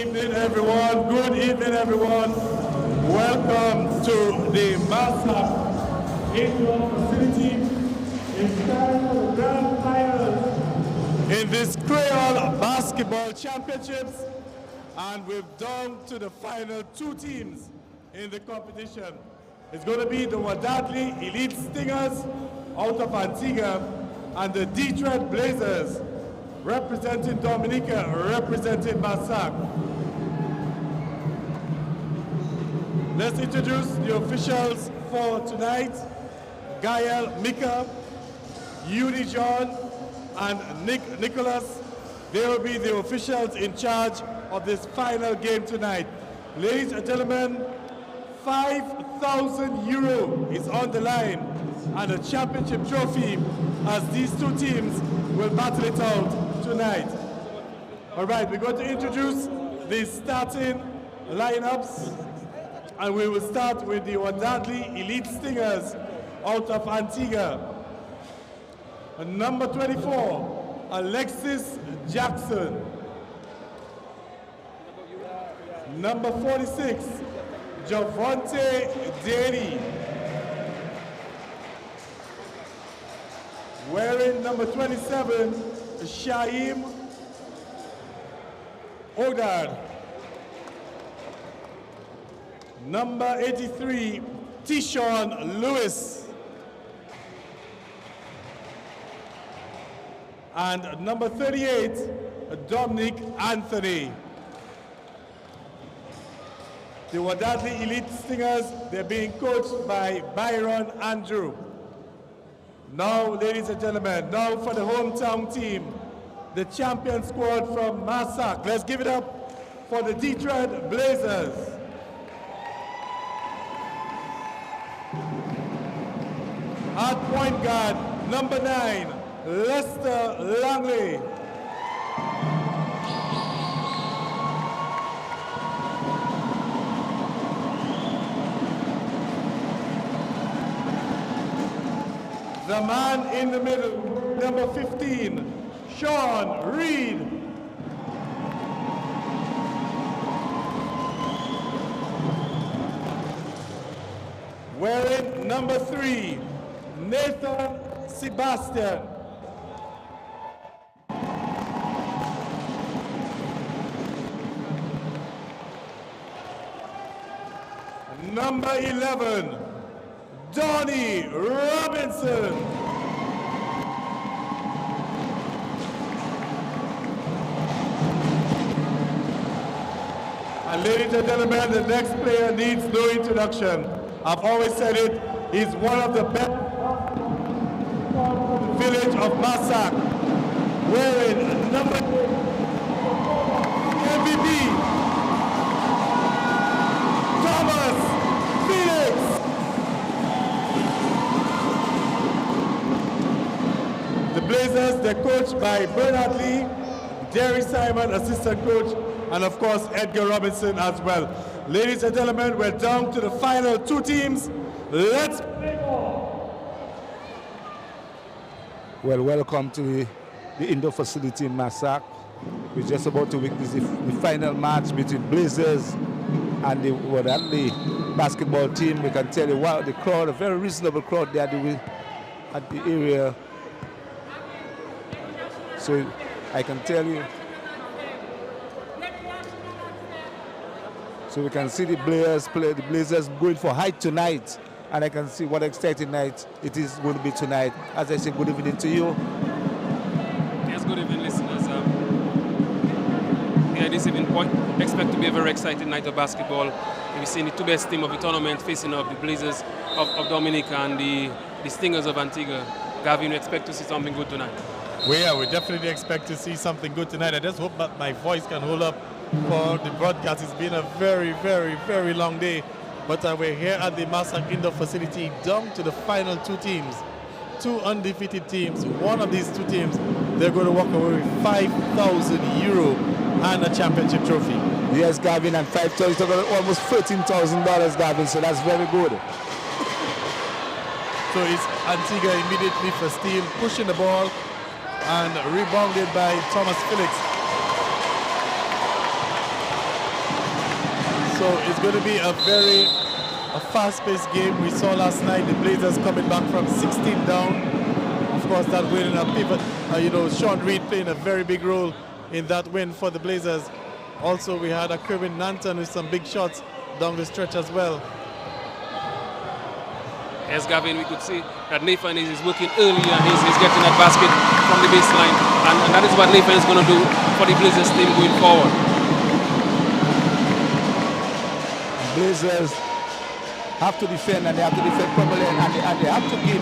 evening, everyone. Good evening, everyone. Welcome to the Masak Indoor Facility. It's time for the grand finals in this Kreyol Basketball Championships. And we've down to the final two teams in the competition. It's going to be the Wadadli Elite Stingers out of Antigua and the Dtreads Blazers representing Dominica, representing Masak. Let's introduce the officials for tonight. Gael Mika, Yudi John, and Nicholas. They will be the officials in charge of this final game tonight. Ladies and gentlemen, 5,000 euro is on the line and a championship trophy as these two teams will battle it out tonight. All right, we're going to introduce the starting lineups, and we will start with the Wadadli Elite Stingers out of Antigua. Number 24, Alexis Jackson. Number 46, Javonte Denny. Wearing number 27, Shaim Odad. Number 83, Tishon Lewis. And number 38, Dominic Anthony. The Wadadli Elite Stingers, they're being coached by Byron Andrew. Now, ladies and gentlemen, now for the hometown team, the champion squad from Masak. Let's give it up for the Dtreads Blazers. At point guard, number 9, Lester Langley. The man in the middle, number 15, Sean Reed. Wearing number 3, Nathan Sebastian. Number 11, Donnie Robinson. And ladies and gentlemen, the next player needs no introduction. I've always said it, he's one of the best from the village of Masak, wearing number 8, MVP, Thomas Felix. The Blazers, they're coached by Bernard Lee, Jerry Simon, assistant coach, and of course, Edgar Robinson as well. Ladies and gentlemen, we're down to the final two teams. Let's play ball. Well, welcome to the indoor facility in Masak. We're just about to witness the final match between Blazers and the Wadadli basketball team. We can tell you, wow, the crowd, a very reasonable crowd there at the area. So I can tell you. So we can see the Blazers play. The Blazers going for height tonight, and I can see what exciting night it is going to be tonight. As I say, good evening to you. Yes, good evening, listeners. Yeah, this evening expect to be a very exciting night of basketball. We've seen the two best team of the tournament facing up, the Blazers of Dominica and the Stingers of Antigua. Gavin, we expect to see something good tonight. We definitely expect to see something good tonight. I just hope that my voice can hold up for the broadcast. It's been a very, very, very long day. But we're here at the Masak Indoor Facility, down to the final two teams. Two undefeated teams. One of these two teams, they're going to walk away with 5,000 euro and a championship trophy. Yes, Gavin, and 5,000, almost $13,000, Gavin, so that's very good. So it's Antigua immediately for steal, pushing the ball, and rebounded by Thomas Felix. So it's going to be a fast-paced game. We saw last night the Blazers coming back from 16 down. Of course, that win in a pivot. Sean Reed playing a very big role in that win for the Blazers. Also, we had a Kerwin Nanton with some big shots down the stretch as well. Yes, Gavin, we could see that Nathan is working early and he's getting that basket from the baseline. And that is what Nathan is going to do for the Blazers team going forward. Blazers have to defend, and they have to defend properly, and they have to keep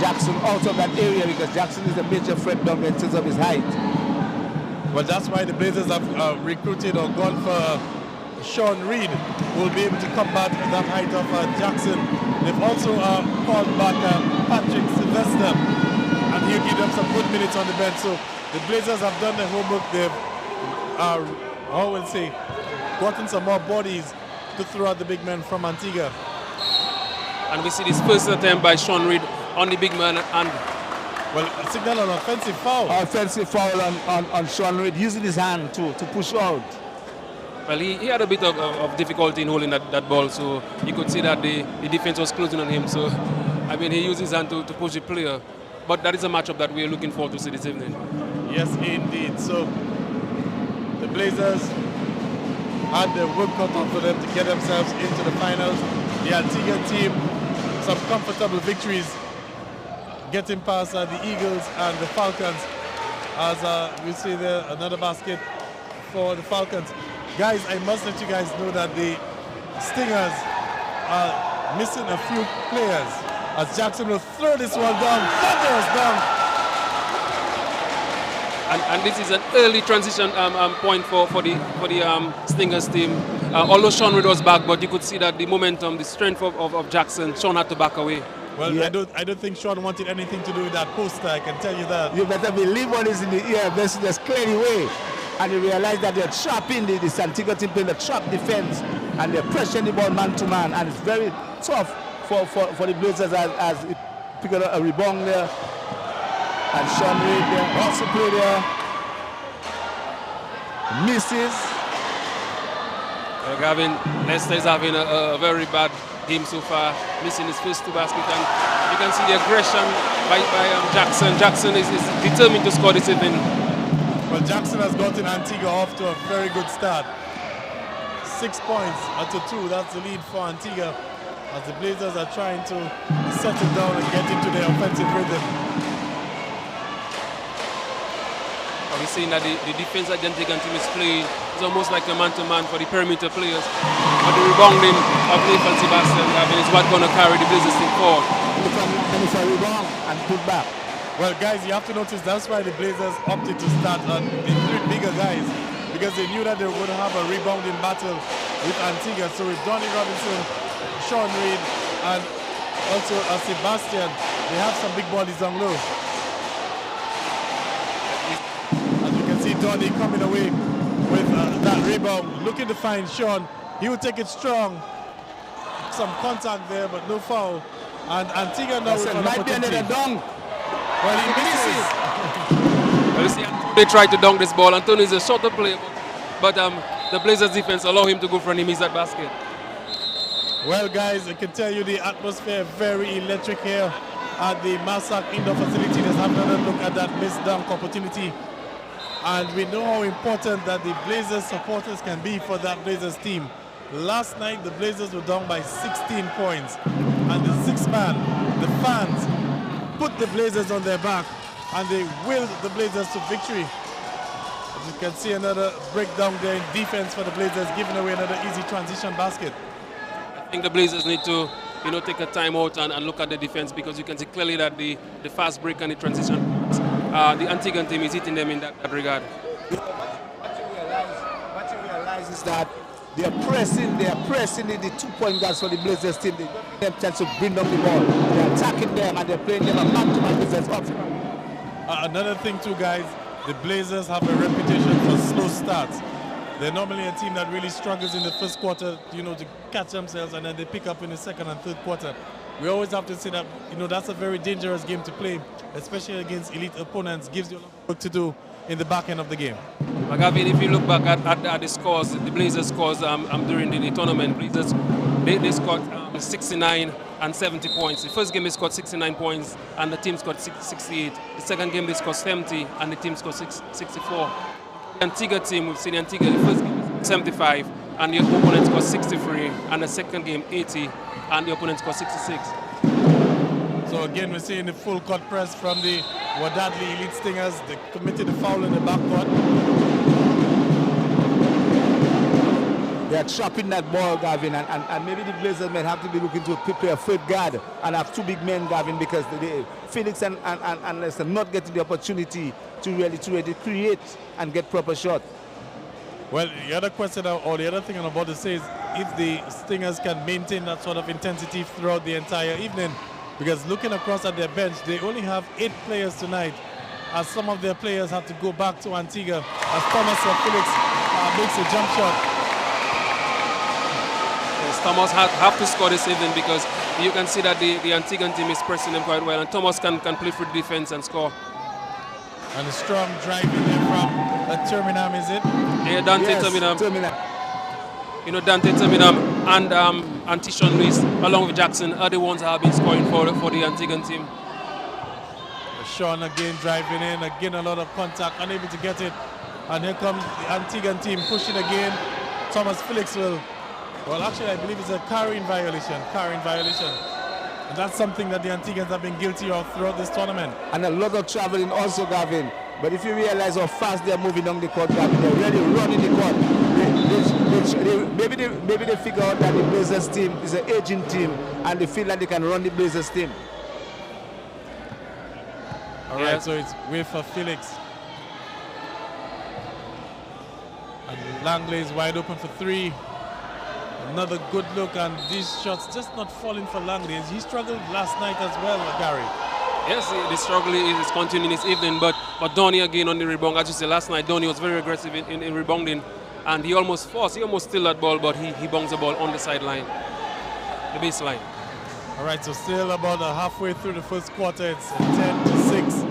Jackson out of that area, because Jackson is a major threat down there in terms of his height. Well, that's why the Blazers have recruited or gone for Sean Reed, who will be able to combat that height of Jackson. They've also called back Patrick Sylvester, and he'll give them some good minutes on the bench. So the Blazers have done their homework. They've, gotten some more bodies to throw at the big men from Antigua. And we see this first attempt by Sean Reed on the big man, and well, a signal on offensive foul. Offensive foul on Sean Reed, using his hand to push out. Well, he had a bit of difficulty in holding that ball, so you could see that the defense was closing on him. So, I mean, he used his hand to push the player. But that is a matchup that we are looking forward to see this evening. Yes, indeed. So, the Blazers had their work cut out for them to get themselves into the finals. The Antigua team, some comfortable victories, getting past the Eagles and the Falcons. As we see there, another basket for the Falcons. Guys, I must let you guys know that the Stingers are missing a few players, as Jackson will throw this one down. Thunderous down. And this is an early transition point for the Stingers team. Although Sean Reed was back, but you could see that the momentum, the strength of Jackson, Sean had to back away. Well, yeah. I don't think Sean wanted anything to do with that poster, I can tell you that. You better believe what is in the ear. This just clear the way. And you realize that they're trapping the Antigua team, playing the trap defense, and they're pressuring the ball man to man, and it's very tough for the Blazers as it pick up a rebound there. And Sean Reed there also play there. Misses. Gavin, Leicester is having a very bad game so far, missing his first two baskets, and you can see the aggression by Jackson. Jackson is determined to score this evening. Well, Jackson has gotten Antigua off to a very good start. 6 points to 2, that's the lead for Antigua, as the Blazers are trying to settle down and get into their offensive rhythm. We're seeing that the defense that the Antiguan team is playing is almost like a man-to-man for the perimeter players. But the rebounding of Nathan Sebastian is what's going to carry the Blazers team forward. And it's a rebound and put back. Well, guys, you have to notice that's why the Blazers opted to start on the 3 bigger guys, because they knew that they were going to have a rebounding battle with Antigua. So with Donnie Robinson, Sean Reed, and also Sebastian, they have some big bodies down low. As you can see, Donnie coming away with that rebound, looking to find Sean. He will take it strong. Some contact there, but no foul. And Antigua now with an opportunity. Well, he misses. Well, you see, they tried to dunk this ball. Antonio is a shorter player, but the Blazers defense allow him to go for and he missed that basket. Well, guys, I can tell you the atmosphere very electric here at the Massac Indoor Facility. Let's have another look at that missed dunk opportunity. And we know how important that the Blazers supporters can be for that Blazers team. Last night, the Blazers were down by 16 points. And the sixth man, the fans, put the Blazers on their back, and they willed the Blazers to victory. As you can see, another breakdown there in defense for the Blazers, giving away another easy transition basket. I think the Blazers need to, take a timeout and look at the defense, because you can see clearly that the fast break and the transition, the Antiguan team is hitting them in that regard. What you realize is that they are pressing the 2-point guards for the Blazers team. They give them a chance to bring down the ball. They're attacking them and they're playing them a man-to-man defense up. Another thing too, guys, the Blazers have a reputation for slow starts. They're normally a team that really struggles in the first quarter, to catch themselves, and then they pick up in the second and third quarter. We always have to say that, that's a very dangerous game to play, especially against elite opponents. Gives you a lot of work to do in the back end of the game. But Gavin, if you look back at the scores, the Blazers scores during the tournament, Blazers they scored 69 and 70 points. The first game they scored 69 points and the team scored 68. The second game they scored 70 and the team scored 64. The Antigua team, we've seen Antigua, the first game was 75 and the opponent scored 63, and the second game 80 and the opponent scored 66. So again, we're seeing the full court press from the Wadadli Elite Stingers. They committed a foul in the backcourt. They are chopping that ball, Gavin, and maybe the Blazers may have to be looking to prepare a third guard and have two big men, Gavin, because Felix and Lester not getting the opportunity to really create and get proper shot. Well, the other question or the other thing I'm about to say is if the Stingers can maintain that sort of intensity throughout the entire evening, because looking across at their bench, they only have 8 players tonight, as some of their players have to go back to Antigua as Thomas or Felix makes a jump shot. Yes, Thomas have to score this evening because you can see that the Antiguan team is pressing them quite well, and Thomas can play for the defense and score. And a strong drive in there from Terminam, is it? Yeah, Dante Yes, Terminam. You know, Dante Terminam and Tishon Lewis, along with Jackson, are the ones that have been scoring for the Antiguan team. Sean again driving in, again a lot of contact, unable to get it. And here comes the Antiguan team pushing again. Thomas Felix will, well actually I believe it's a carrying violation. And that's something that the Antiguans have been guilty of throughout this tournament. And a lot of traveling also, Gavin. But if you realize how fast they're moving down the court, Gavin, they're really running the court. Maybe they figure out that the Blazers team is an aging team and they feel like they can run the Blazers team. All right, so it's way for Felix. And Langley is wide open for 3. Another good look, and these shots just not falling for Langley. He struggled last night as well, Gary. Yes, the struggle is continuing this evening, but Donny again on the rebound. As you said, last night Donny was very aggressive in rebounding, and he almost stole that ball, but he bongs the ball on the sideline, the baseline. All right, so still about halfway through the first quarter. It's 10-6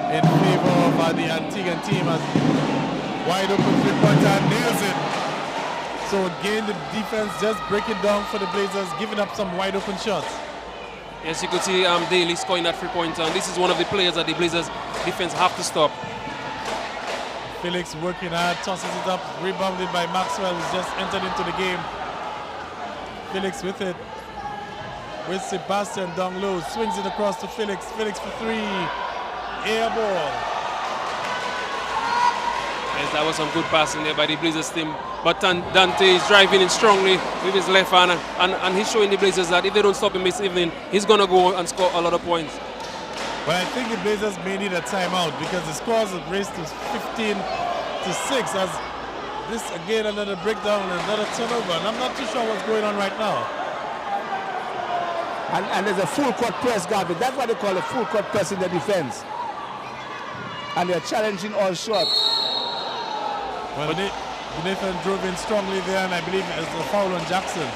in favor of the Antiguan team, as wide open three-pointer nails it. So again, the defense just breaking down for the Blazers, giving up some wide open shots. Yes, you could see Daly scoring that three-pointer, and this is one of the players that the Blazers defense have to stop. Felix working hard, tosses it up, rebounded by Maxwell, who's just entered into the game. Felix with it, with Sebastian down low, swings it across to Felix. Felix for 3, air ball. Yes, that was some good passing there by the Blazers team. But Dante is driving in strongly with his left hand, and he's showing the Blazers that if they don't stop him this evening, he's going to go and score a lot of points. But I think the Blazers may need a timeout because the scores have raised to 15-6 as this again another breakdown, another turnover, and I'm not too sure what's going on right now. And there's a full court press, Gavin. That's what they call a full court press in the defense. And they're challenging all shots. Well, Nathan drove in strongly there, and I believe it's a foul on Jackson.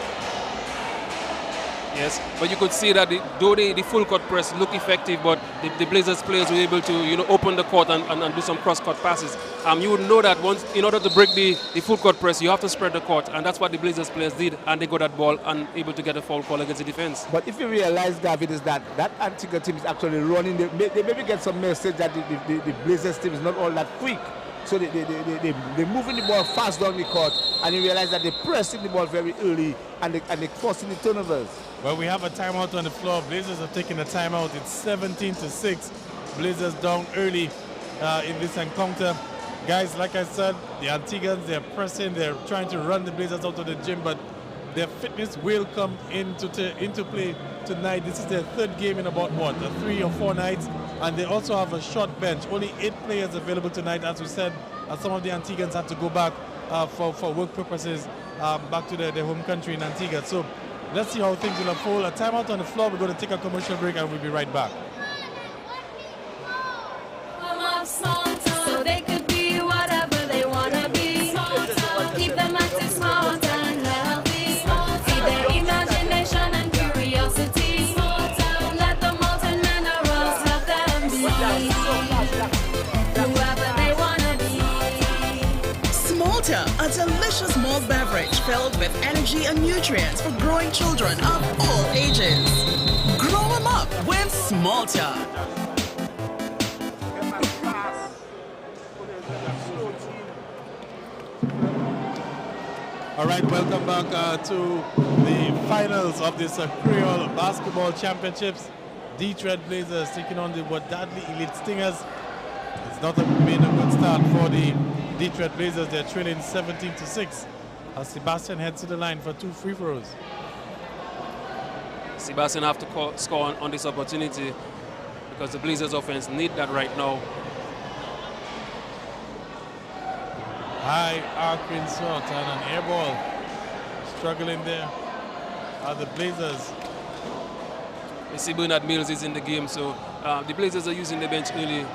Yes, but you could see that though the full court press look effective, but the Blazers players were able to open the court and do some cross-court passes. You would know that once, in order to break the full court press, you have to spread the court, and that's what the Blazers players did, and they got that ball and able to get a foul call against the defense. But if you realize, David, is that Antigua team is actually running. They maybe get some message that the Blazers team is not all that quick. So they're moving the ball fast down the court, and you realize that they're pressing the ball very early, and they're forcing the turnovers. Well, we have a timeout on the floor. Blazers have taken a timeout. It's 17-6. Blazers down early in this encounter. Guys, like I said, the Antiguans, they're pressing, they're trying to run the Blazers out of the gym, but their fitness will come into play tonight. This is their third game in about, 3 or 4 nights? And they also have a short bench. Only 8 players available tonight, as we said. Some of the Antiguans had to go back for work purposes back to their home country in Antigua. So let's see how things will unfold. A timeout on the floor. We're going to take a commercial break and we'll be right back. So they could be whatever they want to be. Keep them active, smart and healthy. Feed their imagination and curiosity. Let the molten minerals help them be whoever they want to be. a delicious malt beverage filled with energy and nutrients for growing children of all ages. Grow them up with Smalta. All right, welcome back to the finals of this Kreyol Basketball Championships. Dtreads Blazers taking on the Wadadli Elite Stingers. It's not been a good start for the Dtreads Blazers. They're trailing 17-6 as Sebastian heads to the line for 2 free throws. Sebastian have to score on this opportunity because the Blazers offense need that right now. High arcing shot and an air ball. Struggling there are the Blazers. You see Bernard Mills is in the game, so the Blazers are using the bench early. I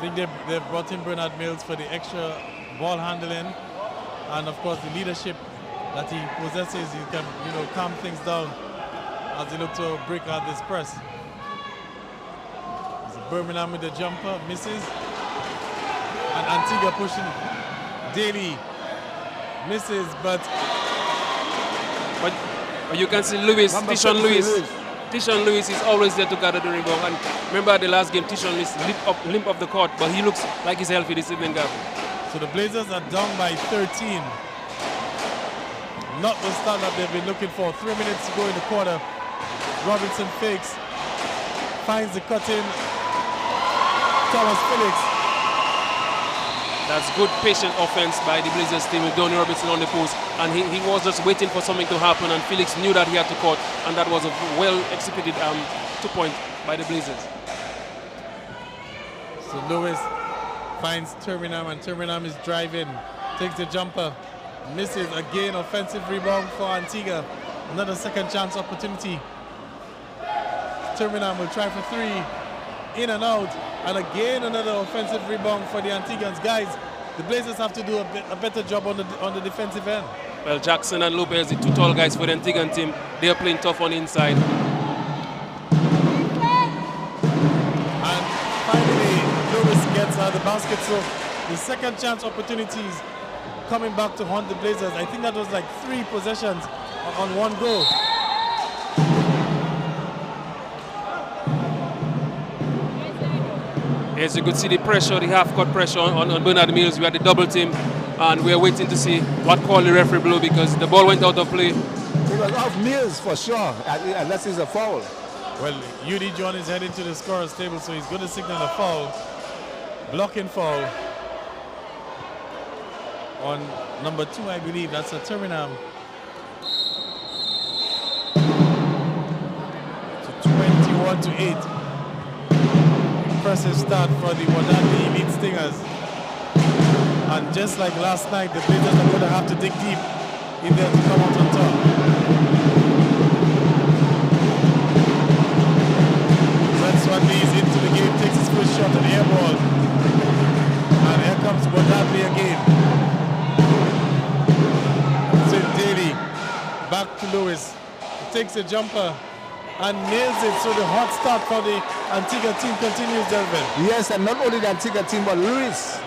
think they've brought in Bernard Mills for the extra ball handling and of course the leadership that he possesses. He can, calm things down as they look to break out this press. Birmingham with the jumper, misses. And Antigua pushing Daly, misses, but you can see Lewis, Tishon Lewis is always there to gather the rebound. And remember the last game, Tishon Lewis limp off the court, but he looks like he's healthy this evening, Gavin. So the Blazers are down by 13. Not the start that they've been looking for. 3 minutes to go in the quarter. Robinson fakes, finds the cut-in. Thomas Felix. That's good patient offense by the Blazers team with Donnie Robinson on the post. And he was just waiting for something to happen, and Felix knew that he had to cut, and that was a well-executed 2-point by the Blazers. So Lewis finds Terminam, and Terminam is driving, takes the jumper, misses again, offensive rebound for Antigua. Another second chance opportunity. Terminam will try for 3, in and out, and again another offensive rebound for the Antiguans. Guys, the Blazers have to do a better job on the defensive end. Well, Jackson and Lopez, the 2 tall guys for the Antiguan team, they are playing tough on the inside. And finally, Lewis gets the basket. So the second chance opportunities coming back to haunt the Blazers. I think that was like 3 possessions on one go. As you could see the pressure, the half-court pressure on Bernard Mills. We had the double team, and we are waiting to see what call the referee blew because the ball went out of play. It was off Mills for sure, unless it's a foul. Well, UD John is heading to the scorer's table, so he's going to signal a foul. Blocking foul on number 2, I believe. That's a Terminam. To 21-8. Impressive start for the Wadadli Elite Stingers. And just like last night, the Blazers are going to have to dig deep in there to come out on top. Wadadli is into the game, takes his first shot, an air ball. And here comes Wadadli again. St. Daly, back to Lewis. He takes a jumper and nails it, so the hot start for the Antigua team continues, Delvin. Yes, and not only the Antigua team, but Luis.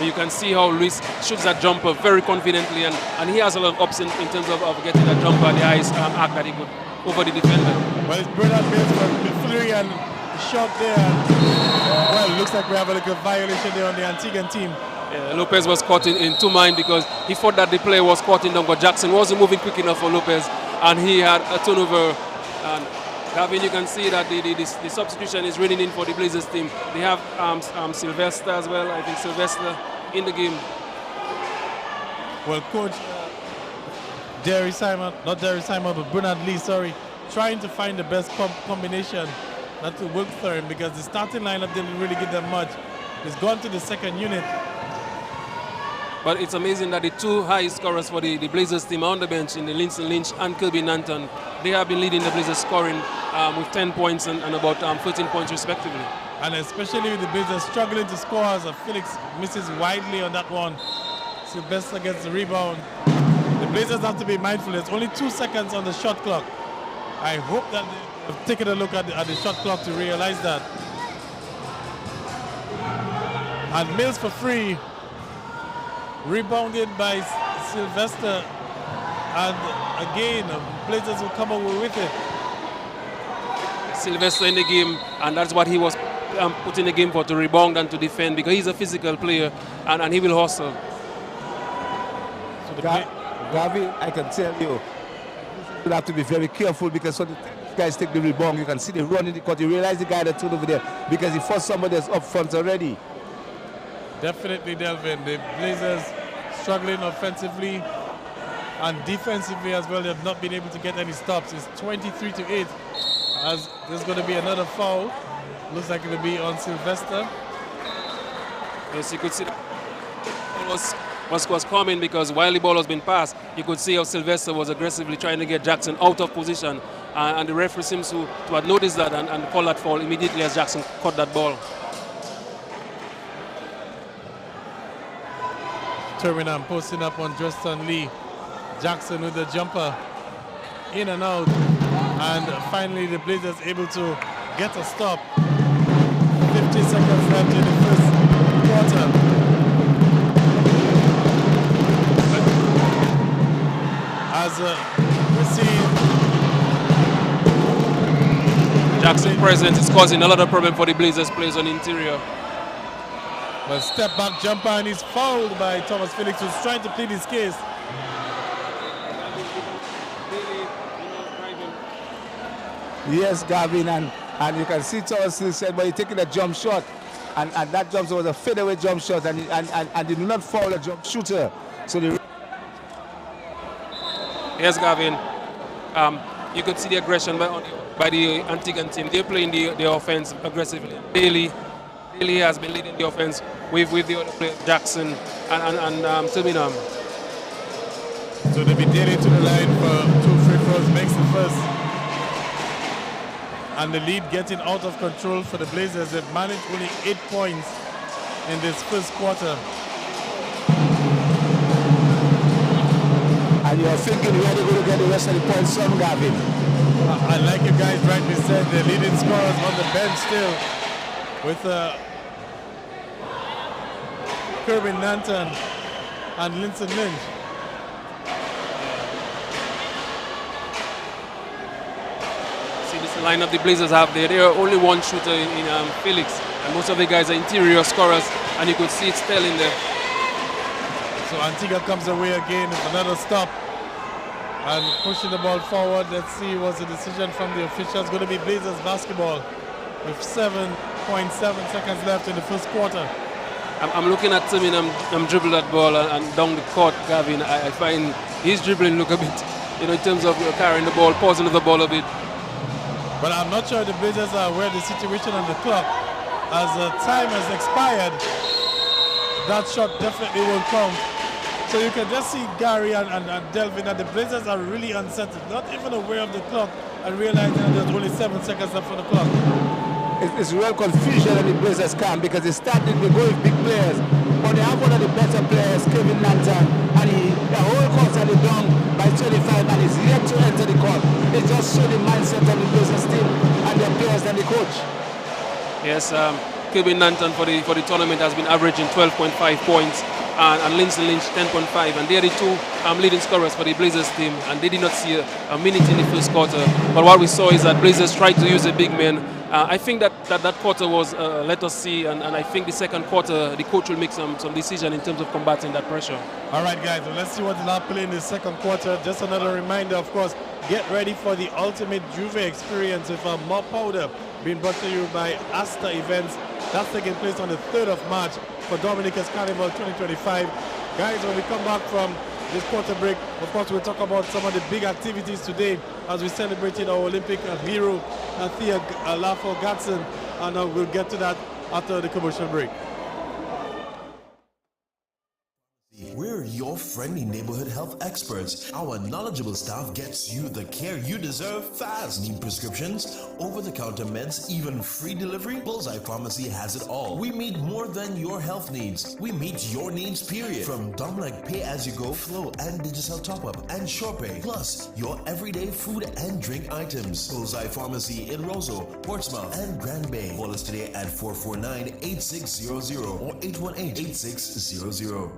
You can see how Luis shoots that jumper very confidently, and he has a lot of options in terms of getting that jumper, the highest arc that he could over the defender. Well, it's Bernard Mills for the flurry and shot there. Well, looks like we have a little violation there on the Antiguan team. Yeah, Lopez was caught in 2 minds because he thought that the player was caught in down, but Jackson wasn't moving quick enough for Lopez, and he had a turnover. And Gavin, you can see that the substitution is running in for the Blazers team. They have Sylvester as well. I think Sylvester in the game. Well, coach not Derry Simon, but Bernard Lee, sorry, trying to find the best combination that will work for him because the starting lineup didn't really give them much. He's gone to the second unit. But it's amazing that the 2 highest scorers for the Blazers team are on the bench in the Linson Lynch and Kirby Nanton. They have been leading the Blazers scoring with 10 points and about 13 points respectively. And especially with the Blazers struggling to score as Felix misses widely on that one. Sylvester gets the rebound. The Blazers have to be mindful. There's only 2 seconds on the shot clock. I hope that they've taken a look at the shot clock to realize that. And Mills for free. Rebounded by Sylvester. And again, Blazers will come away with it. Sylvester in the game, and that's what he was put in the game for, to rebound and to defend, because he's a physical player and he will hustle. So Gavin, I can tell you, you have to be very careful, because when the guys take the rebound, you can see they run in because you realize the guy that took over there, because he forced somebody that's up front already. Definitely, Delvin. The Blazers struggling offensively and defensively as well. They have not been able to get any stops. It's 23-8. As there's going to be another foul. Looks like it'll be on Sylvester. Yes, you could see was coming, because while the ball was being passed, you could see how Sylvester was aggressively trying to get Jackson out of position. And the referee seems to have noticed that and call that foul immediately as Jackson caught that ball. Terminam posting up on Dreston Lee. Jackson with the jumper. In and out. And finally the Blazers able to get a stop. 50 seconds left in the first quarter. As we see Jackson's presence is causing a lot of problem for the Blazers players on the interior. a step back jumper, and he's fouled by Thomas Felix, who's trying to plead his case. Yes, Gavin, and you can see Thomas Felix said, but he's taking a jump shot, and that jump was a fadeaway jump shot, and he did not foul a jump shooter. So the yes, Gavin. You could see the aggression by the Antiguan team. They're playing the offense aggressively. Bailey has been leading the offense with the other player, Jackson and Terminam. So they'll be dealing to the line for 2 free throws, makes the first. And the lead getting out of control for the Blazers. They've managed only 8 points in this first quarter. And you're thinking where they're going to get the rest of the points from, Gavin. And like you guys rightly said, the leading scorers on the bench still with Kirby Nanton and Linson Lynch. See this lineup the Blazers have there. There are only one shooter in Felix, and most of the guys are interior scorers, and you could see it's telling there. So Antigua comes away again with another stop and pushing the ball forward. Let's see what's the decision from the officials. Going to be Blazers basketball with 7.7 seconds left in the first quarter. I'm looking at him and I'm dribbling that ball and down the court, Gavin. I find his dribbling look a bit, in terms of carrying the ball, pausing the ball a bit. But I'm not sure the Blazers are aware of the situation on the clock. As time has expired, that shot definitely will count. So you can just see Gary and Delvin that the Blazers are really unsettled, not even aware of the clock and realizing that there's only 7 seconds left for the clock. It's real confusion in the Blazers camp because they started to go with big players, but they have one of the better players, Kevin Nanton, and the whole court are down by 25 and he's yet to enter the court. It just shows the mindset of the Blazers team and their players and the coach. Yes, Kevin Nanton for the tournament has been averaging 12.5 points. And Linson Lynch 10.5, and they are the two leading scorers for the Blazers team, and they did not see a minute in the first quarter. But what we saw is that Blazers tried to use the big men. I think that quarter was let us see, and I think the second quarter the coach will make some decision in terms of combating that pressure. All right, guys, well, let's see what will happen in the second quarter. Just another reminder, of course, get ready for the ultimate Juve experience with a mop powder being brought to you by Asta Events. That's taking place on the 3rd of March for Dominica's Carnival 2025. Guys, when we come back from this quarter break, of course, we'll talk about some of the big activities today as we celebrated our Olympic hero, Thea Lafo-Gatson, and we'll get to that after the commercial break. We're your friendly neighborhood health experts. Our knowledgeable staff gets you the care you deserve fast. Need prescriptions, over-the-counter meds, even free delivery? Bullseye Pharmacy has it all. We meet more than your health needs. We meet your needs, period. From Dominic pay-as-you-go, flow and Digicel top-up, and SurePay. Plus, your everyday food and drink items. Bullseye Pharmacy in Roseau, Portsmouth, and Grand Bay. Call us today at 449-8600 or 818-8600.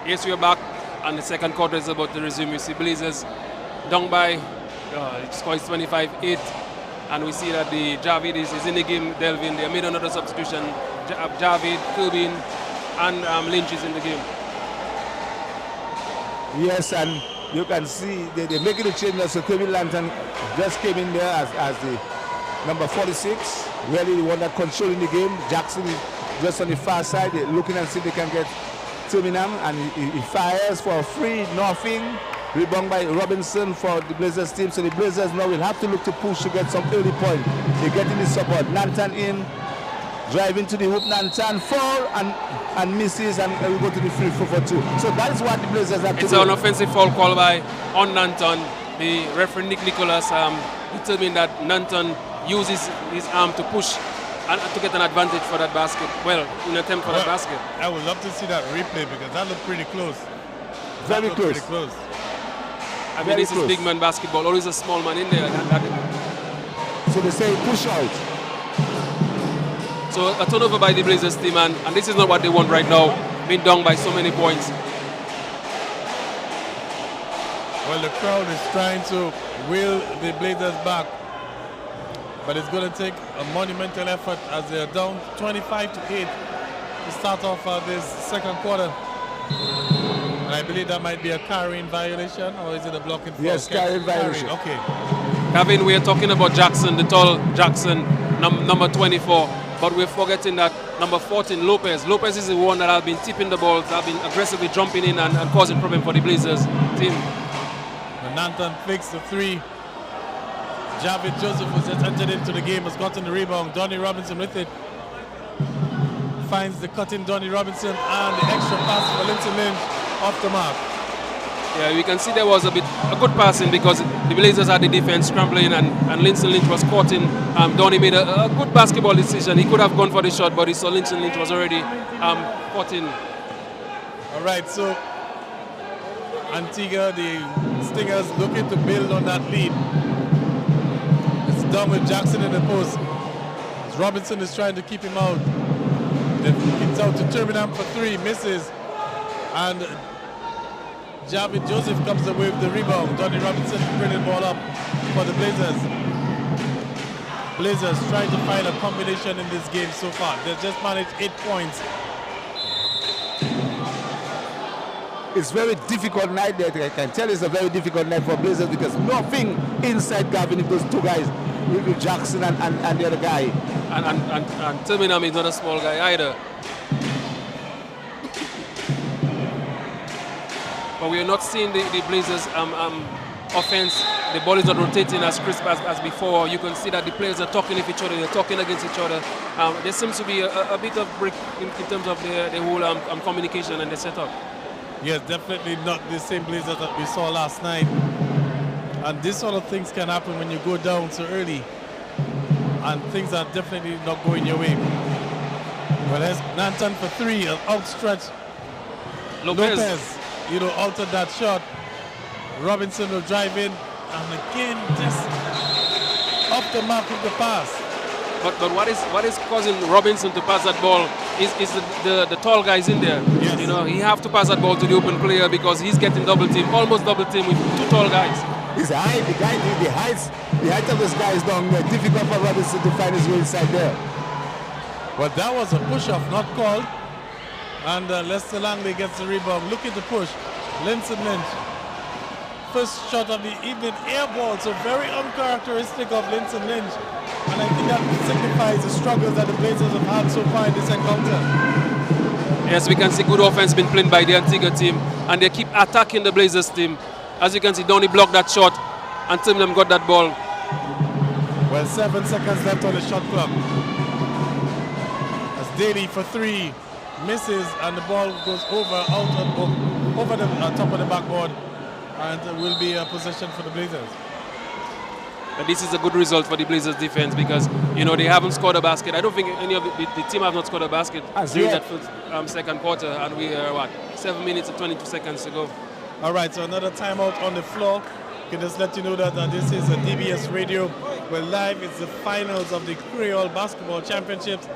Yes, we are back, and the second quarter is about to resume. You see Blazers down by, score is 25-8, and we see that the Javid is in the game, Delvin. They made another substitution. Javid, Corbin, and Lynch is in the game. Yes, and you can see they're making a change. So Kevin Lantern just came in there as the number 46, really the one that controlling the game. Jackson is just on the far side, they're looking and see if they can get Terminam, and he fires for a free, nothing. Rebound by Robinson for the Blazers team. So the Blazers now will have to look to push to get some early point. They're getting the support. Nantan in, driving to the hoop. Nantan fall and misses, and we go to the free throw for 2. So that is what the Blazers have to do. It's an offensive foul call on Nantan. The referee Nick Nicholas determined that Nantan uses his arm to push and to get an advantage for that basket. Well, in an attempt for that basket. I would love to see that replay because that looked pretty close. Very close. Pretty close. I mean, this is big man basketball. Always a small man in there. So they say push out. So a turnover by the Blazers team, and this is not what they want right now, being down by so many points. Well, the crowd is trying to will the Blazers back, but it's going to take a monumental effort as they're down 25-8 to start off this second quarter. And I believe that might be a carrying violation, or is it a blocking foul? Yes, carrying violation. Okay. Kevin, we are talking about Jackson, the tall Jackson, number 24. But we're forgetting that number 14, Lopez. Lopez is the one that has been tipping the balls, that have been aggressively jumping in and causing problem for the Blazers team. Nantan flicks the 3. Javid Joseph, who just entered into the game, has gotten the rebound. Donnie Robinson with it. Finds the cutting Donnie Robinson, and the extra pass for Linton Lynch off the mark. Yeah, we can see there was a good passing because the Blazers had the defense scrambling, and Linton Lynch was caught in. Donnie made a good basketball decision. He could have gone for the shot, but he saw Linton Lynch was already caught in. All right, so Antigua, the Stingers, looking to build on that lead. It's done with Jackson in the post. Robinson is trying to keep him out. Then it's out to Terminam for 3, misses. And Javid Joseph comes away with the rebound. Donnie Robinson bringing the ball up for the Blazers. Blazers trying to find a combination in this game so far. They've just managed 8 points. It's very difficult night there. I can tell it's a very difficult night for Blazers because nothing inside Gavin if those 2 guys, with Jackson and the other guy. And Terminam is not a small guy either. But we are not seeing the Blazers offense. The ball is not rotating as crisp as before. You can see that the players are talking with each other. They're talking against each other. There seems to be a bit of break in terms of the whole communication and the setup. Yes, definitely not the same Blazers that we saw last night. And this sort of things can happen when you go down so early. And things are definitely not going your way. Well, there's Nantan for 3, an outstretched. Lopez, altered that shot. Robinson will drive in, and again, just off the mark with the pass. But what is causing Robinson to pass that ball is the tall guys in there. Yes. He have to pass that ball to the open player because he's getting double team, almost double team with 2 tall guys. He's high, the height of this guy is down there. Difficult for Robinson to find his way inside there. Well, that was a push-off, not called. And Lester Langley gets the rebound. Look at the push. Linton Lynch. First shot of the evening, air ball. So very uncharacteristic of Linton Lynch. And I think that signifies the struggles that the Blazers have had so far in this encounter. Yes, we can see good offense being played by the Antigua team. And they keep attacking the Blazers team. As you can see, Donnie blocked that shot. And Terminam got that ball. Well, 7 seconds left on the shot clock. As Daly for 3 misses, and the ball goes over the top of the backboard, and will be a possession for the Blazers. But this is a good result for the Blazers defense because they haven't scored a basket. I don't think any of the team have not scored a basket during that first, second quarter, and we are 7 minutes and 22 seconds to go. All right, so another timeout on the floor. I can just let you know that this is a DBS Radio. We're live. It's the finals of the Kreyol Basketball Championships.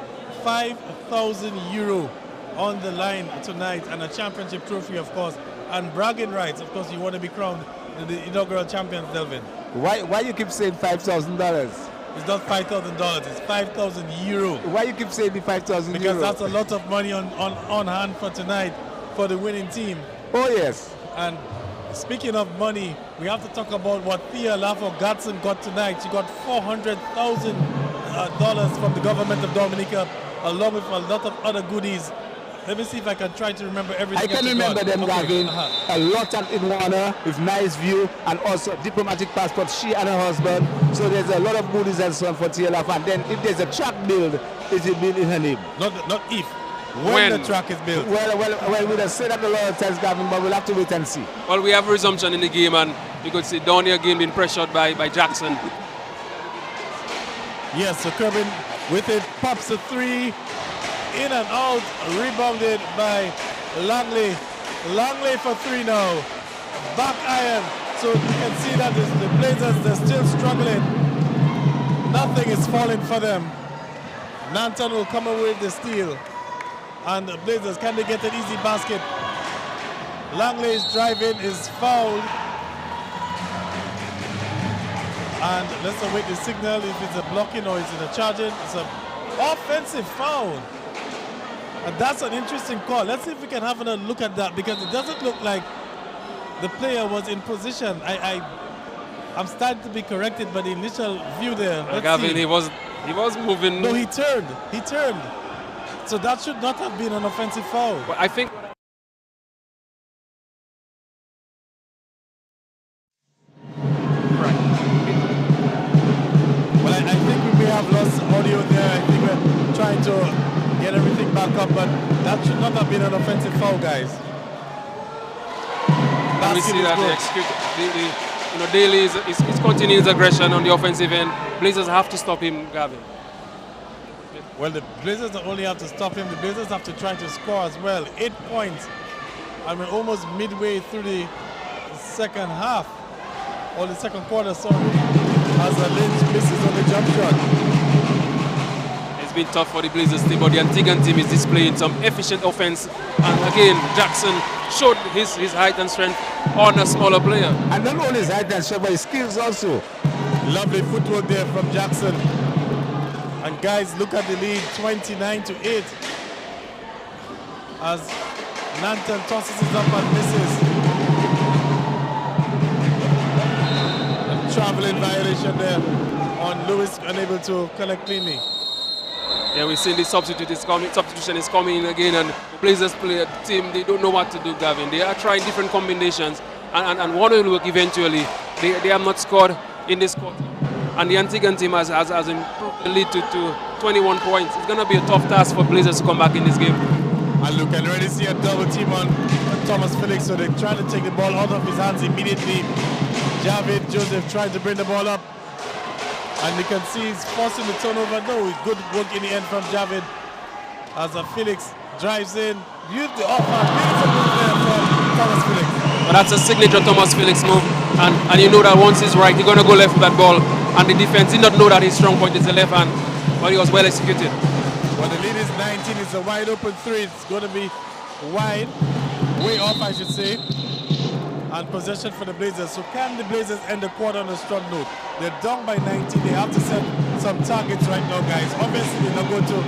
€5,000 on the line tonight, and a championship trophy, of course, and bragging rights. Of course, you want to be crowned the inaugural champions, Delvin. Why you keep saying $5,000? It's not $5,000, it's 5,000 euro. Why you keep saying the 5,000 Because euro? that's a lot of money on hand for tonight for the winning team. Oh, yes. And speaking of money, we have to talk about what Thea Lafo-Gatson got tonight. She got $400,000 from the government of Dominica, along with a lot of other goodies. Let me see if I can try to remember everything. I can remember them, okay. Gavin. A lot of in honor, with nice view, and also diplomatic passport, she and her husband. So there's a lot of goodies and so on for TLF. And then if there's a track build, it will be in her name. Not if. When the track is built. Well, we have said that a lot of times, Gavin, but we'll have to wait and see. Well, we have resumption in the game, and you could see Downey again being pressured by Jackson. Yes, so Kerbin with it, pops a three. In and out, rebounded by Langley. Langley for three now. Back iron. So you can see that the Blazers, they're still struggling. Nothing is falling for them. Nanton will come away with the steal. And the Blazers, can they get an easy basket? Langley's driving is fouled. And let's await the signal if it's a blocking or is it a charging. It's an offensive foul. And that's an interesting call. Let's see if we can have a look at that, because it doesn't look like the player was in position. I'm starting to be corrected by the initial view there. Gavin, he was moving. No, he turned. He turned. So that should not have been an offensive foul. But I think. Well, I think we may have lost audio there. I think we're trying to get everything back up, but that should not have been an offensive foul, guys. And we see that Daly is continuing his aggression on the offensive end. Blazers have to stop him, Gavin. Well, the Blazers don't only have to stop him, the Blazers have to try to score as well. 8 points. I mean, almost midway through the second half, or the second quarter, sorry, as Lynch misses on the jump shot. It's been tough for the Blazers team, but the Antiguan team is displaying some efficient offense. And again, Jackson showed his height and strength on a smaller player. And not only his height and strength, but his skills also. Lovely footwork there from Jackson. And guys, look at the lead, 29-8. As Nanton tosses it up and misses. A traveling violation there on Lewis, unable to collect cleanly. Yeah, we've seen the substitution is coming in again, and the Blazers player team, they don't know what to do, Gavin. They are trying different combinations, and one will work eventually. They have not scored in this quarter. And the Antiguan team has improved the lead to 21 points. It's going to be a tough task for Blazers to come back in this game. And look, I can already see a double team on Thomas Felix, so they're trying to take the ball out of his hands immediately. Javid Joseph trying to bring the ball up. And you can see he's forcing the turnover. No, good work in the end from Javid. As Felix drives in. Beautiful move there from Thomas Felix. But that's a signature Thomas Felix move. And you know that once he's right, he's going to go left with that ball. And the defense did not know that his strong point is the left hand. But he was well executed. Well, the lead is 19. It's a wide open three. It's going to be wide. Way off, I should say. And possession for the Blazers. So can the Blazers end the quarter on a strong note? They're down by 19. They have to set some targets right now, guys. Obviously, they're not going to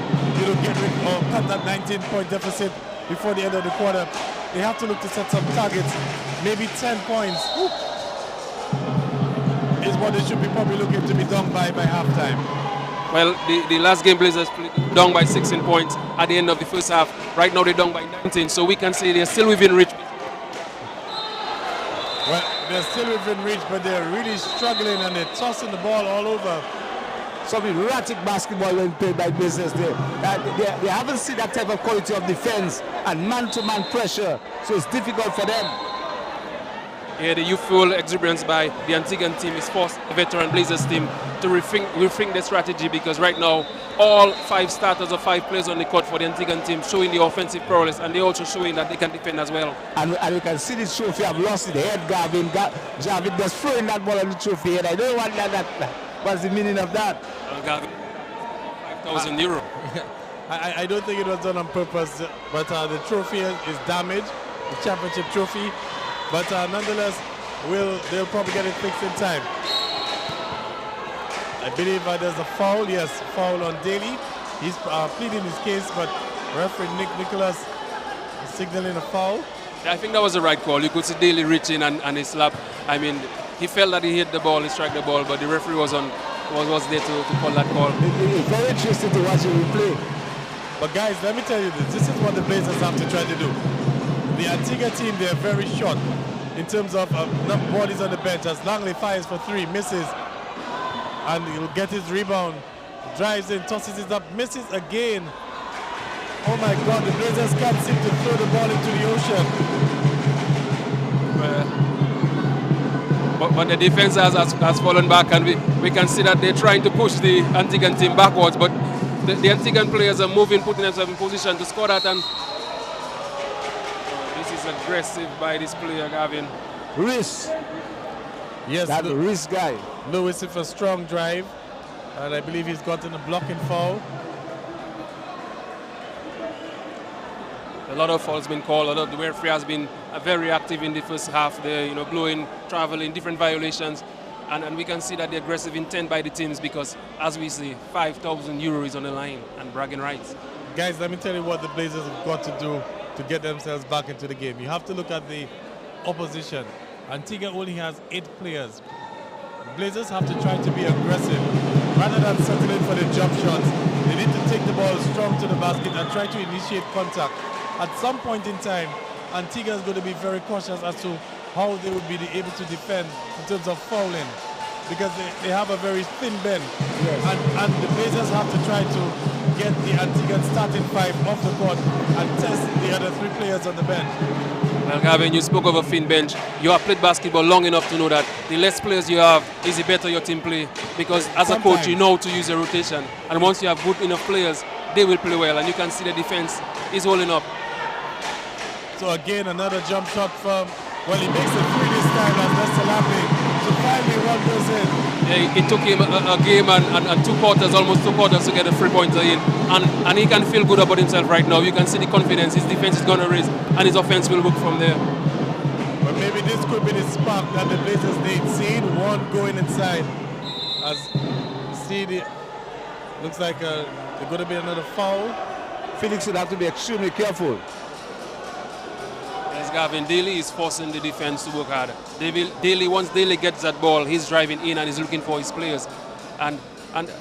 get rid or cut that 19-point deficit before the end of the quarter. They have to look to set some targets. Maybe 10 points is what they should be probably looking to be done by halftime. Well, the last game Blazers down by 16 points at the end of the first half. Right now they're down by 19, so we can say they're still within reach. Well, they're still within reach, but they're really struggling and they're tossing the ball all over. Some erratic basketball when played by Blazers there. They haven't seen that type of quality of defense and man-to-man pressure, so it's difficult for them. Yeah, the youthful exuberance by the Antiguan team is forced the veteran Blazers team to rethink their strategy, because right now all 5 starters or 5 players on the court for the Antiguan team showing the offensive prowess, and they're also showing that they can defend as well. And you can see the trophy have lost the head, Gavin. Javid just throwing that ball on the trophy head. I don't want that. What's the meaning of that? Gavin, €5,000. I don't think it was done on purpose, but the trophy is damaged, the championship trophy. But nonetheless, they'll probably get it fixed in time. I believe there's a foul. Yes, foul on Daly. He's pleading his case, but referee Nicholas is signaling a foul. Yeah, I think that was the right call. You could see Daly reaching and he slapped. I mean, he felt that he hit the ball, he struck the ball, but the referee was there to call that call. It's very interesting to watch the replay. But guys, let me tell you this. This is what the Blazers have to try to do. The Antigua team, they're very short in terms of bodies on the bench. As Langley fires for three, misses, and he'll get his rebound, drives in, tosses it up, misses again. Oh my God, the Blazers can't seem to throw the ball into the ocean. But the defense has fallen back, and we can see that they're trying to push the Antiguan team backwards, but the Antiguan players are moving, putting themselves in position to score that, and this is aggressive by this player, Gavin. Riz. Yes, That Riz guy. Lewis with a strong drive, and I believe he's gotten a blocking foul. A lot of fouls been called. A lot of the referee has been very active in the first half. They're blowing, traveling, different violations, and we can see that the aggressive intent by the teams, because, as we see, 5,000 euros on the line and bragging rights. Guys, let me tell you what the Blazers have got to do to get themselves back into the game. You have to look at the opposition. Antigua only has 8 players. Blazers have to try to be aggressive rather than settling for the jump shots. They need to take the ball strong to the basket and try to initiate contact. At some point in time, Antigua is going to be very cautious as to how they would be able to defend in terms of fouling, because they have a very thin bench. Yes. And the Blazers have to try to get the Antiguan starting 5 off the court and test the other 3 players on the bench. Well, Gavin, you spoke of a thin bench. You have played basketball long enough to know that the less players you have is the better your team play, because as a coach you know how to use a rotation, and once you have good enough players, they will play well, and you can see the defense is holding up. So again, another jump shot from, well, he makes it 3 this time as Lester Lapping. So finally one goes in. Yeah, it took him a game and 2 quarters, almost 2 quarters to get a 3-pointer in. And he can feel good about himself right now. You can see the confidence. His defense is going to raise, and his offense will work from there. But maybe this could be the spark that the Blazers need. Seeing one going inside. As you see, looks like there's going to be another foul. Felix would have to be extremely careful. Gavin, Daly is forcing the defense to work hard. Once Daly gets that ball, he's driving in and he's looking for his players. And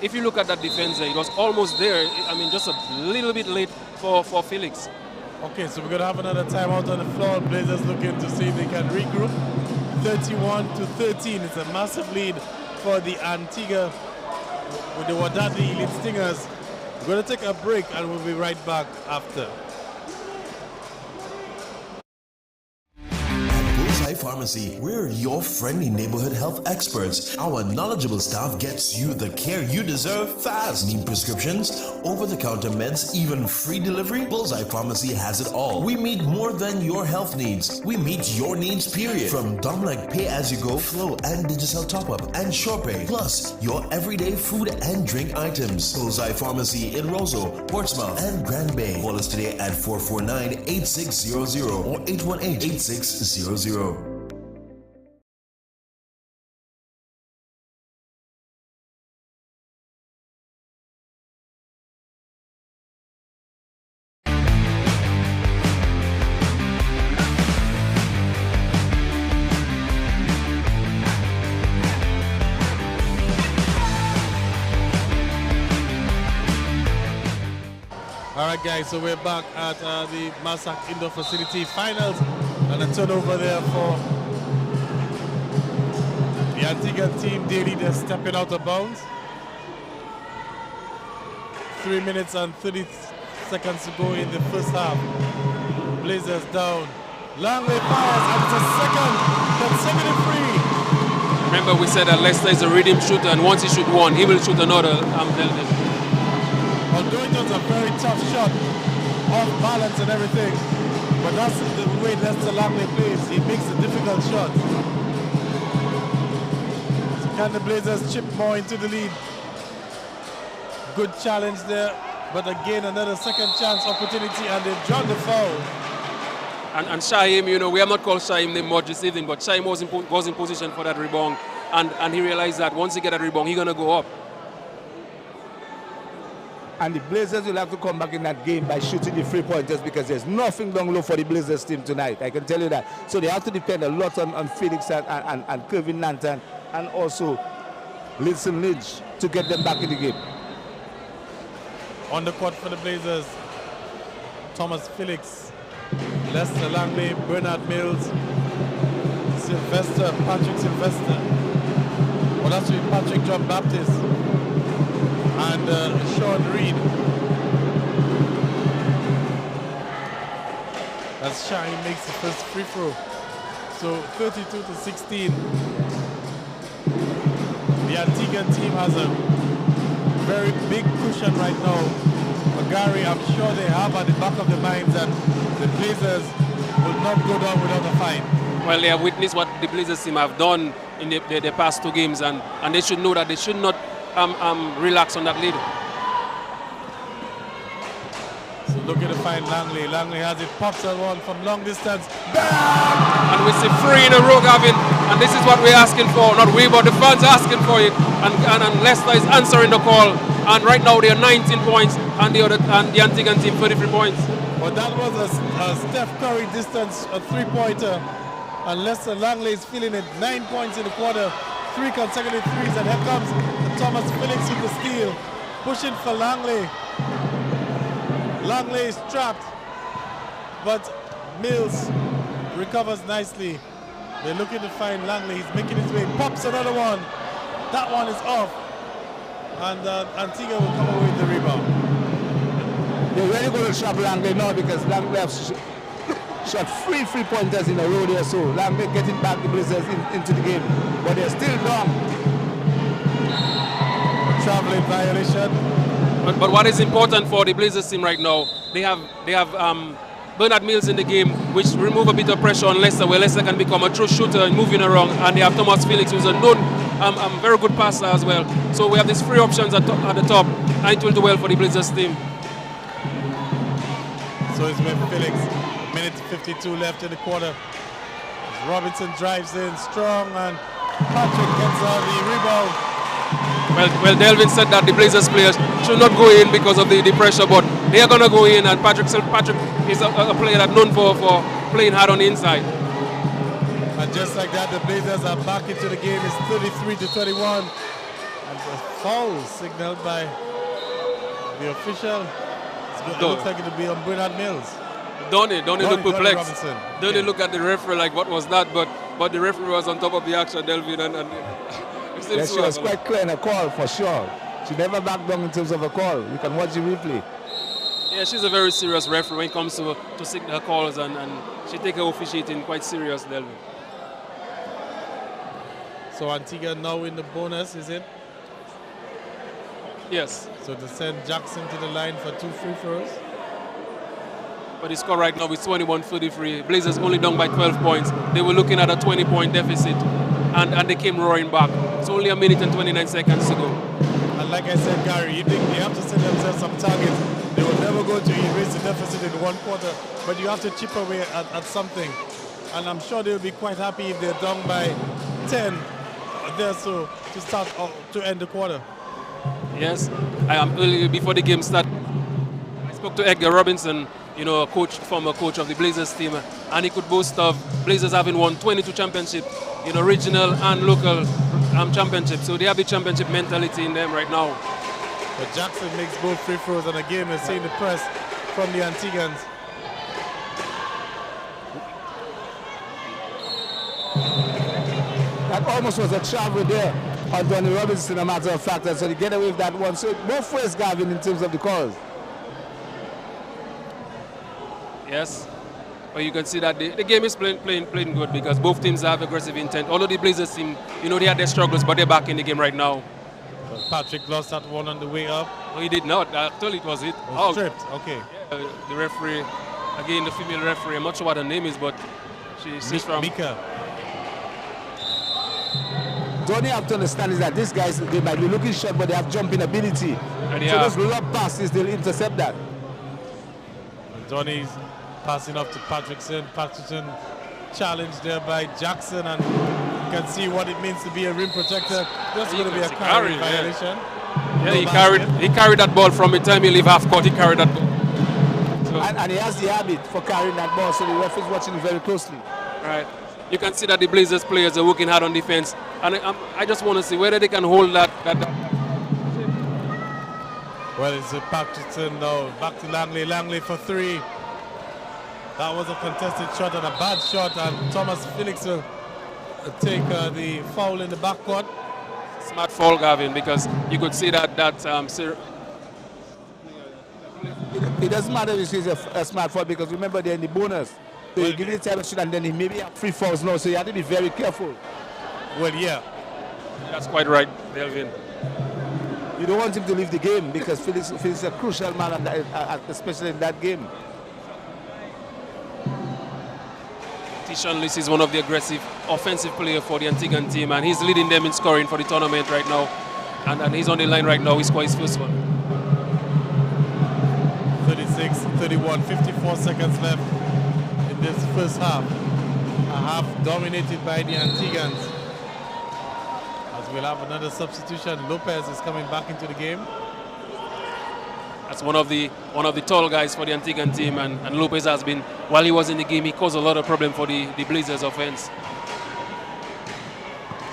if you look at that defense, it was almost there. I mean, just a little bit late for Felix. Okay, so we're going to have another timeout on the floor. Blazers looking to see if they can regroup. 31-13. It's a massive lead for the Antigua with the Wadadli Elite Stingers. We're going to take a break and we'll be right back after. Pharmacy. We're your friendly neighborhood health experts. Our knowledgeable staff gets you the care you deserve fast. Need prescriptions, over-the-counter meds, even free delivery? Bullseye Pharmacy has it all. We meet more than your health needs. We meet your needs, period. From Domlec pay-as-you-go, Flow and Digicel top-up, and SurePay. Plus, your everyday food and drink items. Bullseye Pharmacy in Roseau, Portsmouth, and Grand Bay. Call us today at 449-8600 or 818-8600. Alright guys, so we're back at the Massac Indoor Facility Finals, and a turnover there for the Antigua team. Daly, they're stepping out of bounds. 3 minutes and 30 seconds to go in the first half. Blazers down. Langley fires, and it's a second consecutive free. Remember, we said that Lester is a rhythm shooter, and once he shoots one, he will shoot another. I'm telling you. Although it was a very tough shot, off balance and everything, but that's the way Lester Langley plays. He makes a difficult shot. So can the Blazers chip more into the lead? Good challenge there. But again, another second chance opportunity, and they've drawn the foul. And Shaim, you know, we have not called Shaim name much this evening, but Shaim was in position for that rebound. And he realized that once he get that rebound, he's going to go up. And the Blazers will have to come back in that game by shooting the 3-pointers, because there's nothing down low for the Blazers team tonight. I can tell you that. So they have to depend a lot on Felix and Kevin Nanton and also Linson Lynch to get them back in the game. On the court for the Blazers, Thomas Felix, Lester Langley, Bernard Mills, Patrick Sylvester. Well, that's with Patrick John Baptist and Sean Reed. As Shine makes the first free throw. So 32-16. The Antiguan team has a very big cushion right now. But Gary, I'm sure they have at the back of their minds that the Blazers will not go down without a fight. Well, they have witnessed what the Blazers team have done in the past 2 games, and they should know that they should not relax on that lead. So looking to find Langley. Langley has it, pops on one from long distance. And we see 3 in a row, Gavin, and this is what we're asking for. Not we, but the fans are asking for it. And Leicester is answering the call. And right now they are 19 points, and the Antiguan team 33 points. But that was a Steph Curry distance, a 3-pointer. And Lester Langley is feeling it. 9 points in the quarter, 3 consecutive threes, and here comes Thomas Felix with the steal, pushing for Langley. Langley is trapped, but Mills recovers nicely. They're looking to find Langley. He's making his way, pops another one. That one is off, and Antigua will come away with the rebound. They're really going to trap Langley now, because Langley has shot 3 3-pointers in a row there, so Langley getting back the Blazers into the game, but they're still down. Traveling violation. But what is important for the Blazers team right now, they have Bernard Mills in the game, which remove a bit of pressure on Leicester, where Leicester can become a true shooter and moving around, and they have Thomas Felix, who's a known very good passer as well. So we have these 3 options at the top, and it will do well for the Blazers team. So it's with Felix. Minute 52 left in the quarter. Robinson drives in strong, and Patrick gets the rebound. Well, Delvin said that the Blazers players should not go in because of the pressure, but they are going to go in, and Patrick is a player that's known for playing hard on the inside. And just like that, the Blazers are back into the game. It's 33-21. And a foul signaled by the official. It looks like it will be on Bernard Mills. Don't he look perplexed? Don't he Yeah. look at the referee like, what was that? But the referee was on top of the action, Delvin, and Yeah, she was quite clear in a call, for sure. She never backed down in terms of a call. You can watch the replay. Yeah, she's a very serious referee when it comes to signal calls, and she takes her officiating quite serious, Delvin. So Antigua now in the bonus, is it? Yes. So to send Jackson to the line for 2 free throws. But the score right now is 21-33. Blazers only down by 12 points. They were looking at a 20-point deficit, and they came roaring back. It's only a minute and 29 seconds to go. And like I said, Gary, you think they have to set themselves some targets. They will never go to erase the deficit in 1 quarter, but you have to chip away at something. And I'm sure they'll be quite happy if they're down by 10 there, so to start to end the quarter. Yes, early before the game started, I spoke to Edgar Robinson, you know, former coach of the Blazers team, and he could boast of Blazers having won 22 championships, you know, regional and local championships. So they have the championship mentality in them right now. But Jackson makes both free throws, and again we're seeing the press from the Antiguans. That almost was a travel there on Donnie Robinson, a matter of fact, and so they get away with that one. So both ways, Gavin, in terms of the calls. Yes, but you can see that the game is playing good, because both teams have aggressive intent. Although the Blazers team, you know, they had their struggles, but they're back in the game right now. But Patrick lost that one on the way up. No, he did not. Actually, it was it. Stripped, okay. The referee, again, the female referee, I'm not sure what her name is, but she's from... Mika. Donny have to understand is that these guys, they might be looking short, but they have jumping ability. And So those lob passes, they'll intercept that. Donny's passing up to Patrickson. Patrickson challenged there by Jackson, and you can see what it means to be a rim protector. That's going to be a carry violation. Yeah, he carried that ball from the time he leave half court. He carried that ball. So, And he has the habit for carrying that ball, so the ref is watching very closely. right. You can see that the Blazers players are working hard on defense, and I just want to see whether they can hold that. Well, it's a Patrickson now. Back to Langley. Langley for three. That was a contested shot and a bad shot, and Thomas Felix will take the foul in the backcourt. Smart foul, Gavin, because you could see that It doesn't matter if it's a smart foul, because remember they're in the bonus. So you give it a time to shoot, and then he maybe have free falls now, so you have to be very careful. Well, yeah. That's quite right, Delvin. You don't want him to leave the game, because Felix is a crucial man, especially in that game. Tishan Lys is one of the aggressive offensive players for the Antiguan team, and he's leading them in scoring for the tournament right now. And he's on the line right now. He scored his first one. 36-31, 54 seconds left in this first half. A half dominated by the Antiguans. As we'll have another substitution. Lopez is coming back into the game. That's one of the tall guys for the Antiguan team, and Lopez has been, while he was in the game, he caused a lot of problem for the Blazers offense.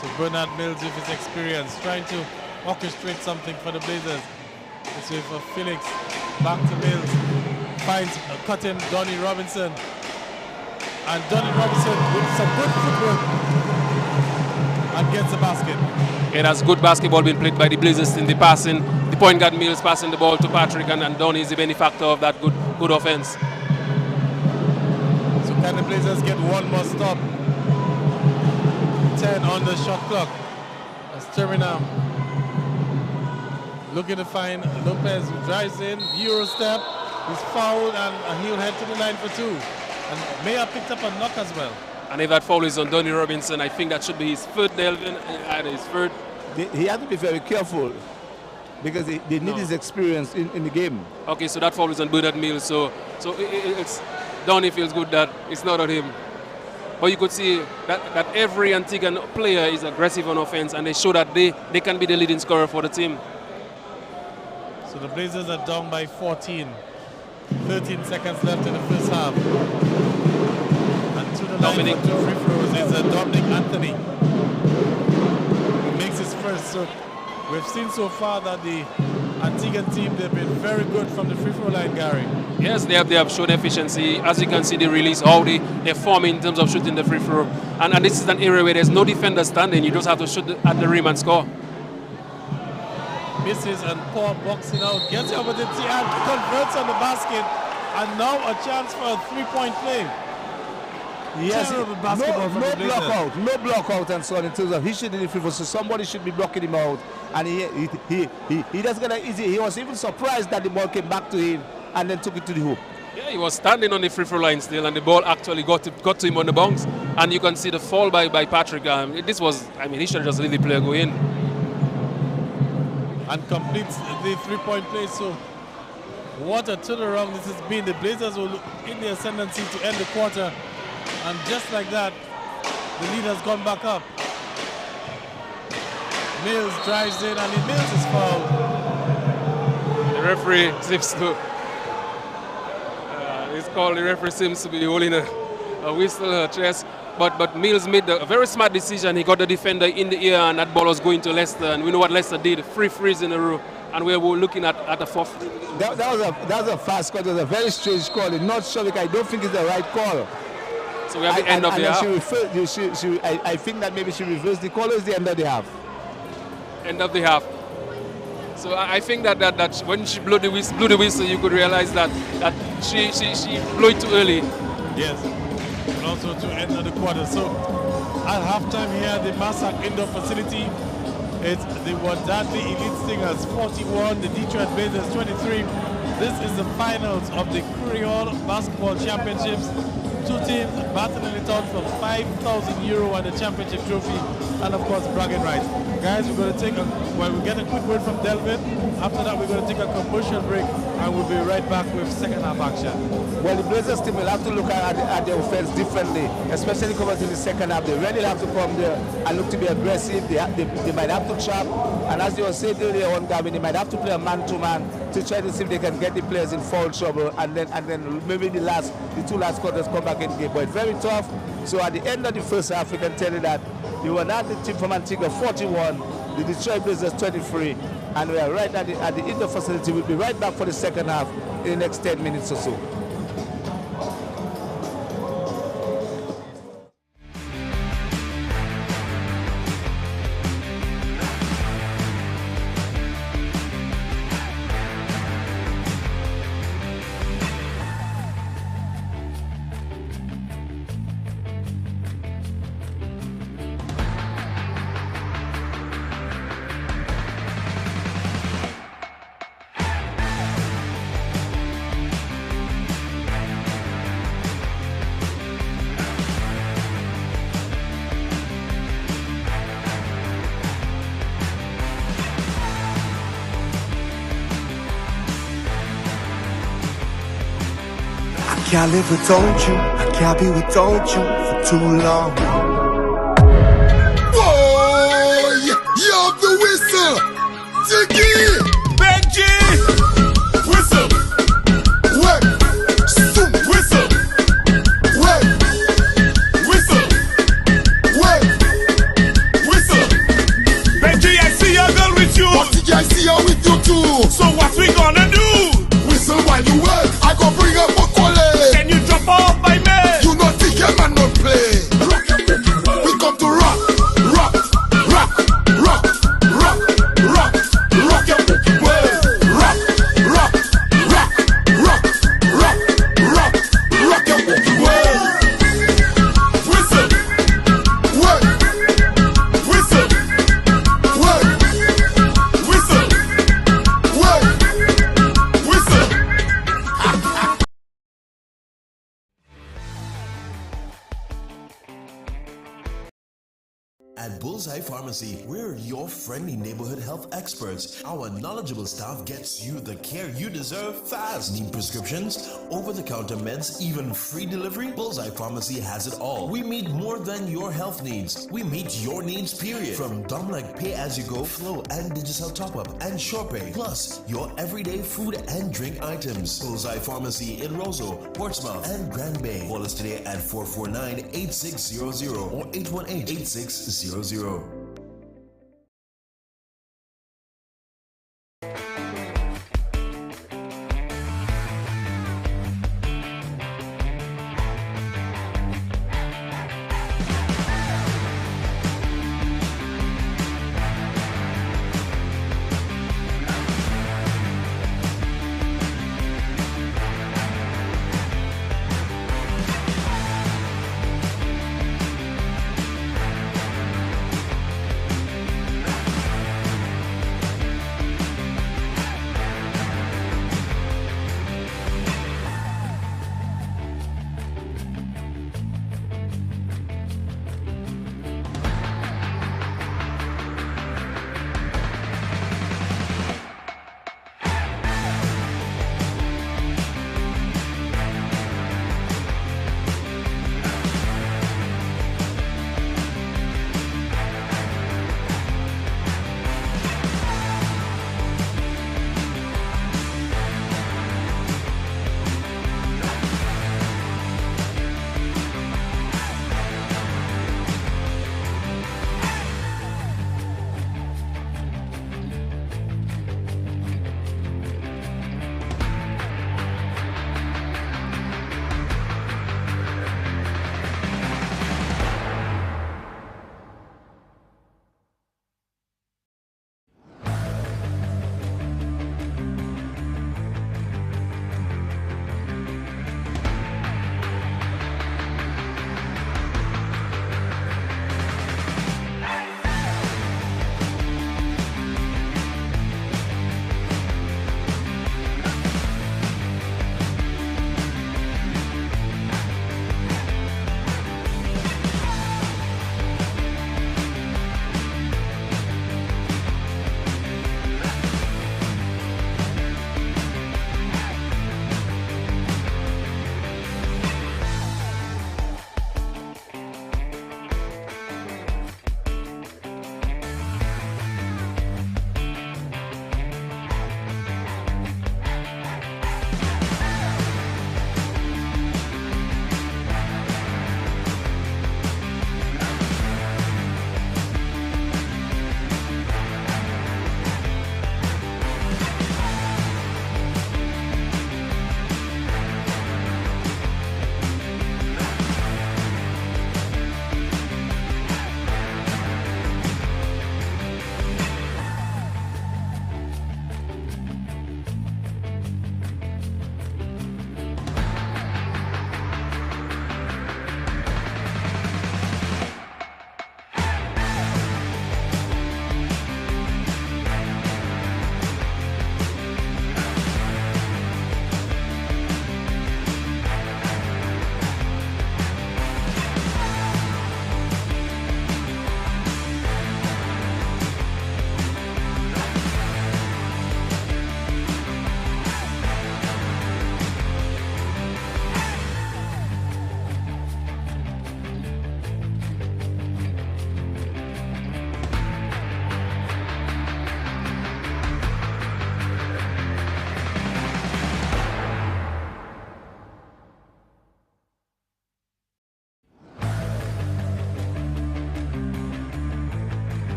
So Bernard Mills with his experience trying to orchestrate something for the Blazers. It's with Felix back to Mills, finds cutting Donnie Robinson, and Donnie Robinson with some good footwork and gets the basket. It has good basketball being played by the Blazers in the passing. The point guard Mills passing the ball to Patrick, and Donnie is the benefactor of that good offense. So can the Blazers get one more stop? 10 on the shot clock. As Terminam looking to find Lopez, who drives in, Euro step, he's fouled, and he'll head to the line for two. And Mayer picked up a knock as well. And if that foul is on Donnie Robinson, I think that should be his third, Delvin. His third. He has to be very careful, because they need his experience in the game. Okay, so that foul is on Bernard Mills. So it's Donnie feels good that it's not on him. But you could see that every Antiguan player is aggressive on offense, and they show that they can be the leading scorer for the team. So the Blazers are down by 14. 13 seconds left in the first half. And to the line for two free throws is Dominic Anthony. He makes his first. So we've seen so far that the Antiguan team, they've been very good from the free throw line, Gary. Yes, they have shown efficiency. As you can see, they release how they're forming in terms of shooting the free throw. And this is an area where there's no defender standing. You just have to shoot at the rim and score. Misses, and poor boxing out, gets the opportunity and converts on the basket, and now a chance for a three-point play. Yes, Terrible basketball from the Blazers. no block out, and so on, in terms of he shouldn't free throw, so somebody should be blocking him out, and he doesn't get it easy. He was even surprised that the ball came back to him and then took it to the hoop. Yeah, he was standing on the free throw line still, and the ball actually got to him on the bounce, and you can see the fall by Patrick. He should have just let the player go in. And completes the three-point play. So what a turnaround this has been. The Blazers were in the ascendancy to end the quarter, and just like that, the lead has gone back up. Mills drives in, and Mills is fouled. The referee seems to the referee seems to be holding a whistle her chest. But Mills made a very smart decision. He got the defender in the ear, and that ball was going to Leicester. And we know what Leicester did, 3 threes in a row. And we were looking at a fourth. That was a fast call. It was a very strange call. I'm not sure, I don't think it's the right call. So we have the end of the half. I think that maybe she reversed the call. Is the end of the half. End of the half. So I think that when she blew the whistle, you could realize that she blew it too early. Yes. And also to end of the quarter. So at halftime here at the Massac Indoor Facility, it's the Wadadli Elite Stingers 41, the Dtreads Blazers 23. This is the finals of the Kreyol Basketball Championships. two teams battling it out for €5,000 and the championship trophy, and of course bragging rights. Guys, we're going to take we'll get a quick word from Delvin. After that, we're going to take a commercial break, and we'll be right back with second half action. Well, the Blazers team will have to look at the offense differently, especially coming to the second half. They really have to come there and look to be aggressive. They might have to trap, and as you were saying earlier on, Gavin, they might have to play a man-to-man to try to see if they can get the players in foul trouble, and then maybe the two last quarters come back in game. But it's very tough. So at the end of the first half, we can tell you that you were not the team from Antigua 41, the Detroit Blazers 23, and we are right at the indoor facility. We'll be right back for the second half in the next 10 minutes or so. Can't live without you, I can't be without you for too long. Boy, you have the whistle. Jiggy, Benji, whistle. Wait, soon, whistle. Wait, whistle. Wait, whistle. Benji, I see a girl with you. What did I see her with you too? So what we gonna do? Whistle while you work. I go bring up a quality. Can you drop off by me? You not think a man not play. We come to rock, rock, rock, rock, rock, rock, rock your bookie world. Rock, rock, rock, rock, rock, rock, rock your bookie world. Whistle, wait, whistle, wait, whistle, wait, whistle. At Bullseye Pharmacy, we're your friendly neighborhood health experts. Our knowledgeable staff gets you the care you deserve fast. Need prescriptions, over-the-counter meds, even free delivery? Bullseye Pharmacy has it all. We meet more than your health needs. We meet your needs, period. From dumb-like pay-as-you-go, flow and digital top-up, and SurePay. Plus, your everyday food and drink items. Bullseye Pharmacy in Roseau, Portsmouth, and Grand Bay. Call us today at 449-8600 or 818-8600.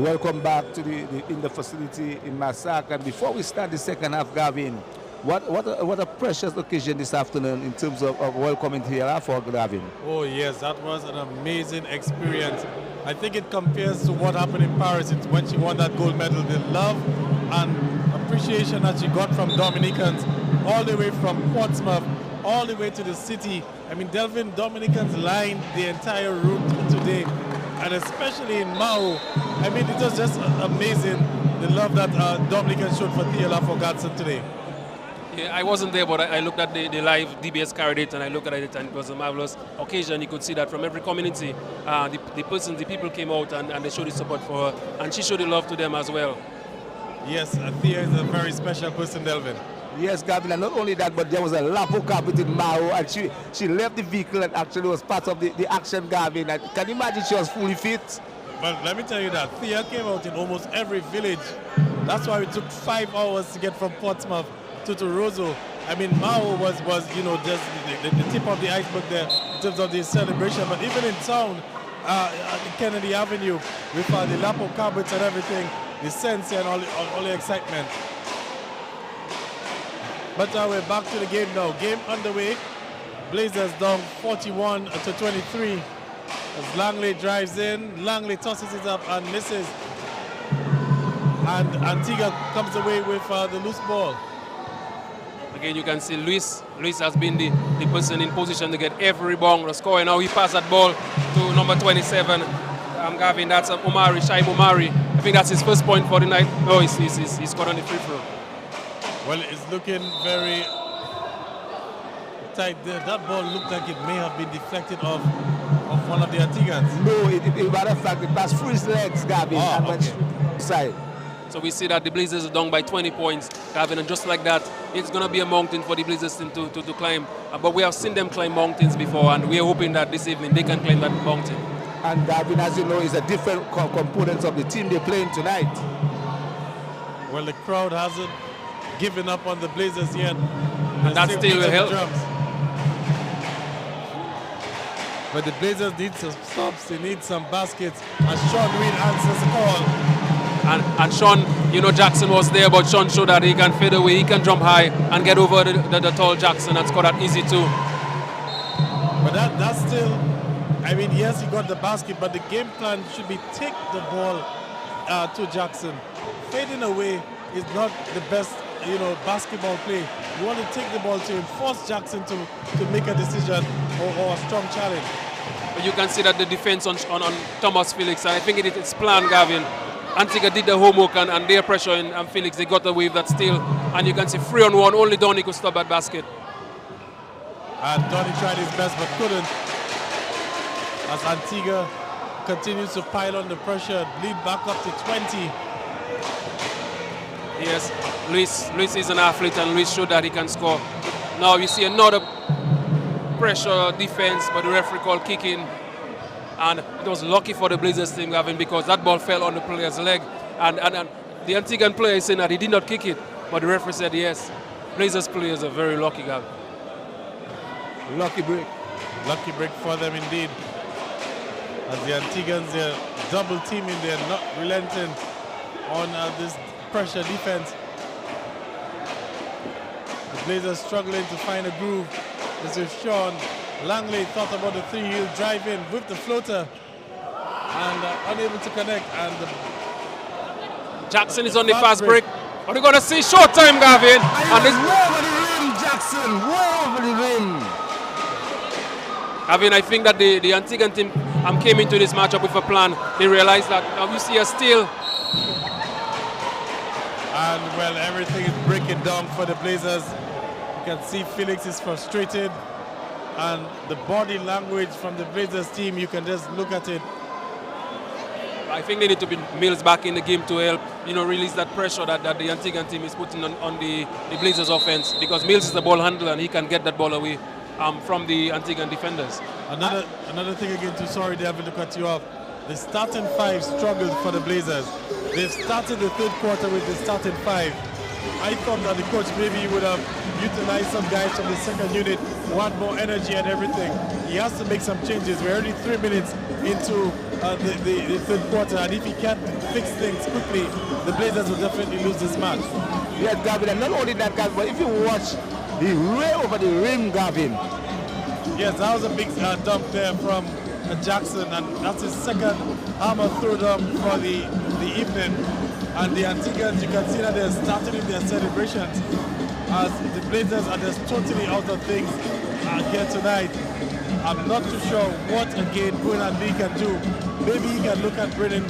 Welcome back to the indoor facility in Massac. And before we start the second half, Gavin, what a precious occasion this afternoon in terms of welcoming TLR for Gavin. Oh yes, that was an amazing experience. I think it compares to what happened in Paris. It's when she won that gold medal. The love and appreciation that she got from Dominicans, all the way from Portsmouth, all the way to the city. I mean, Delvin, Dominicans lined the entire route today, and especially in Mao. I mean, it was just amazing, the love that Dominicans showed for TLR for Godson today. Yeah, I wasn't there, but I looked at the live DBS carried it, and I looked at it, and it was a marvelous occasion. You could see that from every community, the people came out and they showed the support for her, and she showed the love to them as well. Yes, Thea is a very special person, Delvin. Yes, Gavin, and not only that, but there was a lap of car between Mao, and she left the vehicle and actually was part of the action, Gavin. And can you imagine she was fully fit? But let me tell you that Thea came out in almost every village. That's why it took 5 hours to get from Portsmouth to Roseau. I mean, Mao was you know, just the tip of the iceberg there in terms of the celebration. But even in town, at Kennedy Avenue, with the lap of carpets and everything, the sense and all the excitement. But we're back to the game now. Game underway. Blazers down 41-23. As Langley drives in, Langley tosses it up and misses. And Antigua comes away with the loose ball. Again, you can see Luis has been the person in position to get every rebound or score. Now he passed that ball to number 27. Gavin, that's Omari, Shaib Omari. I think that's his first point for the night. No, he's scored on the free throw. Well, it's looking very tight there. That ball looked like it may have been deflected off one of the Antiguans. No, it matter of fact, it passed through his legs, Gavin, and went side. So we see that the Blazers are down by 20 points, Gavin, and just like that, it's going to be a mountain for the Blazers team to climb. But we have seen them climb mountains before, and we are hoping that this evening they can climb that mountain. And Gavin, as you know, is a different components of the team they're playing tonight. Well, the crowd hasn't given up on the Blazers yet. And that still will help. But the Blazers need some stops, they need some baskets, and Sean Reed answers the call. And Sean, you know, Jackson was there, but Sean showed that he can fade away, he can jump high and get over the tall Jackson and score that easy too. But that's still, I mean, yes, he got the basket, but the game plan should be take the ball to Jackson. Fading away is not the best, you know, basketball play. You want to take the ball to him, force Jackson to make a decision or a strong challenge. But you can see that the defense on Thomas Felix, I think it's planned, Gavin. Antigua did the homework and their pressure and Felix, they got away with that steal. And you can see 3-on-1, only Donny could stop that basket. And Donny tried his best but couldn't. As Antigua continues to pile on the pressure, lead back up to 20. Yes, Luis is an athlete and Luis showed that he can score. Now you see another pressure defense, but the referee called kicking. And it was lucky for the Blazers team, Gavin, because that ball fell on the player's leg. And the Antiguan player is saying that he did not kick it, but the referee said yes. Blazers players are very lucky, Gavin. Lucky break. Lucky break for them indeed. As the Antiguans, they're double teaming, they're not relenting on this pressure defense. The Blazers struggling to find a groove. This is Sean. Langley thought about the three, he'll drive in with the floater and unable to connect. And Jackson is on the fast break. What are we going to see? Short time, Gavin. And it's way over the rim, Jackson. Way over the rim. Gavin, I think that the Antiguan team came into this matchup with a plan. They realized that obviously a steal. And well, everything is breaking down for the Blazers. You can see Felix is frustrated. And the body language from the Blazers team, you can just look at it. I think they need to be Mills back in the game to help, you know, release that pressure that the Antiguan team is putting on the Blazers offense, because Mills is the ball handler and he can get that ball away from the Antiguan defenders. Another thing again, too, sorry David to cut you off. The starting five struggled for the Blazers. They've started the third quarter with the starting five. I thought that the coach maybe would have utilized some guys from the second unit who had more energy and everything. He has to make some changes. We're only 3 minutes into the third quarter, and if he can't fix things quickly, the Blazers will definitely lose this match. Yes, Gavin, and not only that, Gavin, but if you watch the way over the rim, Gavin. Yes, that was a big dump there from Jackson, and that's his second hammer throw dump for the evening. And the Antiguans, you can see that they're starting in their celebrations as the Blazers are just totally out of things here tonight. I'm not too sure what again Wadadli can do. Maybe he can look at bringing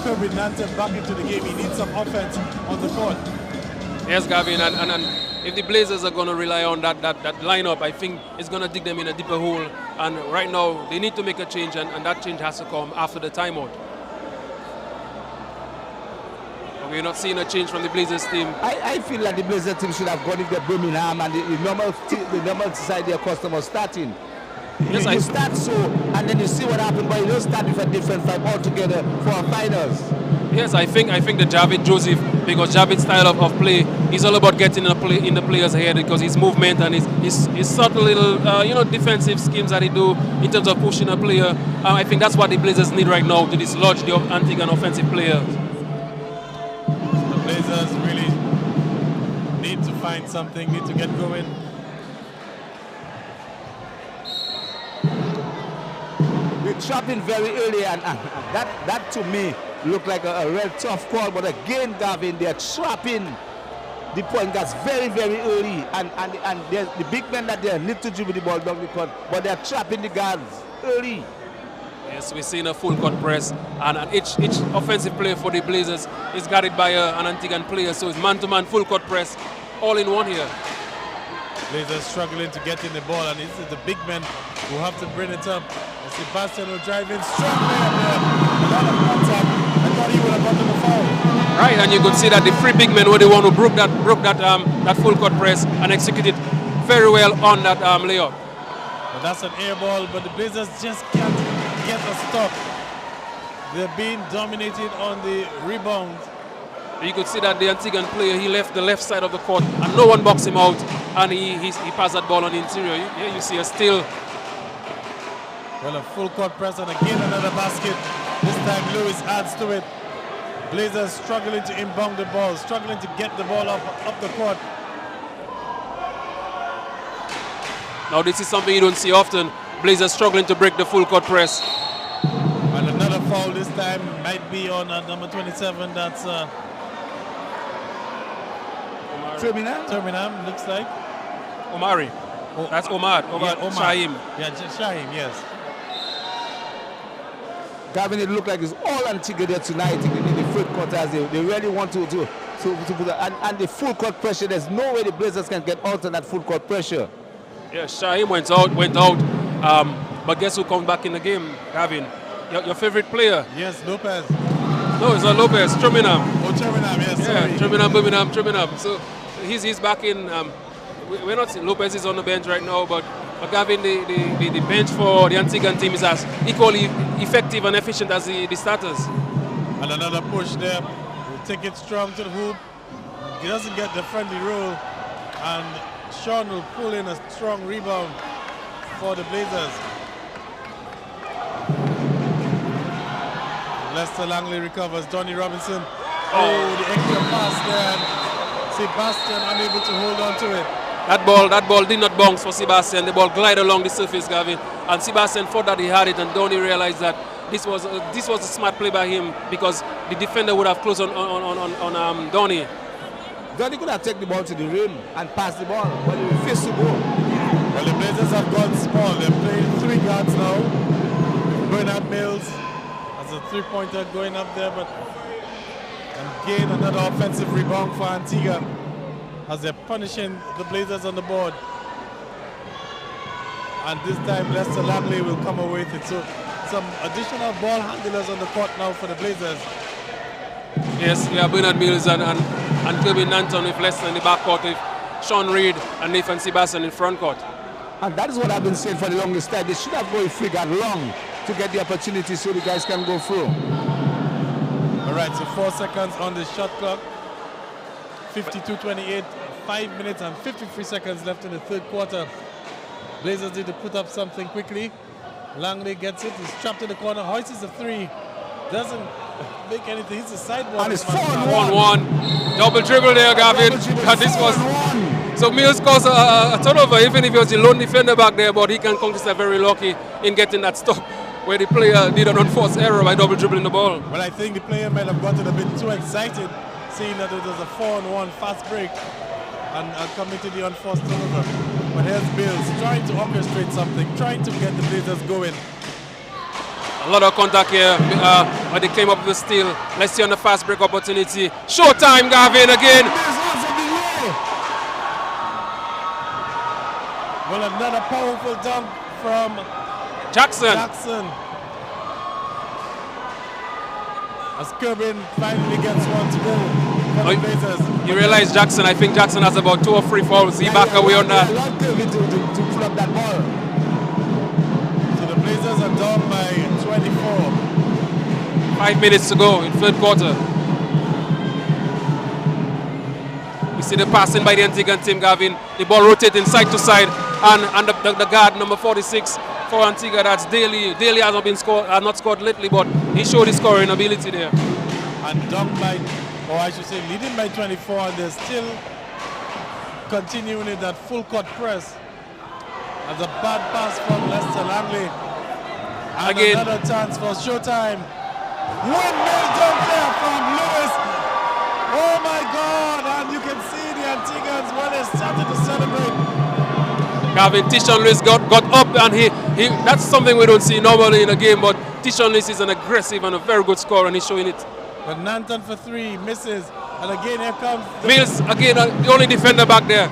Kirby Nanton back into the game. He needs some offense on the court. Yes, Gavin, and if the Blazers are going to rely on that lineup, I think it's going to dig them in a deeper hole. And right now, they need to make a change, and that change has to come after the timeout. We're not seeing a change from the Blazers team. I feel like the Blazers team should have gone if they're Birmingham and the normal side their customers starting. Yes, you start so, and then you see what happened, but you don't start with a different vibe altogether for a finals. Yes, I think the Javid Joseph, because Javid's style of play is all about getting in the player's head, because his movement and his subtle little defensive schemes that he do in terms of pushing a player. I think that's what the Blazers need right now to dislodge the Antiguan offensive players. The Blazers really need to find something, need to get going. They're trapping very early, and that to me looked like a real tough call. But again, Gavin, they're trapping the point guards very, very early, and the big men that they need to dribble the ball down the court, but they're trapping the guards early. Yes, we're seeing a full court press, and each offensive player for the Blazers is guarded by an Antiguan player, so it's man-to-man full court press, all in one here. Blazers struggling to get in the ball, and this is the big men who have to bring it up. And Sebastian will drive in strongly up there. A lot of contact. I thought he would have gotten the foul. Right, and you could see that the three big men were the one who broke that full court press and executed very well on that layup. But that's an air ball, but the Blazers just can't get a stop. They're being dominated on the rebound. You could see that the Antiguan player, he left the left side of the court and no one boxed him out, and he passed that ball on the interior. Here you see a steal. Well, a full court press, and again another basket. This time Lewis adds to it. Blazers struggling to inbound the ball, struggling to get the ball up the court. Now this is something you don't see often. Blazers struggling to break the full court press. And another foul this time might be on number 27. That's Terminam, looks like. Omari. That's Omar. Omar. Shaim. Yeah, Shaim, yes. Gavin, it looked like it's all Antigua there tonight in the third quarters. They really want to put and the full court pressure. There's no way the Blazers can get out of that full court pressure. Yeah, Shaim went out. But guess who comes back in the game, Gavin? Your favorite player? Yes, Lopez. No, it's not Lopez. Terminam. Oh, Terminam, yes. Yeah, Terminam. So he's back in. We're not seeing Lopez is on the bench right now, but Gavin, the bench for the Antiguan team is as equally effective and efficient as the starters. And another push there. We'll take it strong to the hoop. He doesn't get the friendly roll, and Sean will pull in a strong rebound for the Blazers. Lester Langley recovers. Donnie Robinson. Oh, the extra pass there. And Sebastian unable to hold on to it. That ball did not bounce for Sebastian. The ball glided along the surface, Gavin. And Sebastian thought that he had it, and Donnie realized that this was a smart play by him, because the defender would have closed on Donnie. Donnie could have taken the ball to the rim and passed the ball, but he refused to go. Well, the Blazers have gone small. They're playing three guards now. Bernard Mills has a three-pointer going up there, but again another offensive rebound for Antigua as they're punishing the Blazers on the board. And this time Lester Langley will come away with it. So some additional ball handlers on the court now for the Blazers. Yes, yeah, Bernard Mills and Kirby Nanton with Lester in the backcourt, with Sean Reed and Nathan Sebastian in front court. And that is what I've been saying for the longest time. They should have gone free guard long to get the opportunity so the guys can go through. All right, so 4 seconds on the shot clock. 52-28, 5 minutes and 53 seconds left in the third quarter. Blazers need to put up something quickly. Langley gets it. He's trapped in the corner. Hoists a three. Doesn't make anything. He's a sideboard. And it's 4-1. Double dribble there, Gavin. And this was so Mills caused a turnover, even if he was the lone defender back there, but he can consider very lucky in getting that stop where the player did an unforced error by double dribbling the ball. Well, I think the player might have gotten a bit too excited, seeing that it was a 4-on-1 fast break and committed the unforced turnover. But here's Mills trying to orchestrate something, trying to get the Blazers going. A lot of contact here, but they came up with the steal. Let's see on the fast break opportunity. Showtime, Gavin, again. Well, another powerful dunk from Jackson. As Kerbin finally gets one to go for the Blazers. You realize Jackson, I think Jackson has about 2 or 3 fouls. He back away on that. To flop that ball. So the Blazers are down by 24. 5 minutes to go in third quarter. We see the passing by the Antiguan team, Gavin. The ball rotating side to side, and the guard number 46 for Antigua, that's Daly. Daly has not scored lately, but he showed his scoring ability there. And down by, or I should say, leading by 24, and they're still continuing in that full court press. As a bad pass from Lester Langley. And again, another chance for Showtime. Windmill dunk there from Lewis. Oh my God! And you can see the Antiguans when they started to celebrate. Gavin, Tishon Lewis got up, and he that's something we don't see normally in a game, but Tishon Lewis is an aggressive and a very good scorer, and he's showing it. But Nanton for 3 misses, and again here comes Mills, again the only defender back there.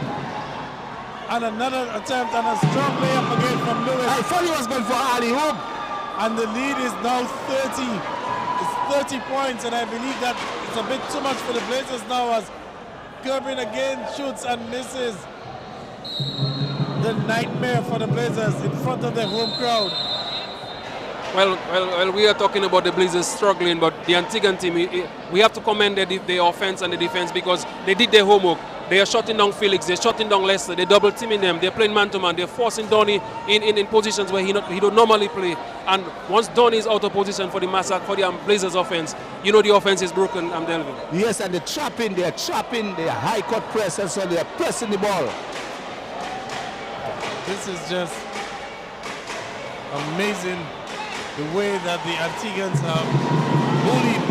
And another attempt and a strong layup again from Lewis. I thought he was going for alley hoop. And the lead is now 30. It's 30 points, and I believe that it's a bit too much for the Blazers now as Kerbin again shoots and misses. The nightmare for the Blazers in front of their home crowd. Well, we are talking about the Blazers struggling, but the Antiguan team, we have to commend their offense and the defense because they did their homework. They are shutting down Felix, they're shutting down Lester, they're double teaming them, they're playing man-to-man, they're forcing Donny in positions where he don't normally play. And once Donny is out of position for the Massacre, for the Blazers offense, you know the offense is broken, Delvin. Yes, and they're trapping, they're high court press, and so they're pressing the ball. This is just amazing, the way that the Antiguans have bullied.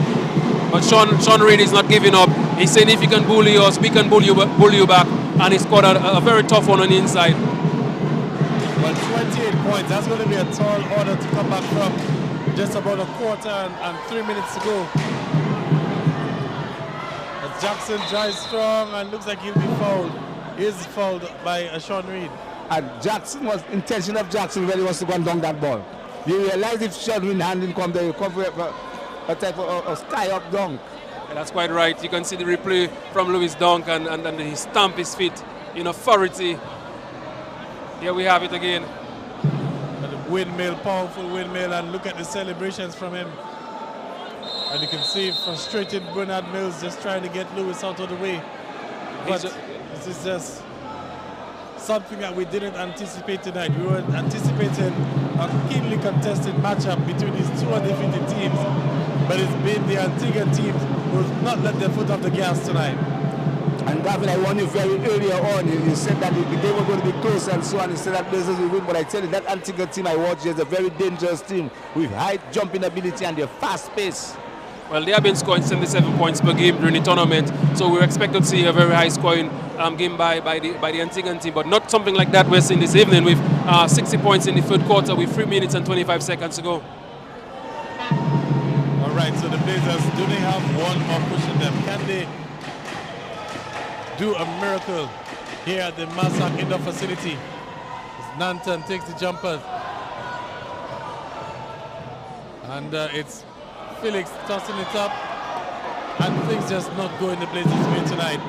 But Sean Reid is not giving up. He's saying if you can bully us, we can bully you back. And he scored a very tough one on the inside. Well, 28 points. That's going to be a tall order to come back from. Just about a quarter and 3 minutes to go. As Jackson drives strong and looks like he'll be fouled. He is fouled by Sean Reid. And Jackson was intention of Jackson really was to go and dunk that ball. You realize if Sean Reid hand didn't come there, you come for a type of sky-up dunk. Yeah, that's quite right. You can see the replay from Lewis dunk and he stamp his feet in authority. Here we have it again. And the windmill, powerful windmill, and look at the celebrations from him. And you can see frustrated Bernard Mills just trying to get Lewis out of the way. But this is just something that we didn't anticipate tonight. We were anticipating a keenly contested matchup between these two undefeated teams, but it's been the Antiguan teams who have not let their foot off the gas tonight. And Gavin, I warned you very earlier on. You said that the game was going to be close and so on. You said that Blazers will win, but I tell you that Antiguan team I watched is a very dangerous team with high jumping ability and their fast pace. Well, they have been scoring 77 points per game during the tournament, so we're expected to see a very high scoring game by the Antiguan team, but not something like that we're seeing this evening with 60 points in the third quarter with 3 minutes and 25 seconds to go. All right, so the Blazers, do they have one more push in them? Can they do a miracle here at the Massacre indoor facility? As Nanton takes the jumper, and it's Felix tossing it up, and things just not going the Blazers' way tonight.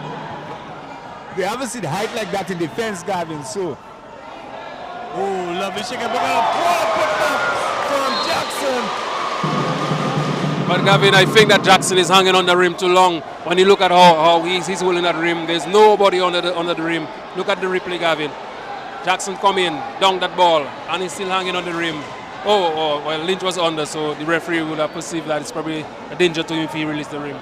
We haven't seen height like that in defense, Gavin, so. Oh, lovely shake and from Jackson. But Gavin, I think that Jackson is hanging on the rim too long. When you look at how he's holding that rim, there's nobody under the rim. Look at the replay, Gavin. Jackson come in, dunk that ball, and he's still hanging on the rim. Well, Lynch was under, so the referee would have perceived that it's probably a danger to him if he released the rim.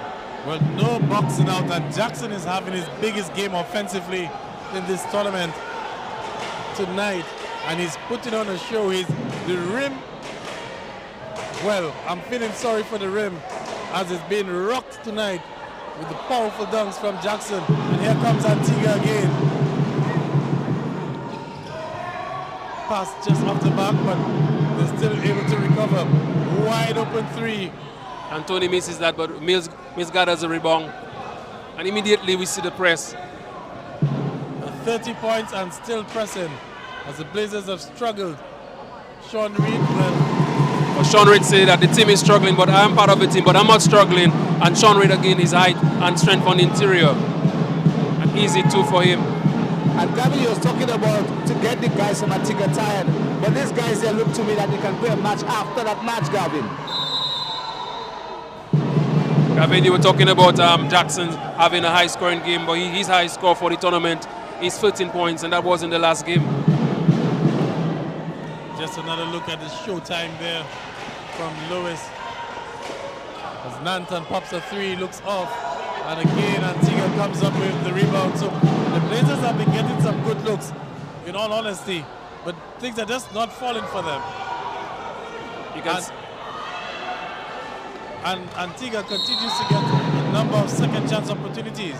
Well, no boxing out, and Jackson is having his biggest game offensively in this tournament tonight, and he's putting on a show. The rim, well, I'm feeling sorry for the rim as it's being rocked tonight with the powerful dunks from Jackson. And here comes Antigua again. Pass just off the back, but they're still able to recover. Wide open three. And Tony misses that, but Mills gathers a rebound. And immediately we see the press. 30 points and still pressing as the Blazers have struggled. Sean Reed, well, Sean Reed said that the team is struggling, but I am part of the team, but I'm not struggling. And Sean Reed again, his height and strength on the interior. An easy two for him. And Gavin, you was talking about to get the guys from Antigua tired, but these guys here look to me that they can play a match after that match, Gavin. Gavin, you were talking about Jackson having a high-scoring game, but his high score for the tournament is 13 points, and that was in the last game. Just another look at the showtime there from Lewis. As Nanton pops a three, looks off, and again Antigua comes up with the rebound. So the Blazers have been getting some good looks, in all honesty, but things are just not falling for them. And Antigua continues to get a number of second chance opportunities.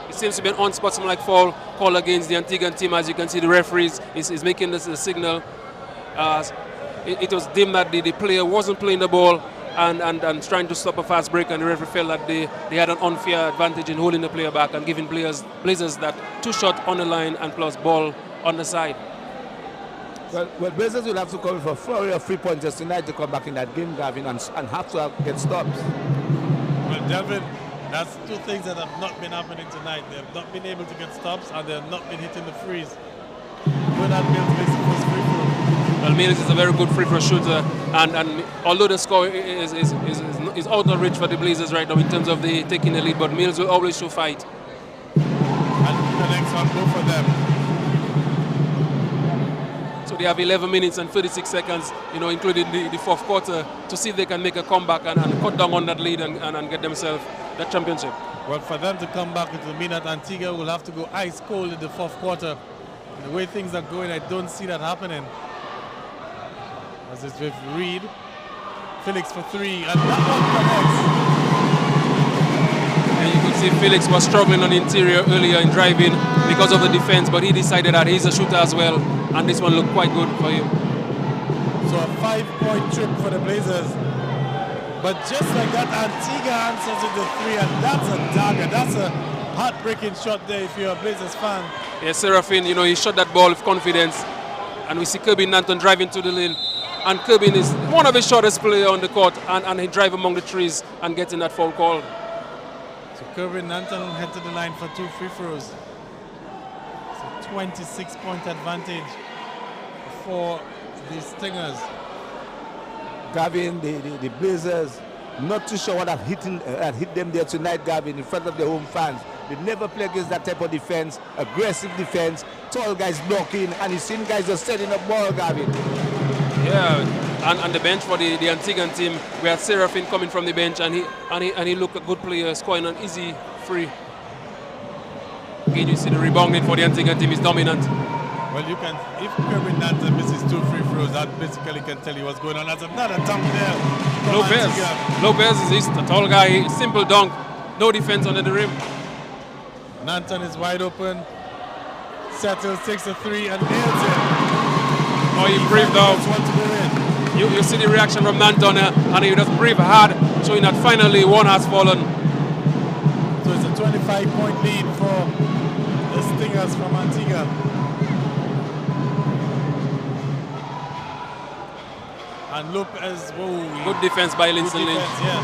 It seems to be an unsportsmanlike foul call against the Antiguan team. As you can see, the referees is making this a signal. It was deemed that the player wasn't playing the ball and trying to stop a fast break, and the referee felt that they had an unfair advantage in holding the player back and giving Blazers that 2 shot on the line and plus ball on the side. Well, Blazers will have to come for 4 or 3 points just tonight to come back in that game, Gavin, and have to get stops. Well, Devin, that's 2 things that have not been happening tonight. They have not been able to get stops, and they have not been hitting the frees. Mills makes the first free throw. Well, Mills is a very good free throw shooter, and although the score is out of reach for the Blazers right now in terms of the taking the lead, but Mills will always show fight. And connects on both of them. So they have 11 minutes and 36 seconds, including the fourth quarter, to see if they can make a comeback and cut down on that lead and get themselves that championship. Well, for them to come back, it will mean that Antigua will have to go ice cold in the fourth quarter. And the way things are going, I don't see that happening. As it's with Reed. Felix for 3, and that one connects. And you could see Felix was struggling on the interior earlier in driving because of the defense, but he decided that he's a shooter as well, and this one looked quite good for him. So a 5-point trip for the Blazers. But just like that, Antigua answers with the 3, and that's a dagger. That's a heartbreaking shot there if you're a Blazers fan. Yeah, Serafin, he shot that ball with confidence, and we see Kirby Nanton driving to the lane. And Kirby is one of the shortest players on the court, and he drives among the trees and getting that foul call. So Kirby Nanton head to the line for 2 free throws. So 26-point advantage for the Stingers. Gavin, the Blazers, not too sure what had hit them there tonight, Gavin, in front of their home fans. They never play against that type of defense, aggressive defense, tall guys blocking, and you've seen guys just setting up ball, Gavin. Yeah, and on the bench for the Antiguan team, we had Serafin coming from the bench, and he looked a good player, scoring an easy free. Again, you see the rebounding for the Antiguan team is dominant. Well, you can, if Kirby Nanton misses 2 free throws, that basically can tell you what's going on. That's another dunk there. Lopez is a tall guy, simple dunk, no defense under the rim. Nanton is wide open, settles, takes a 3 and nails it. Oh, he breathed out. You see the reaction from Nanton, and he just breathed hard, showing that finally one has fallen. So it's a 25-point lead for the Stingers from Antigua. And Lopez, whoa. Good defense by Linson Lynch. Yes.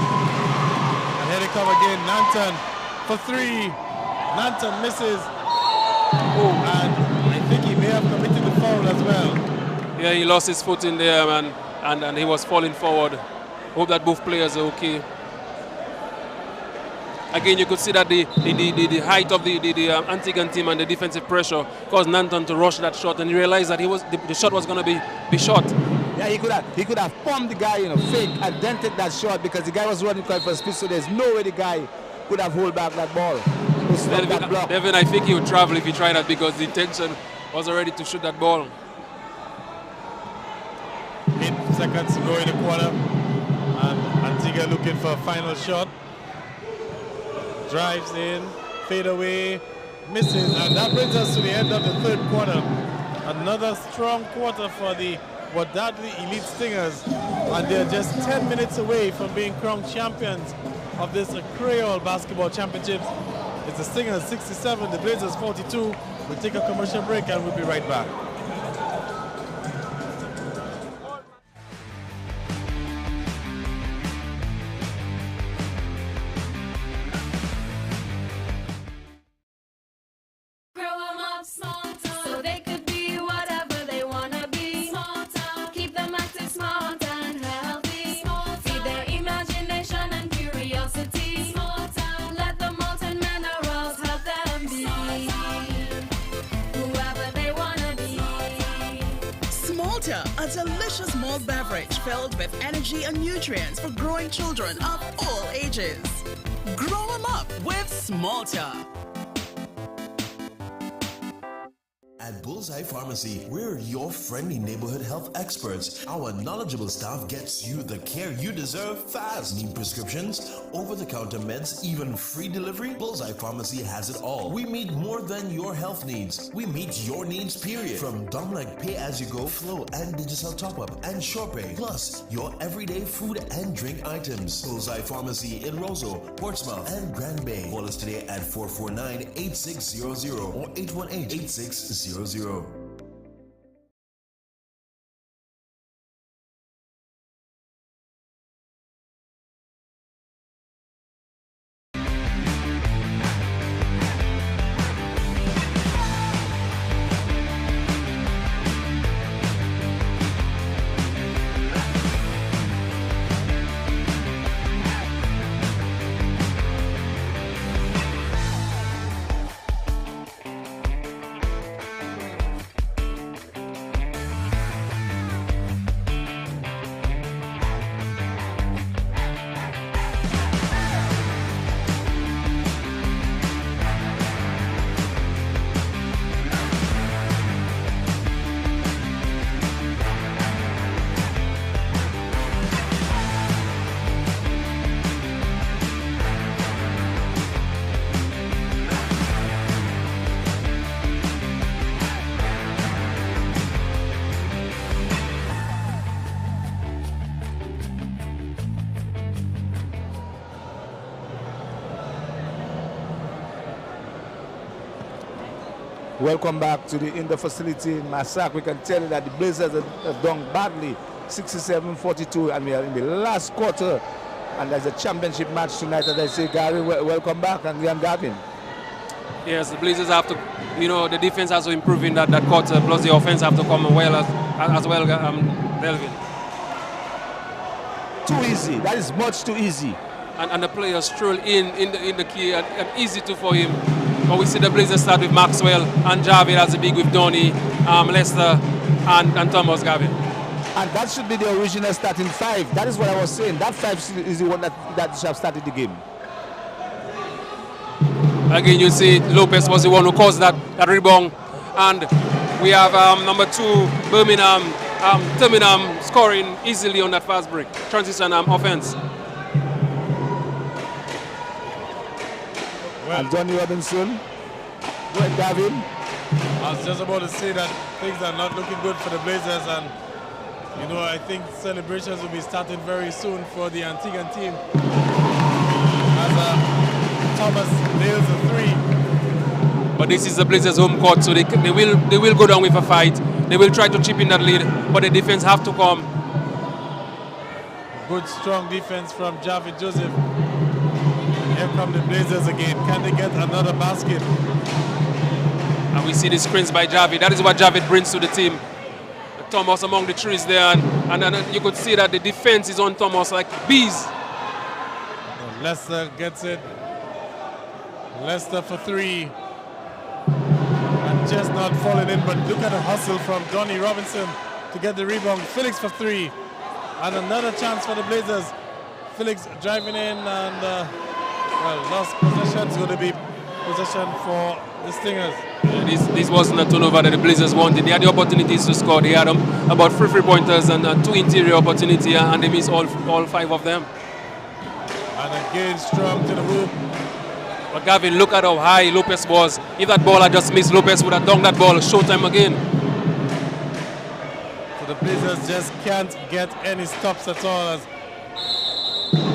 And here they come again, Nanton for 3. Nanton misses. Oh, and I think he may have committed the foul as well. Yeah, he lost his foot in there, and he was falling forward. Hope that both players are okay. again, you could see that the height of the Antiguan team and the defensive pressure caused Nanton to rush that shot, and he realized that the shot was going to be short. Yeah, he could have pumped the guy, fake and then take that shot because the guy was running quite for speed, so there's no way the guy could have hold back that ball. Devin, I think he would travel if he tried that because the intention was already to shoot that ball. 8 seconds to go in the quarter, and Antigua looking for a final shot. Drives in, fade away, misses, and that brings us to the end of the third quarter. Another strong quarter for the Wadadli Elite Stingers, and they're just 10 minutes away from being crowned champions of this Kreyol Basketball Championships. It's the Stingers 67, the Blazers 42. We'll take a commercial break and we'll be right back. A delicious malt beverage filled with energy and nutrients for growing children of all ages. Grow them up with Smalta. At Bullseye Pharmacy, we're your friendly neighborhood health experts. Our knowledgeable staff gets you the care you deserve fast. Need prescriptions, over-the-counter meds, even free delivery? Bullseye Pharmacy has it all. We meet more than your health needs. We meet your needs, period. From Domlike pay-as-you-go, Flow and Digicel top-up, and SurePay. Plus, your everyday food and drink items. Bullseye Pharmacy in Roseau, Portsmouth, and Grand Bay. Call us today at 449-8600 or 818-8600. Welcome back to the indoor facility in Massac. We can tell you that the Blazers have done badly, 67-42, and we are in the last quarter. And there's a championship match tonight. As I say, Gary, welcome back, and I'm Gavin. Yes, the Blazers have to, the defense has to improve in that quarter, plus the offense have to come as well, Delvin. Too easy. That is much too easy. And the players stroll in the key, and easy to for him. But we see the Blazers start with Maxwell and Javid as the big with Donny, Lester, and Thomas Gavin. And that should be the original starting five. That is what I was saying. That five is the one that should have started the game. Again, you see Lopez was the one who caused that rebound. And we have number 2, Birmingham, Terminam scoring easily on that fast break. Transition offense. Well, and Johnny Robinson. Go ahead, Gavin. I was just about to say that things are not looking good for the Blazers, and I think celebrations will be starting very soon for the Antiguan team. As Thomas nails a 3. But this is the Blazers' home court, so they will go down with a fight. They will try to chip in that lead, but the defense have to come. Good, strong defense from Javid Joseph. Here come the Blazers again. Can they get another basket? And we see the screens by Javid. That is what Javid brings to the team. Thomas among the trees there, and you could see that the defense is on Thomas like bees. Lester gets it. Leicester for 3. And just not falling in, but look at the hustle from Donny Robinson to get the rebound. Felix for 3. And another chance for the Blazers. Felix driving in and, lost possession. It's going to be possession for the Stingers. This wasn't a turnover that the Blazers wanted. They had the opportunities to score. They had about 3 3-pointers and 2 interior opportunities, and they missed all 5 of them. And again, strong to the hoop. But Gavin, look at how high Lopez was. If that ball had just missed, Lopez would have dunked that ball. Showtime again. So the Blazers just can't get any stops at all as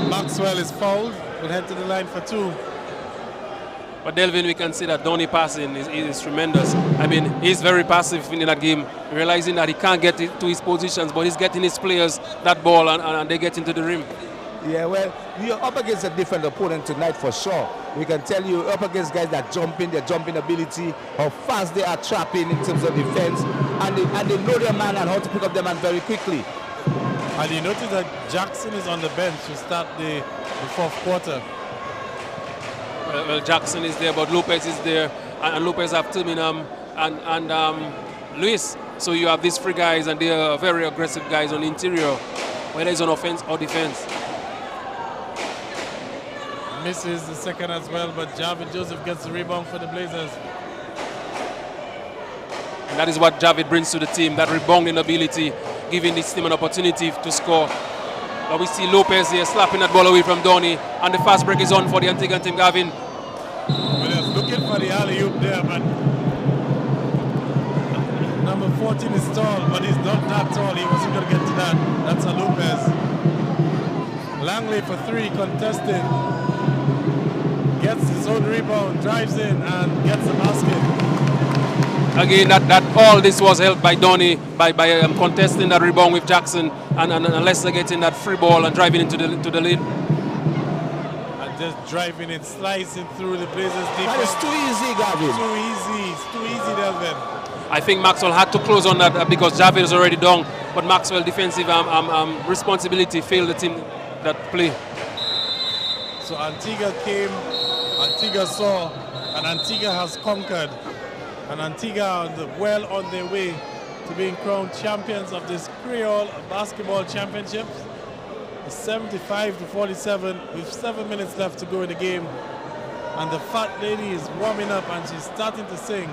Maxwell is fouled. Will head to the line for 2. But Delvin, we can see that Donny passing is tremendous. I mean, he's very passive in that game, realizing that he can't get to his positions, but he's getting his players that ball and they get into the rim. Yeah, well, you're up against a different opponent tonight for sure. We can tell you up against guys that jump in, their jumping ability, how fast they are trapping in terms of defense, and they know their man and how to pick up their man very quickly. And you notice that Jackson is on the bench to start the 4th quarter. Well, Jackson is there, but Lopez is there, and Lopez have Terminum and Luis. So you have these 3 guys, and they are very aggressive guys on the interior, whether it's on offense or defense. Misses the second as well, but Javid Joseph gets the rebound for the Blazers. And that is what Javid brings to the team, that rebounding ability, giving this team an opportunity to score. But we see Lopez here slapping that ball away from Donny, and the fast break is on for the Antigua team, Gavin. Well, he's looking for the alley-oop there, but number 14 is tall, but he's not that tall. He wasn't going to get to that. That's a Lopez. Langley for 3, contested. Gets his own rebound, drives in, and gets the basket. Again, that all this was helped by Donny by contesting that rebound with Jackson, and Leicester getting that free ball and driving into the lead. And just driving it, slicing through the Blazers defense. That is too easy, Gavin. Too easy. It's too easy, Delvin. I think Maxwell had to close on that because Javid is already down, but Maxwell defensive responsibility failed the team that play. So Antigua came, Antigua saw, and Antigua has conquered. And Antigua are well on their way to being crowned champions of this Kreyol basketball championships. 75-47 with 7 minutes left to go in the game. And the fat lady is warming up and she's starting to sing.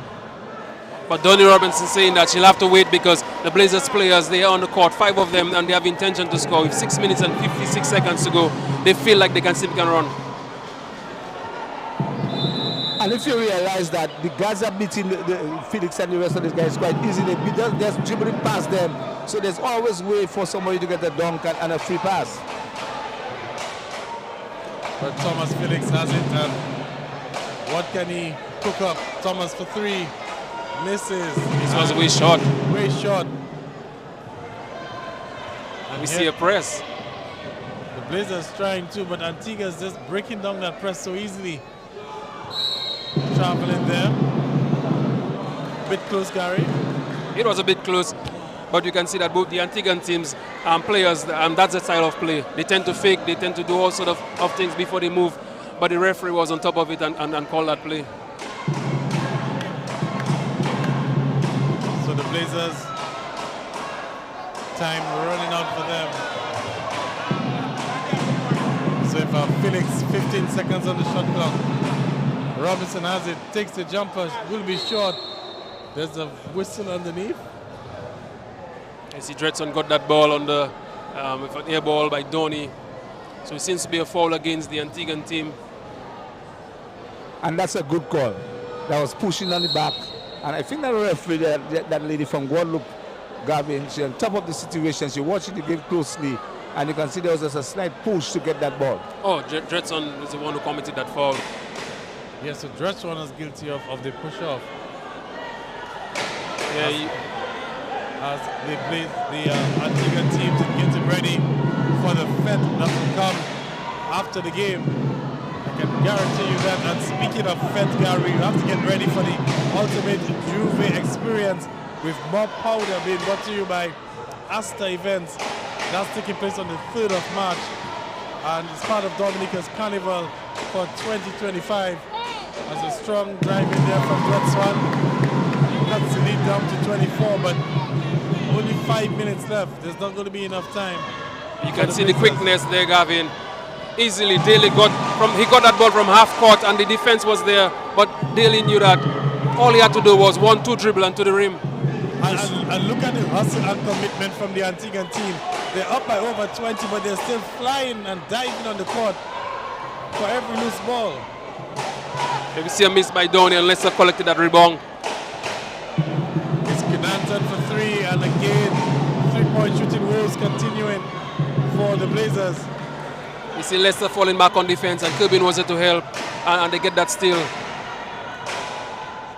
But Donny Robinson saying that she'll have to wait because the Blazers players, they are on the court, 5 of them, and they have intention to score. With 6 minutes and 56 seconds to go, they feel like they can run. And if you realize that the guys are beating the Felix and the rest of these guys quite easily, they're just dribbling past them. So there's always way for somebody to get a dunk and a free pass. But Thomas Felix has it, and what can he cook up? Thomas for 3, misses. This was way short. Way short. And we see a press. The Blazers trying to, but Antigua's just breaking down that press so easily. Traveling there. Bit close, Gary. It was a bit close, but you can see that both the Antiguan teams players, that's the style of play. They tend to fake, they tend to do all sort of things before they move, but the referee was on top of it and called that play. So the Blazers, time running out for them. So if Felix, 15 seconds on the shot clock. Robinson has it, takes the jumper, will be short. There's a whistle underneath. I see Dretson got that ball on the with an air ball by Donny. So it seems to be a foul against the Antiguan team. And that's a good call. That was pushing on the back. And I think that referee, that lady from Guadeloupe, Gavin, she's on top of the situation. She's watching the game closely. And you can see there was just a slight push to get that ball. Oh, Dretson is the one who committed that foul. Yes, so Dretson is guilty of the push-off. Yeah, as they play the Antigua team to get them ready for the fete that will come after the game. I can guarantee you that. And speaking of fete, Gary, you have to get ready for the ultimate Juve experience with more powder being brought to you by Asta Events. That's taking place on the 3rd of March. And it's part of Dominica's Carnival for 2025. There's a strong drive in there from Dtreads. Cuts the lead down to 24, but only 5 minutes left. There's not going to be enough time. You can see the quickness there, Gavin. Easily, Daly got that ball from half court, and the defense was there. But Daly knew that all he had to do was 1-2 dribble and to the rim. And look at the hustle and commitment from the Antiguan team. They're up by over 20, but they're still flying and diving on the court for every loose ball. Maybe see a miss by Downey and Leicester collected that rebound. It's Knanton for three, and again, three-point shooting woes continuing for the Blazers. You see Leicester falling back on defense, and Kerbin was there to help, and they get that steal.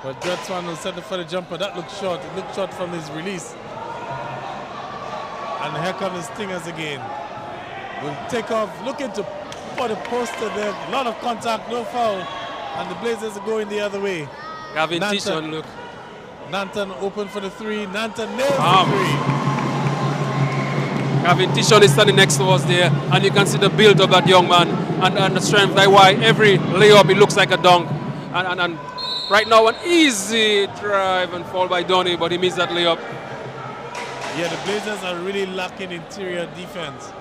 But Dtreads will set up for the jumper. That looked short. It looked short from his release. And here come the Stingers again. Will take off, looking to put a poster there. A lot of contact, no foul. And the Blazers are going the other way. Gavin Tishon, look. Nanton open for the three. Nanton nails the three. Gavin Tishon is standing next to us there, and you can see the build of that young man and the strength. That's why every layup it looks like a dunk. And right now an easy drive and fall by Donny, but he missed that layup. Yeah, the Blazers are really lacking interior defense.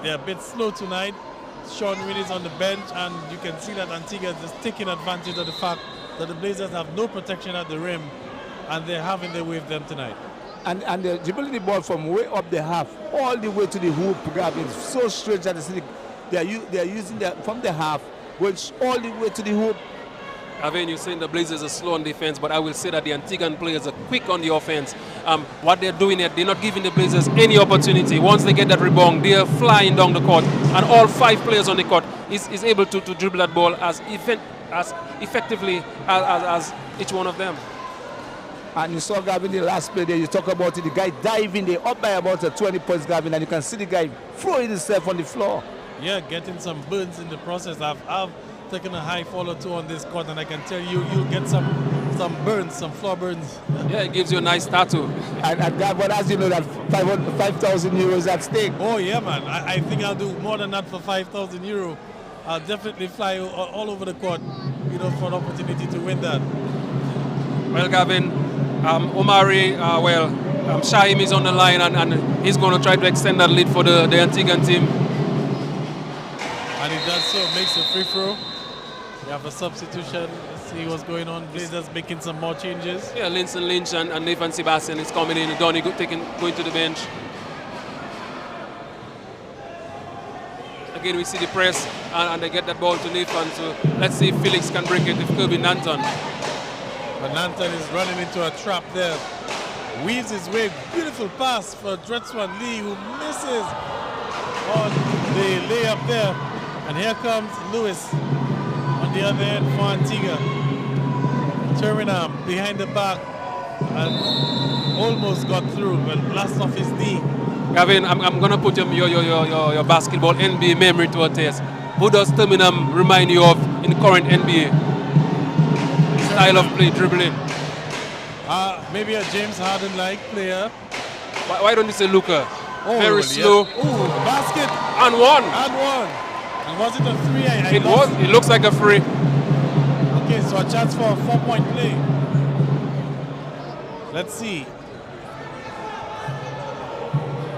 They're a bit slow tonight. Sean Wynn is on the bench, and you can see that Antigua is just taking advantage of the fact that the Blazers have no protection at the rim, and they're having their way with them tonight. And they're dribbling the ball from way up the half all the way to the hoop, Gavin. So straight that they're using that from the half, going all the way to the hoop. Gavin, you're saying the Blazers are slow on defense, but I will say that the Antiguan players are quick on the offense. What they're doing here, they're not giving the Blazers any opportunity. Once they get that rebound, they're flying down the court, and all 5 players on the court is able to dribble that ball as effectively as each one of them. And you saw, Gavin, the last play there, you talk about it, the guy diving there, up by about 20 points, Gavin, and you can see the guy throwing himself on the floor. Yeah, getting some burns in the process. I've taken a high fall or 2 on this court, and I can tell you, you'll get some burns, some floor burns. Yeah, it gives you a nice tattoo. And but as you know, that 5,000 euros at stake. Oh yeah, man. I think I'll do more than that for 5,000 euro. I'll definitely fly all over the court, for an opportunity to win that. Well, Gavin, Omari, Shaim is on the line, and he's going to try to extend that lead for the Antiguan team. And he does so, makes a free throw. We have a substitution. Let's see what's going on. Blazers making some more changes. Yeah, Linson Lynch and Nathan Sebastian is coming in. Donny going to the bench. Again, we see the press, and they get that ball to Nathan. So let's see if Felix can break it with Kirby Nanton. But Nanton is running into a trap there. Weaves his way. Beautiful pass for Dtreads Lee, who misses on the layup there. And here comes Lewis on the other end for Antigua. Turinam behind the back and almost got through, but blast off his knee. Gavin, I'm going to put your basketball NBA memory to a test. Who does Turinam remind you of in the current NBA? Style of play, dribbling. Maybe a James Harden-like player. Why don't you say Luka? Very slow. Yeah. Ooh, basket. And one. And was it a 3? It looks like a free. Okay, so a chance for a 4-point play. Let's see.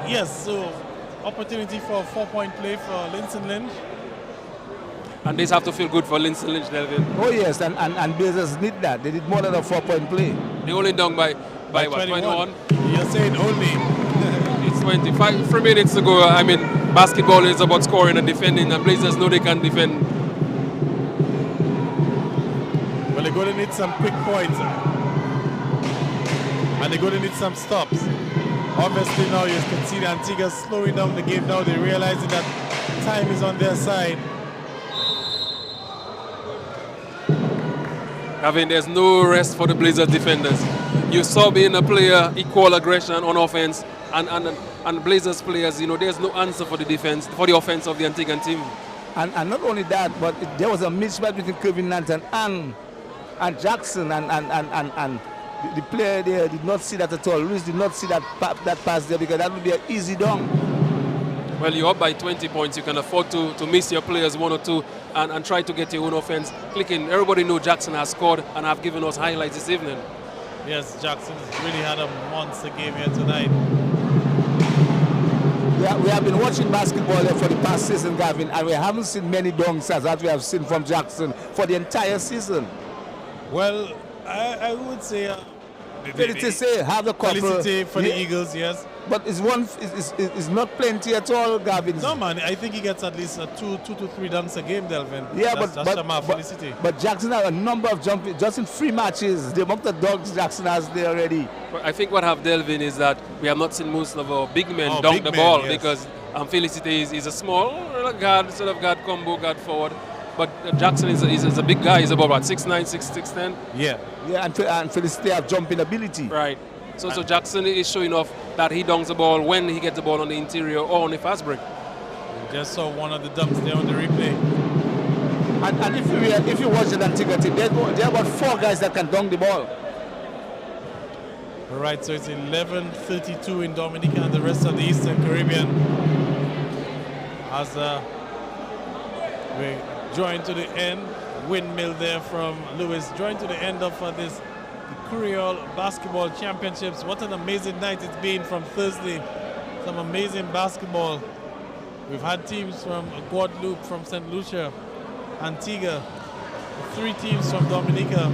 Yes, so opportunity for a 4-point play for Linson Lynch. And this have to feel good for Linson Lynch, Delvin. Oh yes, and Blazers need that. They did more than a 4-point play. They only down by what, 21? You're saying only. It's 25. 3 minutes ago, I mean, basketball is about scoring and defending, and Blazers know they can defend. Well, they're going to need some quick points. And they're going to need some stops. Obviously now you can see the Antigua slowing down the game now. They're realizing that time is on their side. Gavin, there's no rest for the Blazers defenders. You saw being a player, equal aggression on offense, and Blazers players, there's no answer for the defense, for the offense of the Antiguan team. And not only that, but there was a mismatch between Kevin Nanton and Jackson, and the player there did not see that at all. Lewis did not see that pass there, because that would be an easy dunk. Well, you're up by 20 points. You can afford to miss your players 1 or 2 and try to get your own offense clicking. Everybody knows Jackson has scored and have given us highlights this evening. Yes, Jackson has really had a monster game here tonight. We have been watching basketball here for the past season, Gavin, and we haven't seen many dunks as we have seen from Jackson for the entire season. Well, I would say... Felicity say have a couple. Felicity for the Eagles, yes. But it's not plenty at all, Gavin. No, man, I think he gets at least 2 to 3 dunks a game, Delvin. Yeah, that's Felicity. But Jackson has a number of jumping, just in 3 matches. The amount of dunks Jackson has there already. I think what have Delvin is that we have not seen most of our big men big dunk the men, ball yes. because Felicity is a small guard, sort of guard combo, guard forward. But Jackson is a big guy. He's about what, 6'9", 6'10". Yeah, and Felicity have jumping ability. Right. So Jackson is showing off that he dunks the ball when he gets the ball on the interior or on the fast break. Just saw one of the dunks there on the replay. And if you watch the Antigua team, there are about 4 guys that can dunk the ball. All right, so it's 11:32 in Dominica and the rest of the Eastern Caribbean. As we join to the end, windmill there from Lewis, join to the end of this Kreyol Basketball Championships. What an amazing night it's been from Thursday. Some amazing basketball. We've had teams from Guadeloupe, from St. Lucia, Antigua, 3 teams from Dominica.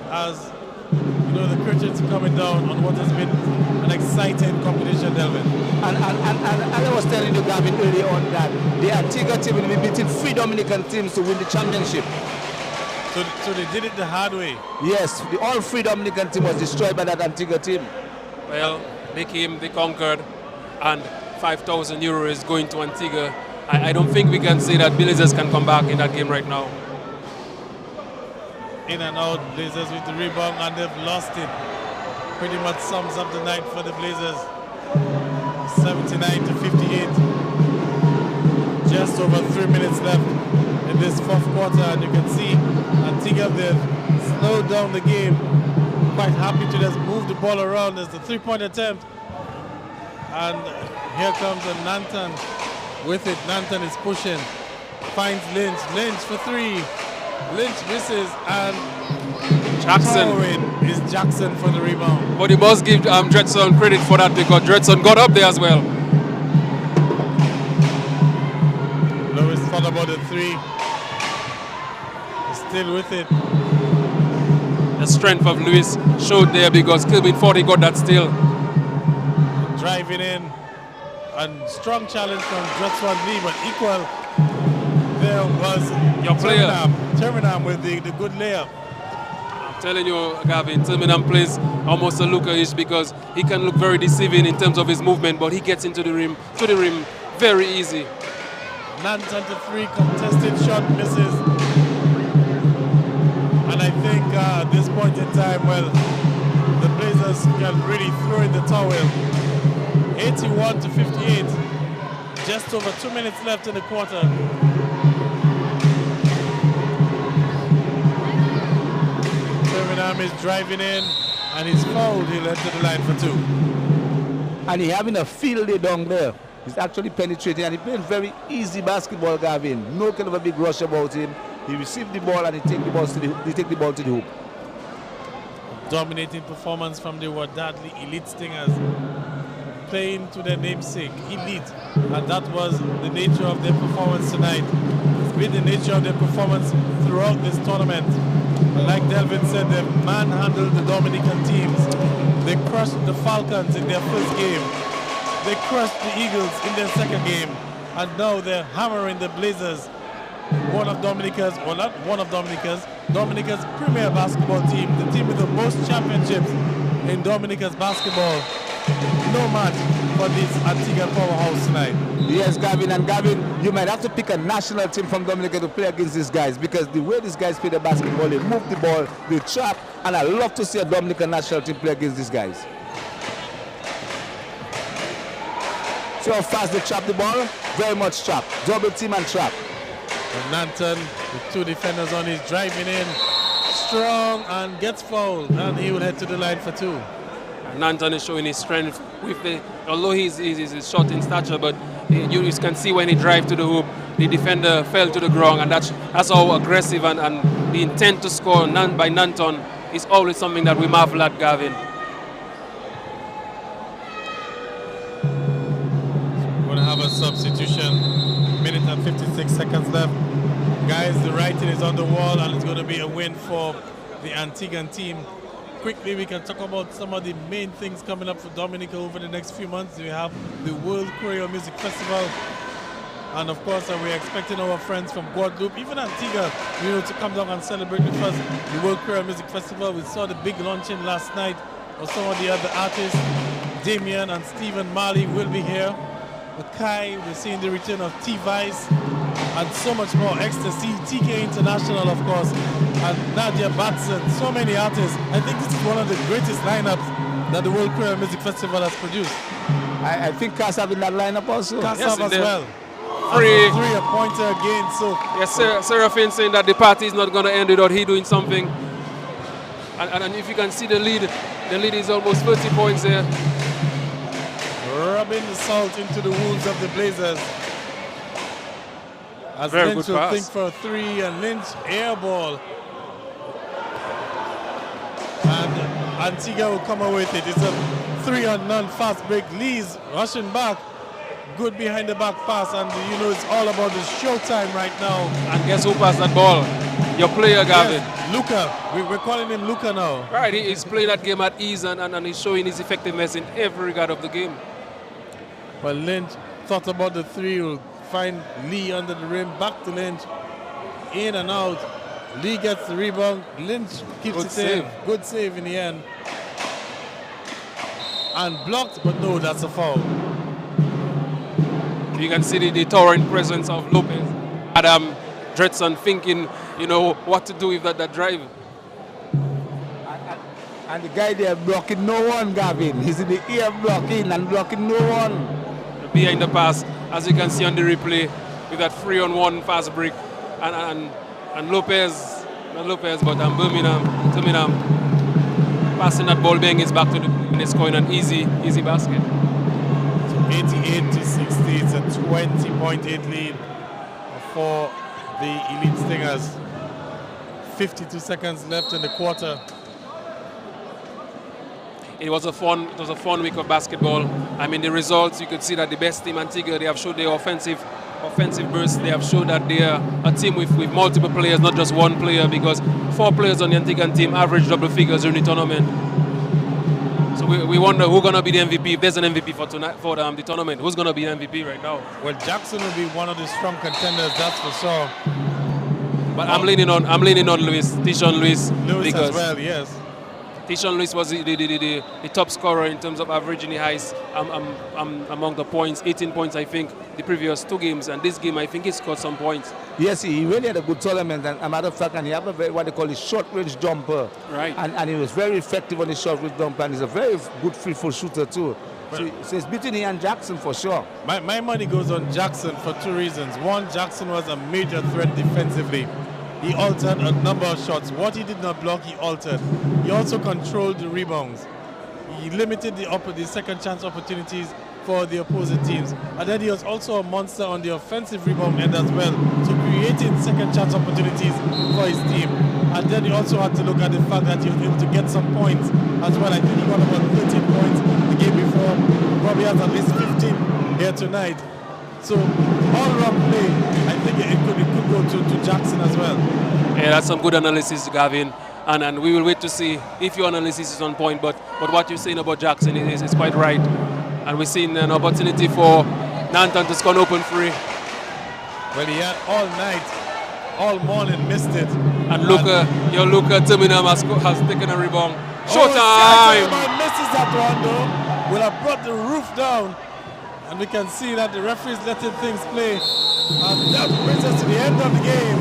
As you know, the curtains are coming down on what has been an exciting competition, Delvin. And I was telling you, Gavin, earlier on that the Antigua team will be beating 3 Dominican teams to win the championship. So they did it the hard way. Yes, all 3 Dominican team was destroyed by that Antigua team. Well, they came, they conquered, and 5,000 euros is going to Antigua. I don't think we can say that Blazers can come back in that game right now. In and out, Blazers with the rebound, and they've lost it. Pretty much sums up the night for the Blazers. 79 to 58. Just over 3 minutes left in this 4th quarter, and you can see Antigua, they've slowed down the game. Quite happy to just move the ball around as the 3-point attempt. And here comes a Nanton with it. Nanton is pushing, finds Lynch. Lynch for 3. Lynch misses, and Jackson is Jackson for the rebound. But you must give Dtreads credit for that because Dtreads got up there as well. Lewis thought about the 3. He's still with it. The strength of Lewis showed there because Kilbin thought he got that steal. Driving in, and strong challenge from Wadadli, but equal. There was your player. Terminam with the good layup. I'm telling you, Gavin, Terminam plays almost a looker-ish because he can look very deceiving in terms of his movement, but he gets into the rim very easy. Nanton to 3, contested shot misses. And I think at this point in time, well, the Blazers can really throw in the towel. 81 to 58. Just over 2 minutes left in the quarter. Terminam is driving in, and he's fouled. He'll enter the line for 2. And he's having a field day down there. He's actually penetrating, and he plays very easy basketball, Gavin. No kind of a big rush about him. He received the ball and he take the ball to the hoop. Dominating performance from the Wadadli Elite Stingers, playing to their namesake, elite, and that was the nature of their performance tonight. It's been the nature of their performance throughout this tournament. And like Delvin said, they manhandled the Dominican teams. They crushed the Falcons in their first game. They crushed the Eagles in their second game. And now they're hammering the Blazers. Dominica's premier basketball team, the team with the most championships in Dominica's basketball. No match for this Antigua powerhouse tonight. Yes, Gavin, and Gavin, you might have to pick a national team from Dominica to play against these guys because the way these guys play the basketball, they move the ball, they trap, and I love to see a Dominican national team play against these guys. See how fast they trap the ball? Very much trap. Double team and trap. And Nanton with 2 defenders on, he's driving in strong and gets fouled, and he will head to the line for 2. Nanton is showing his strength with although he's short in stature, but you can see when he drives to the hoop, the defender fell to the ground, and that's how aggressive and the intent to score by Nanton is always something that we marvel at, Gavin. We're going to have a substitution, minute and 56 seconds left. Guys, the writing is on the wall, and it's going to be a win for the Antiguan team. Quickly, we can talk about some of the main things coming up for Dominica over the next few months. We have the World Kreyol Music Festival, and of course, we're expecting our friends from Guadeloupe, even Antigua, to come down and celebrate with us the World Kreyol Music Festival. We saw the big launching last night of some of the other artists. Damien and Stephen Marley will be here. Kai, we're seeing the return of T-Vice, and so much more. Ecstasy, TK International, of course, and Nadia Batson, so many artists. I think this is one of the greatest lineups that the World Kreyol Music Festival has produced. I think Kassav in that lineup also. Kassav as well. Three a pointer again. So yes, Seraphine saying that the party is not going to end without he doing something. And if you can see the lead is almost 30 points there. Rubbing the salt into the wounds of the Blazers. As Very Lynch good will pass. think for a three, and Lynch air ball. And Antigua will come away with it. It's a 3-on-none fast break. Lee's rushing back. Good behind the back pass, and it's all about the showtime right now. And guess who passed that ball? Your player, Gavin. Yes, Luca. We're calling him Luca now. Right, he's playing that game at ease, and he's showing his effectiveness in every regard of the game. Well, Lynch thought about the three. Will find Lee under the rim. Back to Lynch. In and out. Lee gets the rebound. Lynch keeps Good it save. in. Good save in the end. And blocked, but no, that's a foul. You can see the towering presence of Lopez. Adam Dretson thinking, what to do with that drive. And the guy there blocking no one, Gavin. He's in the air blocking and blocking no one. Behind the pass, as you can see on the replay, with that 3-on-1 fast break. And Lopez, not Lopez, but Birmingham, passing that ball, bang his back to the and it's scoring an easy basket. 88-60, it's a 20.8 lead for the Elite Stingers. 52 seconds left in the quarter. It was a fun week of basketball. I mean, the results, you could see that the best team, Antigua, they have showed their offensive burst. They have showed that they are a team with multiple players, not just one player, because 4 players on the Antiguan team average double figures during the tournament. So we wonder who's going to be the MVP. If there's an MVP for the tournament, who's going to be the MVP right now? Well, Jackson will be one of the strong contenders, that's for sure. But I'm leaning on Lewis, Tishon Lewis. Lewis as well, yes. Tishon Lewis was the top scorer in terms of averaging the highest among the points, 18 points I think the previous 2 games, and this game I think he scored some points. Yes, he really had a good tournament, and a matter of fact, and he have a what they call a short-range jumper. Right. And he was very effective on his short-range jumper, and he's a very good free-throw shooter too. So it's between he and Jackson for sure. My money goes on Jackson for 2 reasons. One, Jackson was a major threat defensively. He altered a number of shots. What he did not block, he altered. He also controlled the rebounds. He limited the second chance opportunities for the opposing teams. And then he was also a monster on the offensive rebound end as well, so creating second chance opportunities for his team. And then he also had to look at the fact that he was able to get some points as well. I think he got about 13 points the game before. Probably has at least 15 here tonight. So all-round play, I think it could go to Jackson as well. Yeah, that's some good analysis, Gavin. And we will wait to see if your analysis is on point. But what you're saying about Jackson is quite right. And we're seeing an opportunity for Nanton to score an open free. Well, he had all night, all morning, missed it. And Luca Terminam has taken a rebound. Showtime! Misses that one though. Will have brought the roof down. And we can see that the referee's letting things play. And that brings us to the end of the game.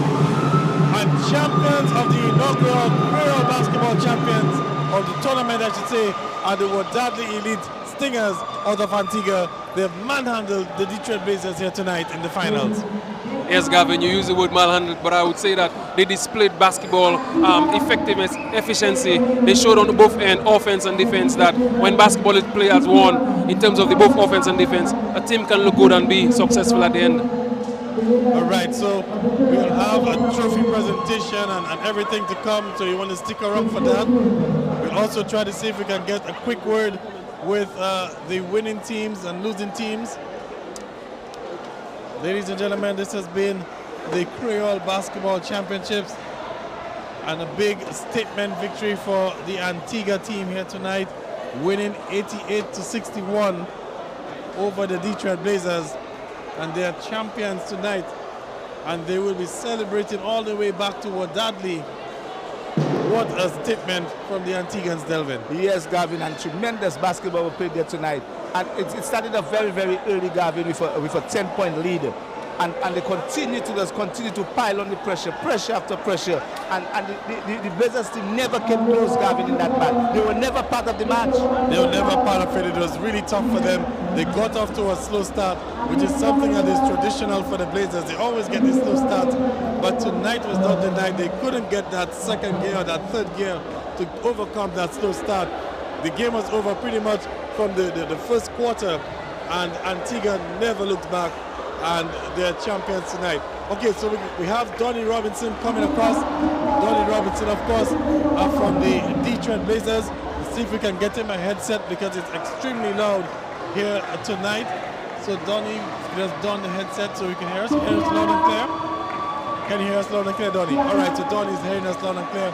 And champions of the inaugural Kreyol basketball champions, or the tournament I should say, are the Wadadli Elite Stingers out of Antigua. They have manhandled the Dtreads Blazers here tonight in the finals. Yes, Gavin, you use the word malhandled, but I would say that they displayed basketball effectiveness, efficiency. They showed on both end, offense and defense, that when basketball is played as one, in terms of the both offense and defense, a team can look good and be successful at the end. All right, so we'll have a trophy presentation and everything to come, so you want to stick around for that. We'll also try to see if we can get a quick word with the winning teams and losing teams. Ladies and gentlemen, this has been the Kreyol Basketball Championships and a big statement victory for the Antigua team here tonight, winning 88-61 over the Dtreads Blazers. And they are champions tonight, and they will be celebrating all the way back to Wadadli. What a statement from the Antiguans, Delvin. Yes, Gavin, and tremendous basketball we played there tonight. And it started off very, very early, Gavin, with a 10-point lead. And they continue to pile on the pressure after pressure. And the Blazers team never came close, Gavin, in that match. They were never part of the match. They were never part of it. It was really tough for them. They got off to a slow start, which is something that is traditional for the Blazers. They always get this slow start. But tonight was not the night. They couldn't get that second gear or that third gear to overcome that slow start. The game was over pretty much from the first quarter, and Antigua never looked back. And they're champions tonight. Okay, so we have Donnie Robinson coming across. Donnie Robinson, of course, from the Dtreads Blazers. Let's see if we can get him a headset because it's extremely loud here tonight. So Donnie just don the headset so we can hear us. Hear us loud and clear? Can you hear us loud and clear, Donnie? All right, so Donnie's hearing us loud and clear.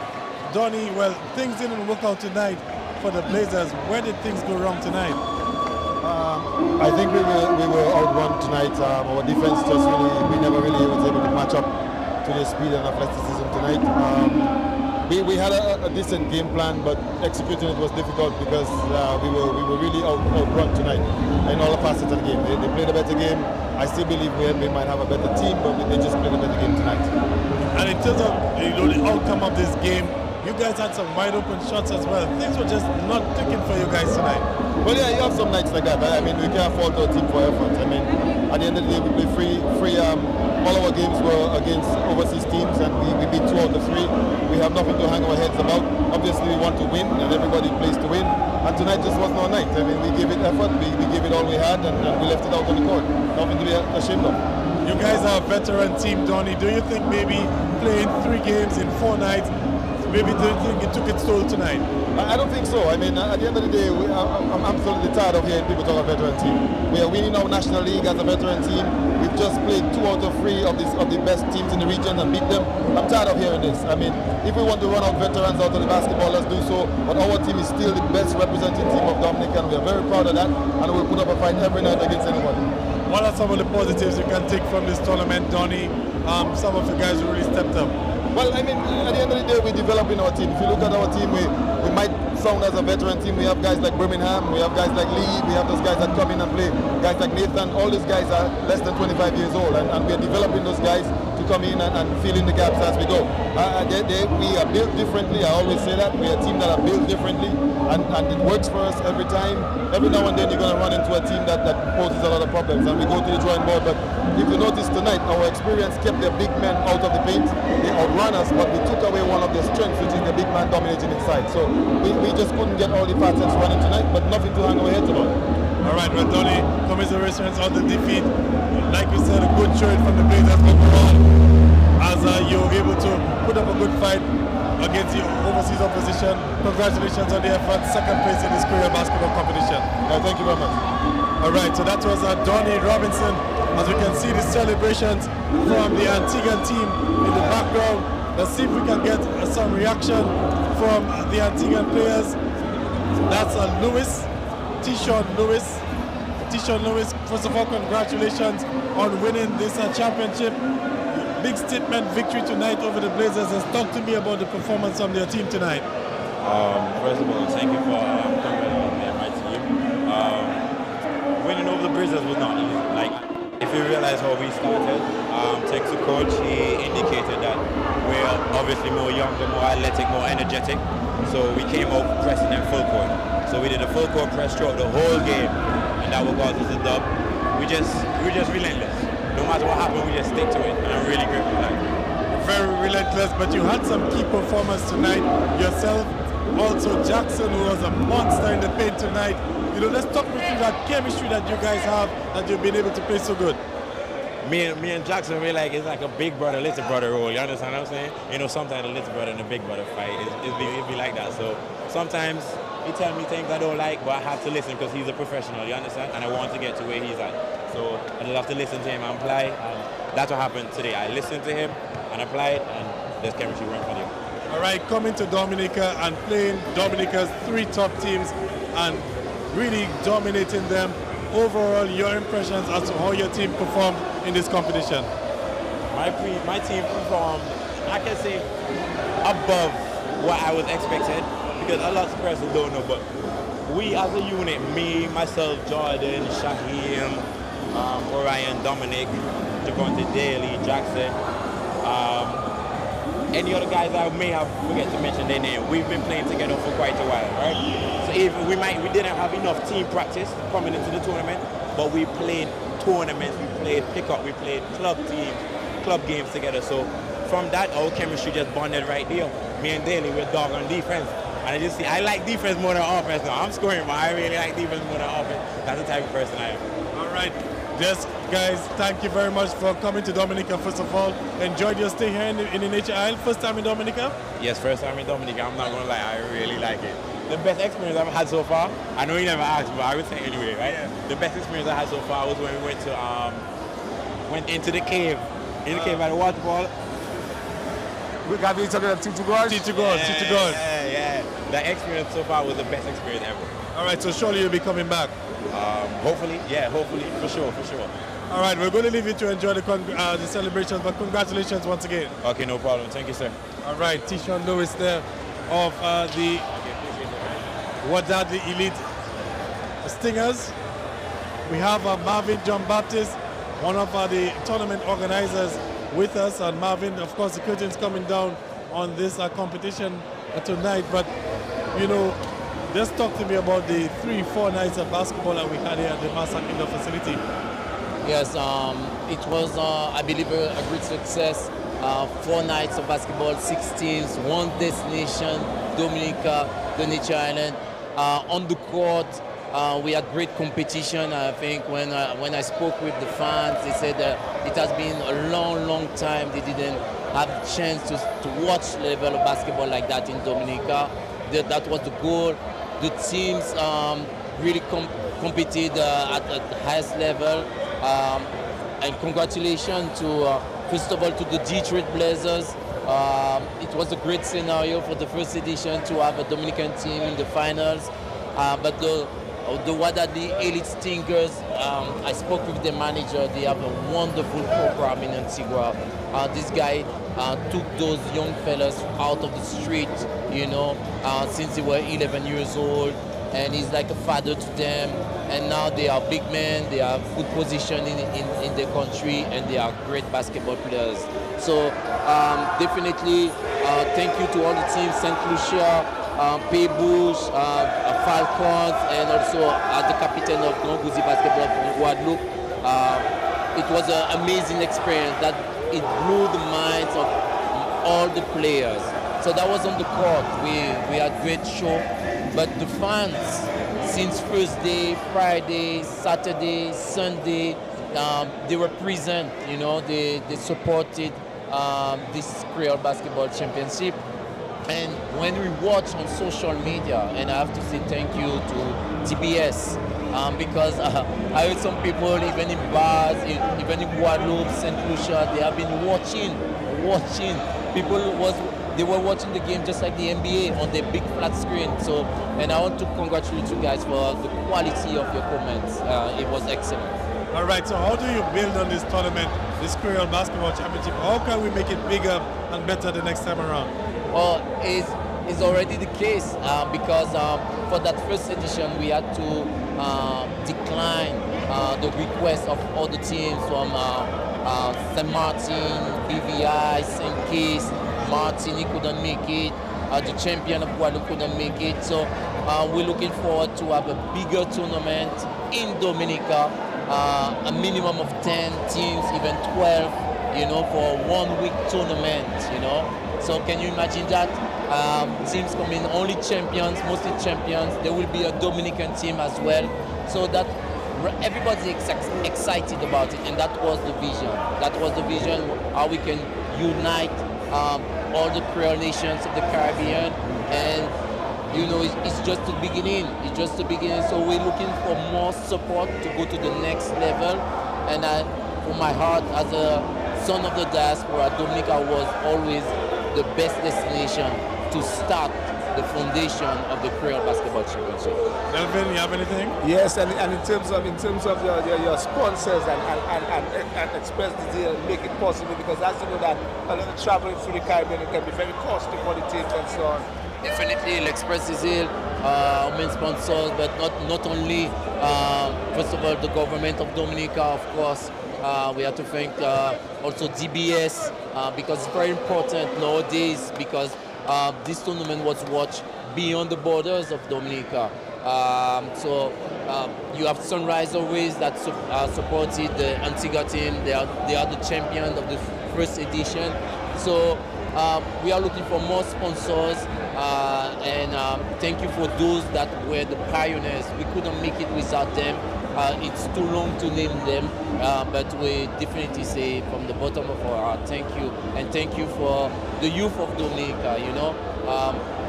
Donnie, well, things didn't work out tonight for the Blazers. Where did things go wrong tonight? I think we were outrun tonight. Our defense just we never really was able to match up to their speed and athleticism tonight. We had a decent game plan, but executing it was difficult because we were really outrun tonight in all the facets of the game. They played a better game. I still believe we might have a better team, but they just played a better game tonight. And in terms of the outcome of this game, you guys had some wide open shots as well. Things were just not clicking for you guys tonight. Well, yeah, you have some nights like that. I mean, we can't fault our team for effort. I mean, at the end of the day, we play free. All our games were against overseas teams, and we beat 2 out of 3. We have nothing to hang our heads about. Obviously, we want to win, and everybody plays to win. And tonight just wasn't our night. I mean, we gave it effort. We gave it all we had, and we left it out on the court. Nothing to be ashamed of. You guys are a veteran team, Donnie. Do you think maybe playing 3 games in 4 nights, maybe do you think it took its toll tonight? I don't think so. I mean, at the end of the day, I'm absolutely tired of hearing people talk about veteran team. We are winning our National League as a veteran team. We've just played 2 out of 3 of the best teams in the region and beat them. I'm tired of hearing this. I mean, if we want to run out veterans out of the basketball, let's do so. But our team is still the best representing team of Dominica, and we are very proud of that. And we'll put up a fight every night against anybody. What are some of the positives you can take from this tournament, Donnie? Some of the guys who really stepped up. Well, I mean, at the end of the day, we're developing our team. If you look at our team, we might sound as a veteran team. We have guys like Birmingham, we have guys like Lee, we have those guys that come in and play. Guys like Nathan, all these guys are less than 25 years old, and we're developing those guys to come in and fill in the gaps as we go. We are built differently. I always say that. We're a team that are built differently, and it works for us every time. Every now and then you're going to run into a team that poses a lot of problems, and we go to the drawing board. But if you notice tonight, our experience kept their big men out of the paint. They outran us, but we took away one of their strengths, which is the big man dominating inside. So we just couldn't get all the facets running tonight, but nothing to hang our heads about. All right, well, Donnie, commiserations on the defeat. Like we said, a good showing from the Blazers overall, as you were able to put up a good fight against the overseas opposition. Congratulations on the effort. 2nd place in this Kreyol basketball competition. Thank you very much. All right, so that was Donnie Robinson. As we can see the celebrations from the Antiguan team in the background. Let's see if we can get some reaction from the Antiguan players. That's Lewis, T-Sean Lewis. T-Sean Lewis, first of all, congratulations on winning this championship. Big statement victory tonight over the Blazers. Just talk to me about the performance of your team tonight. First of all, thank you for coming on me and my team. Winning over the Blazers was not easy. Like, if you realize how we started, thanks to coach, he indicated that we're obviously more younger, more athletic, more energetic. So we came out pressing them full court. So we did a full court press throughout the whole game, and that was us a dub. We were just relentless. No no matter what happens, we just stick to it, and I'm really grateful for that. Very relentless, but you had some key performance tonight yourself. Also Jackson, who was a monster in the paint tonight. You know, let's talk through that chemistry that you guys have, that you've been able to play so good. Me and Jackson, it's like a big brother, little brother role. You understand what I'm saying? You know, sometimes the little brother and the big brother fight. It be like that. So sometimes he tells me things I don't like, but I have to listen because he's a professional. You understand? And I want to get to where he's at. So I just have to listen to him and apply. And that's what happened today. I listened to him and applied, and there's chemistry right for you. All right, coming to Dominica and playing Dominica's 3 top teams and really dominating them. Overall, your impressions as to how your team performed in this competition? My team performed, I can say, above what I was expected, because a lot of persons don't know, but we as a unit, me, myself, Jordan, Shaheem, Orion, Dominic, Javonte Daly, Jackson, any other guys I may have forget to mention their name, we've been playing together for quite a while, right? So even we didn't have enough team practice coming into the tournament, but we played tournaments, we played pickup, we played club games together. So from that, our chemistry just bonded right there. Me and Daly, we're dog on defense. And I like defense more than offense now. I'm scoring, but I really like defense more than offense. That's the type of person I am. All right. Yes, guys, thank you very much for coming to Dominica, first of all. Enjoyed your stay here in the Nature Isle. First time in Dominica? Yes, first time in Dominica. I'm not going to lie, I really like it. The best experience I've had so far, I know you never asked, but I would say anyway, right? Yeah. The best experience I had so far was when we went into the cave. In the cave by the waterfall. We got each other at T2 Gorge? T2 Gorge, T2 Gorge. Yeah. That experience so far was the best experience ever. All right, so surely you'll be coming back. Hopefully, for sure. All right, we're going to leave you to enjoy the celebrations, but congratulations once again. Okay, no problem. Thank you, sir. All right, Tishon Lewis there of the Wadadli Elite Stingers. We have Marvin John Baptist, one of the tournament organizers with us. And Marvin, of course, the curtain's coming down on this competition tonight, but you know, just talk to me about the 3-4 nights of basketball that we had here at the Massac Indoor Facility. Yes, it was, I believe, a great success. 4 nights of basketball, 6 teams, 1 destination, Dominica, the Nature Island. On the court, we had great competition. I think when I spoke with the fans, they said that it has been a long time they didn't have a chance to watch the level of basketball like that in Dominica. That was the goal. The teams really competed at the highest level. And congratulations to, first of all, to the Dtreads Blazers. It was a great scenario for the first edition to have a Dominican team in the finals. But the Wadadli Elite Stingers, I spoke with the manager. They have a wonderful program in Antigua. This guy took those young fellas out of the street, you know, since they were 11 years old. And he's like a father to them. And now they are big men, they have good position in their country, and they are great basketball players. So definitely thank you to all the teams, St. Lucia, Paybush, Falcons, and also the captain of Grand Gouzi basketball from Guadeloupe. It was an amazing experience that it blew the minds of all the players. So that was on the court. We had great show, but the fans, since first day, Friday, Saturday, Sunday, they were present. You know, they supported this Kreyol basketball championship. And when we watch on social media, and I have to say thank you to TBS, because I heard some people, even in bars, even in Guadeloupe, St. Lucia, they have been watching. They were watching the game just like the NBA on their big flat screen. So, and I want to congratulate you guys for the quality of your comments. It was excellent. All right, so how do you build on this tournament, this Kreyol Basketball Championship? How can we make it bigger and better the next time around? Well, it's already the case because for that first edition, we had to decline the request of all the teams from St. Martin, BVI, St. Kitts, Martin, he couldn't make it. The champion of Guadeloupe couldn't make it. So we're looking forward to have a bigger tournament in Dominica a minimum of 10 teams, even 12, you know, for a 1 week tournament, you know. So can you imagine that? Teams come in, only champions, mostly champions. There will be a Dominican team as well. So that everybody's excited about it, and that was the vision. That was the vision, how we can unite all the Kreyol nations of the Caribbean. And you know, it's just the beginning. It's just the beginning. So we're looking for more support to go to the next level. And from my heart, as a son of the diaspora, Dominica was always the best destination to start the foundation of the Kreyol Basketball Championship. Delvin, you have anything? Yes, and in terms of your sponsors and express the deal, make it possible, because as you know that a lot of traveling through the Caribbean, it can be very costly for the teams and so on. Definitely, L'Express Diesel, main sponsors, but not only, first of all, the government of Dominica, of course. We have to thank also DBS, because it's very important nowadays, because this tournament was watched beyond the borders of Dominica. So you have Sunrise always that supported the Antigua team. They are the champion of the first edition. So we are looking for more sponsors, and thank you for those that were the pioneers. We couldn't make it without them. It's too long to name them, but we definitely say from the bottom of our heart, thank you, and thank you for the youth of Dominica. You know,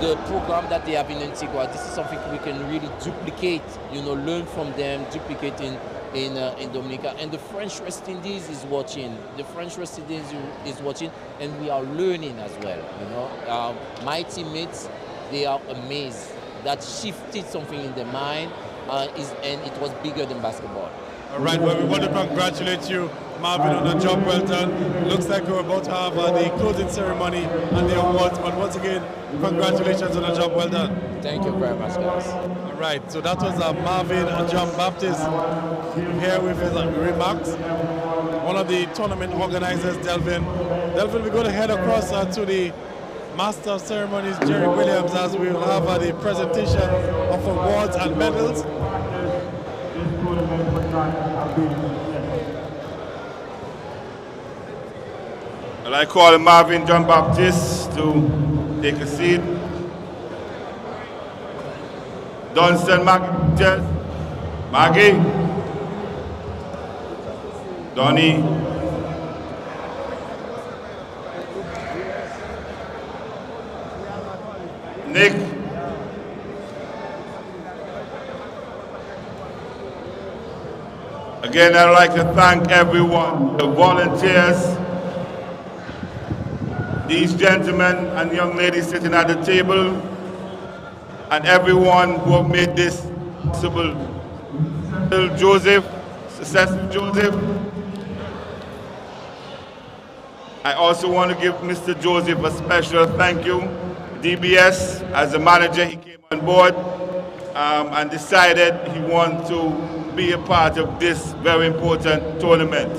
the program that they have in Antigua. This is something we can really duplicate. You know, learn from them, duplicate in Dominica. And the French West Indies is watching. The French West Indies is watching, and we are learning as well. You know, my teammates, they are amazed. That shifted something in their mind. And it was bigger than basketball. All right, well, we want to congratulate you, Marvin, on the job well done. Looks like we're about to have the closing ceremony and the awards, but once again, congratulations on the job well done. Thank you very much, guys. All right, so that was Marvin John Baptist here with his remarks. One of the tournament organizers, Delvin. Delvin, we're going to head across to the Master of Ceremonies, Jerry Williams, as we will have the presentation of awards and medals. I'd like to call Marvin John Baptist to take a seat. Dunstan Maggie, Donnie, Nick, again, I'd like to thank everyone, the volunteers, these gentlemen and young ladies sitting at the table, and everyone who have made this possible. Joseph, Successful Joseph. I also want to give Mr. Joseph a special thank you. DBS, as a manager, he came on board and decided he wanted to be a part of this very important tournament.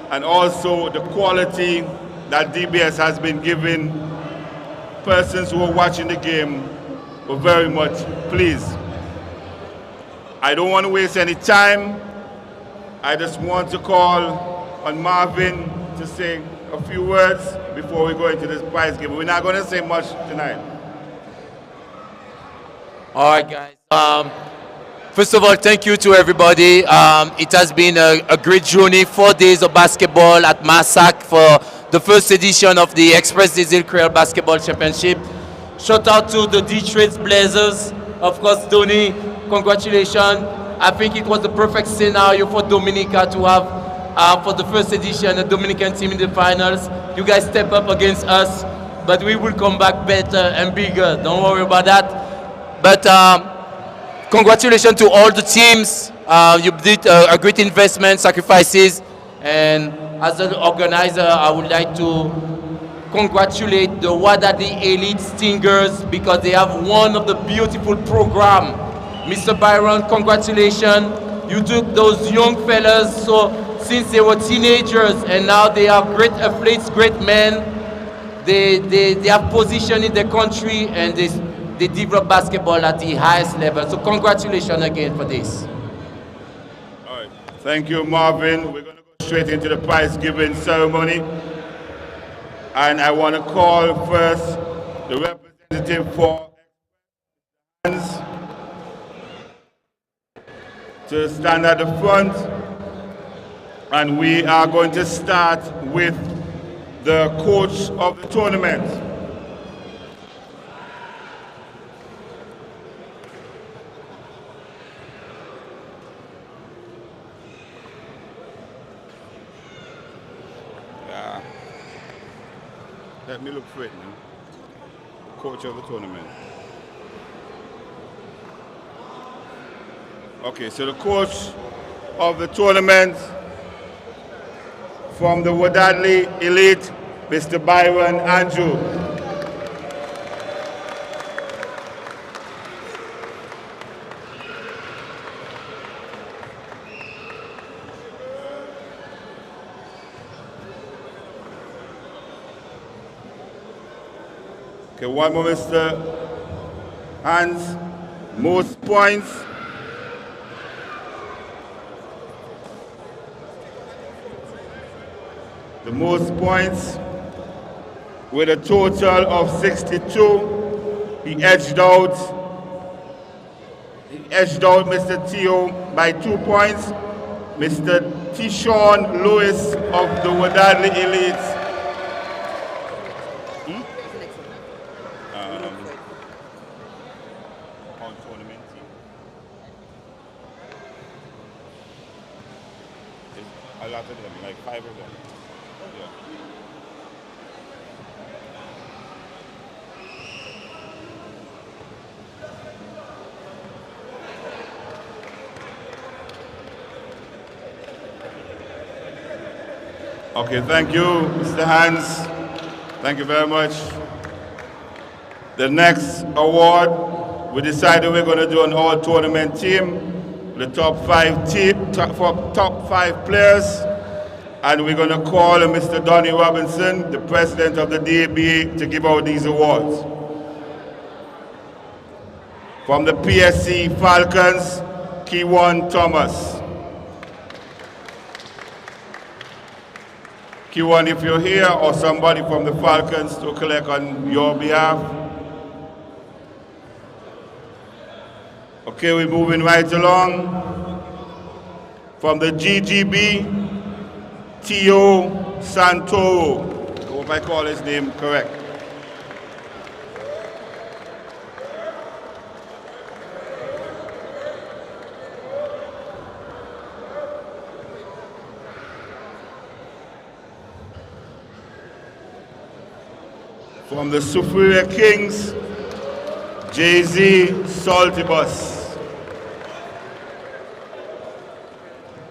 And also the quality that DBS has been giving persons who are watching the game were very much pleased. I don't want to waste any time. I just want to call on Marvin to say a few words before we go into this prize game. We're not going to say much tonight. All right, guys. First of all, thank you to everybody. It has been a great journey, 4 days of basketball at Massac for the first edition of the Express Diesel Kreyol Basketball Championship. Shout out to the Dtreads Blazzers. Of course, Tony, congratulations. I think it was the perfect scenario for Dominica to have for the first edition, a Dominican team in the finals. You guys step up against us, but we will come back better and bigger. Don't worry about that. But congratulations to all the teams. You did a great investment, sacrifices, and as an organizer, I would like to congratulate the Wadadli Elite Stingers because they have one of the beautiful program. Mr. Byron, congratulations. You took those young fellas since they were teenagers, and now they are great athletes, great men. They have position in the country, and they develop basketball at the highest level. So congratulations again for this. All right. Thank you, Marvin. We're going to go straight into the prize giving ceremony. And I want to call first the representative for to stand at the front. And we are going to start with the coach of the tournament. Let me look for it now. Coach of the tournament. Okay, so the coach of the tournament from the Wadadli Elite, Mr. Byron Andrew. Okay, one more, Mr. Hans. Most points. The most points with a total of 62. He edged out Mr. Tio by 2 points. Mr. Tishon Lewis of the Wadadli Elites. A lot of them, like 5 of them. Okay, thank you, Mr. Hans. Thank you very much. The next award, we decided we're going to do an all-tournament team. The top 5 players, and we're going to call Mr. Donnie Robinson, the president of the DABA, to give out these awards. From the PSC Falcons, Kewan Thomas. Kewan, if you're here, or somebody from the Falcons to collect on your behalf. Okay, we're moving right along. From the GGB, Tio Santoro. I hope I call his name correct. From the Superior Kings, Jay-Z Saltibus.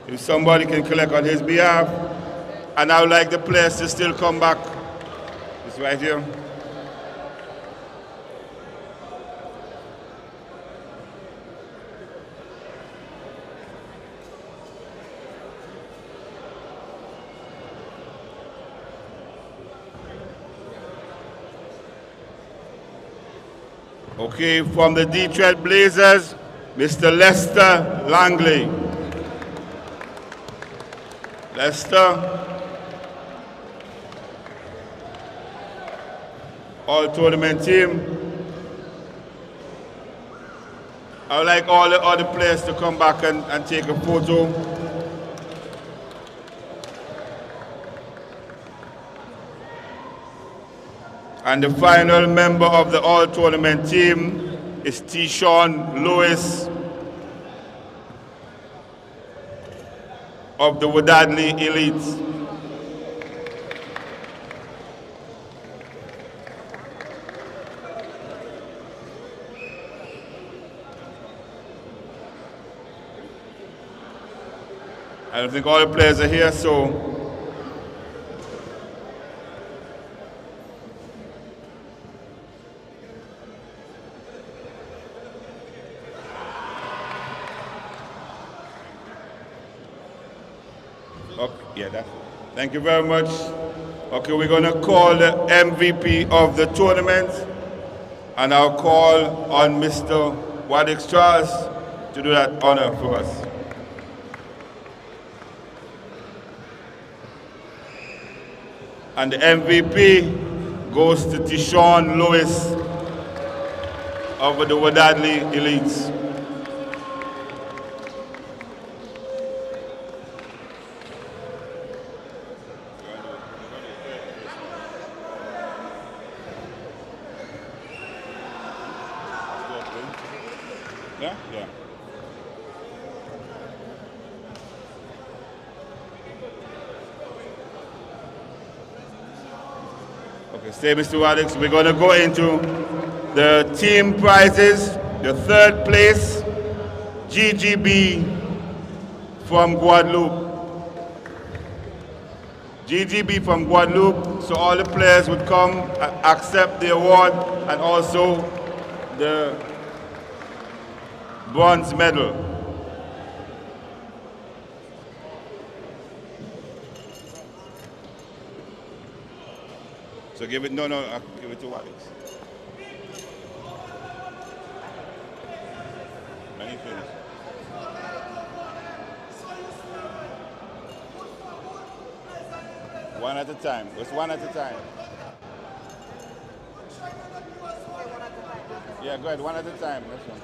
If somebody can collect on his behalf, and I would like the players to still come back. It's right here. Okay, from the Dtreads Blazers, Mr. Lester Langley. Lester. All-tournament team. I would like all the other players to come back and take a photo. And the final member of the all-tournament team is Tishon Lewis of the Wadadli Elites. I don't think all the players are here, so thank you very much. Okay, we're going to call the MVP of the tournament, and I'll call on Mr. Wadadli to do that honor for us. And the MVP goes to Tishon Lewis of the Wadadli Elites. Yeah? Yeah. Okay, stay, Mr. Alex. We're going to go into the team prizes. The third place, GGB from Guadeloupe. GGB from Guadeloupe, so all the players would come, accept the award, and also the bronze medal. So give it, no, give it to Alex. Many things. One at a time, just one at a time. Yeah, go ahead, one at a time. That's one.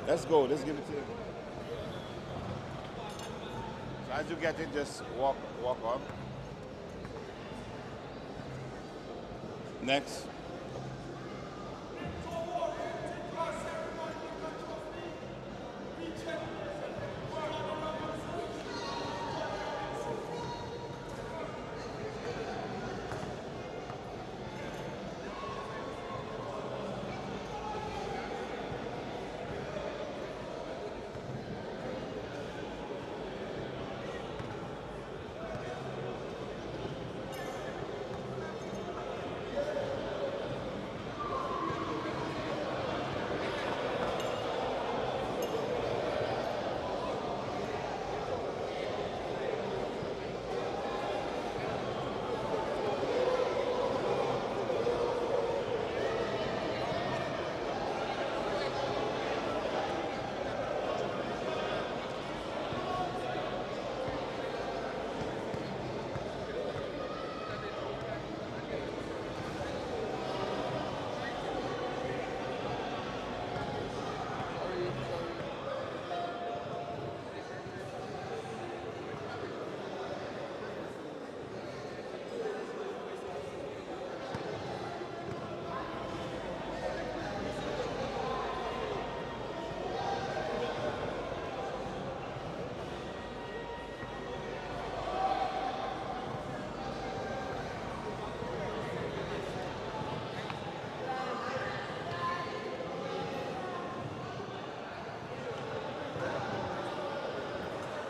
Let's go, let's give it to you. So as you get it, just walk up. Next.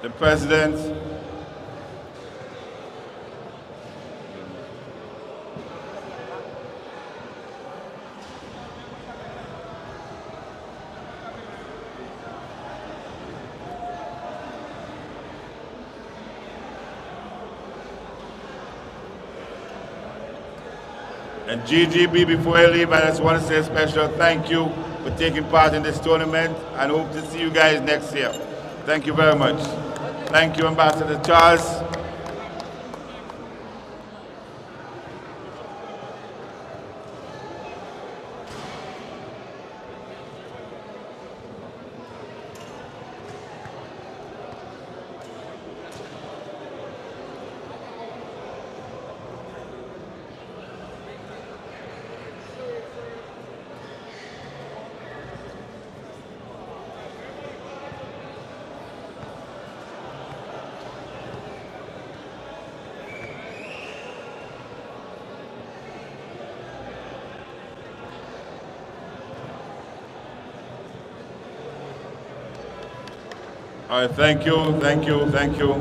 The President, and GGB, before I leave, I just want to say a special thank you for taking part in this tournament and hope to see you guys next year. Thank you very much. Thank you, Ambassador Charles. All right, thank you, thank you, thank you.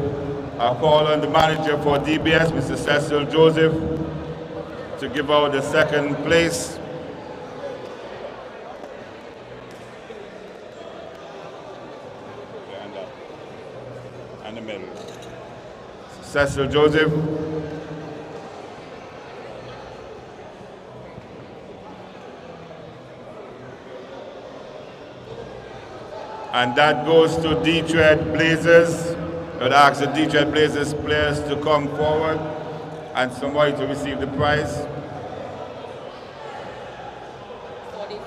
I call on the manager for DBS, Mr. Cecil Joseph, to give out the second place. And the medal. Cecil Joseph. And that goes to Dtreads Blazers. I would ask the Dtreads Blazers players to come forward. and somebody to receive the prize. 43.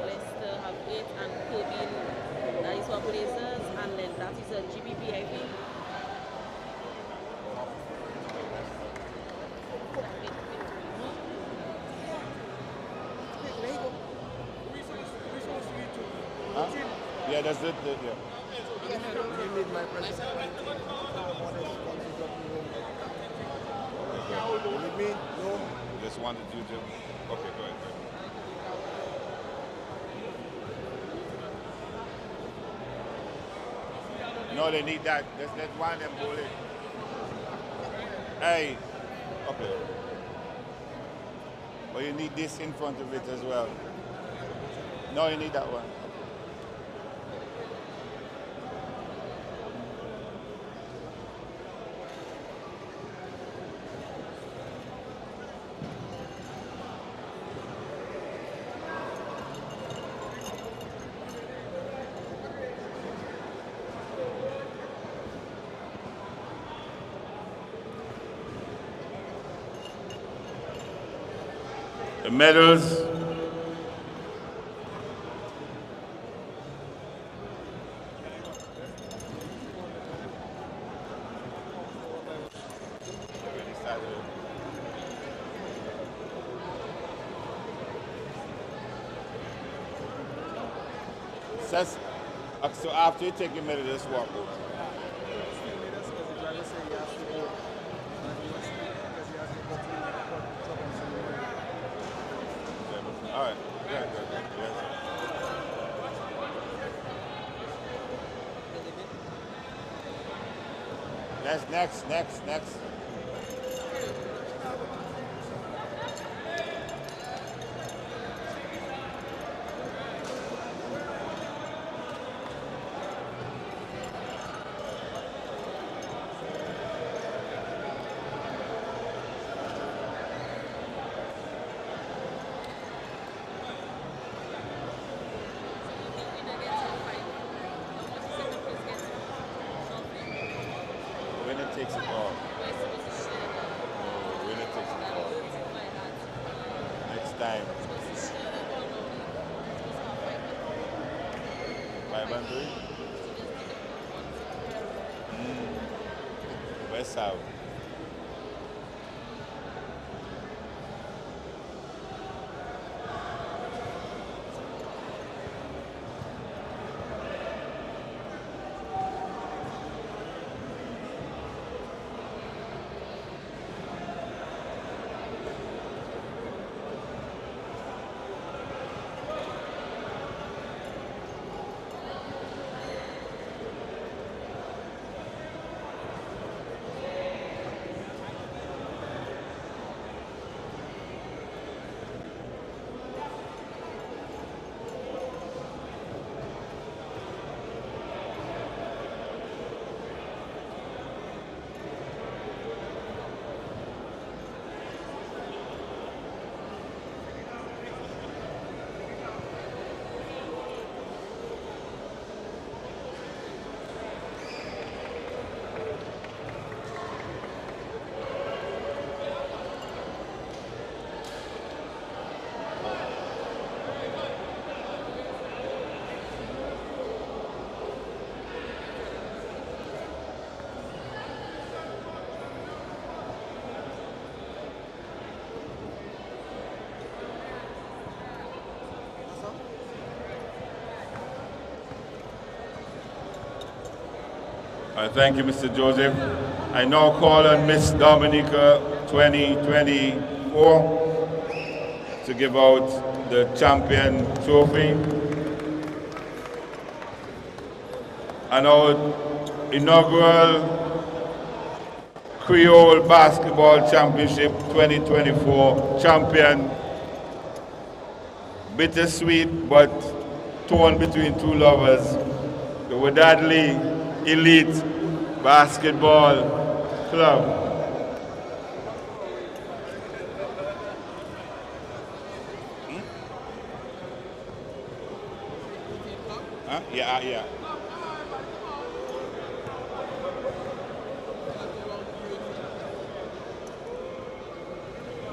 Leicester have 8 and Corbin, that is for Blazers, and then that is a GBP, I think. Huh? Yeah, that's it. Yeah. Just wanted you to. Okay, go ahead. No, they need that. Let's wind them bullet. Hey. Okay. But you need this in front of it as well. No, you need that one. The medals. So after you take your medal, just walk out. All right. Good. Yes. Next. Takes it all. No, winner takes it all. Next time. 500. West South. Thank you, Mr. Joseph. I now call on Miss Dominica 2024 to give out the champion trophy. And our inaugural Kreyol Basketball Championship 2024 champion. Bittersweet, but torn between two lovers. The Wadadli Elite Basketball Club. Huh? Yeah.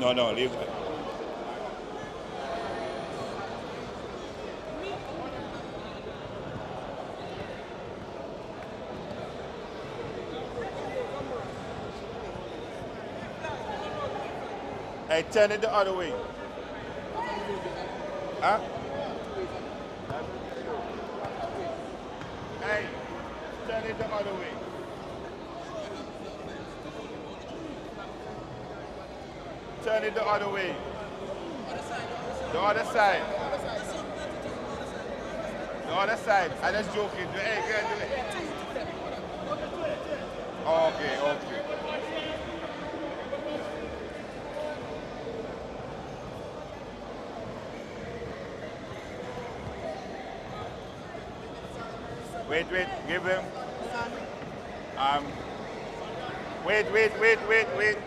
No, leave it. Hey, turn it the other way. Huh? Hey, turn it the other way. Turn it the other way. The other side. The other side. I just joking. Hey, girl, do it. Okay. Wait, give him. Wait.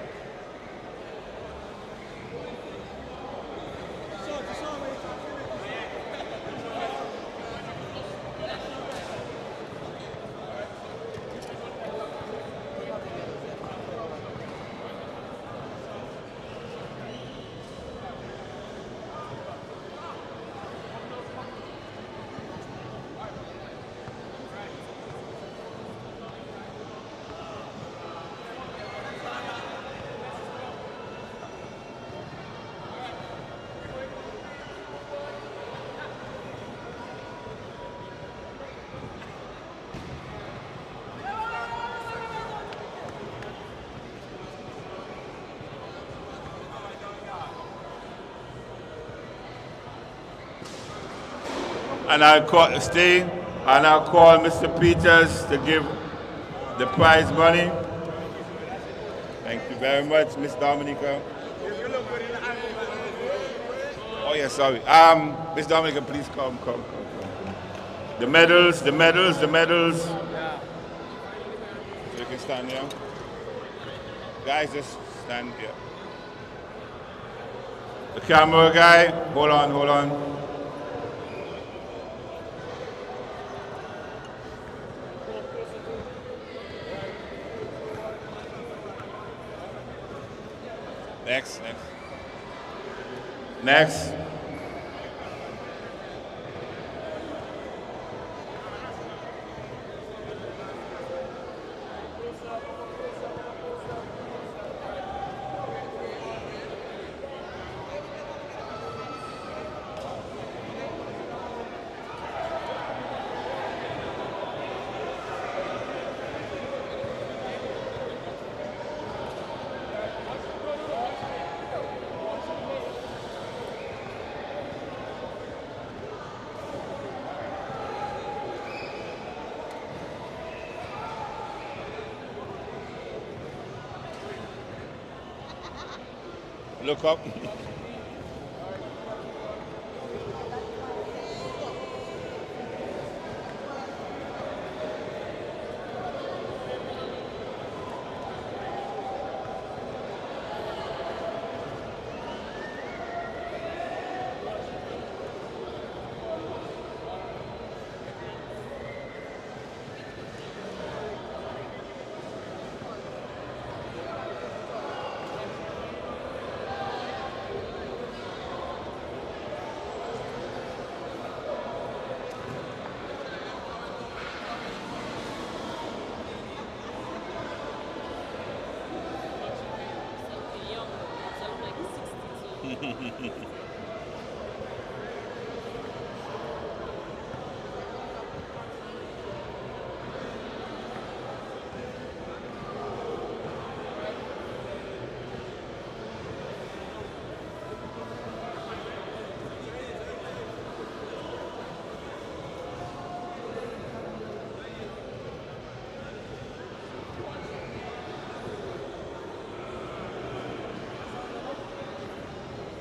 And I'll call Mr. Peters to give the prize money. Thank you very much, Miss Dominica. Oh yeah, sorry. Miss Dominica, please come. The medals. So you can stand here. Guys, just stand here. The camera guy, hold on. Next. Look up.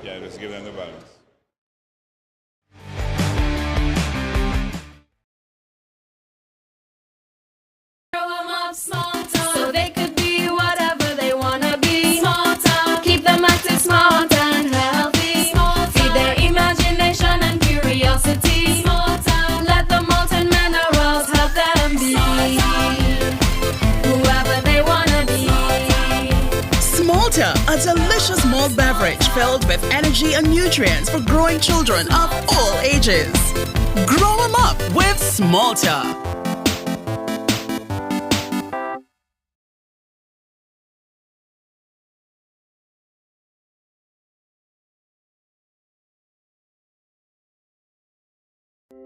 Yeah, just give them the balance. Grow 'em up small town, so they could be whatever they wanna be. Small town, keep them active, smart and healthy. Small town, feed their imagination and curiosity. Small town, let the molten minerals help them be whoever they wanna be. Smolter, a delicious malt beverage beverage filled with energy and nutrients for growing children of all ages. Grow them up with Smalta.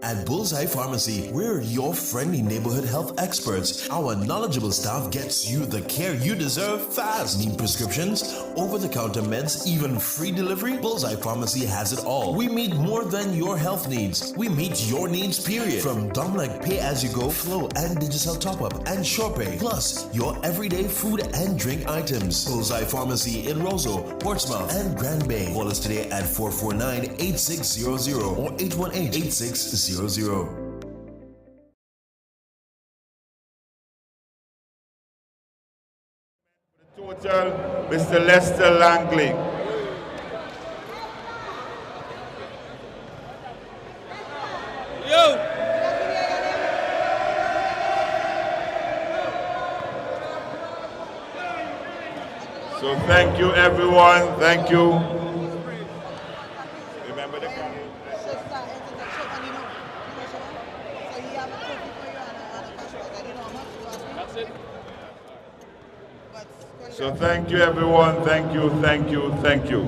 At Bullseye Pharmacy, we're your friendly neighborhood health experts. Our knowledgeable staff gets you the care you deserve fast. Need prescriptions, over-the-counter meds, even free delivery? Bullseye Pharmacy has it all. We meet more than your health needs. We meet your needs, period. From Domlec pay-as-you-go, Flow and Digicel top-up, and SurePay. Plus, your everyday food and drink items. Bullseye Pharmacy in Roseau, Portsmouth, and Grand Bay. Call us today at 449-8600 or 818-8600. Total, Mr. Lester Langley. So thank you, everyone. Thank you. Remember the comment. So thank you, everyone. Thank you, thank you, thank you.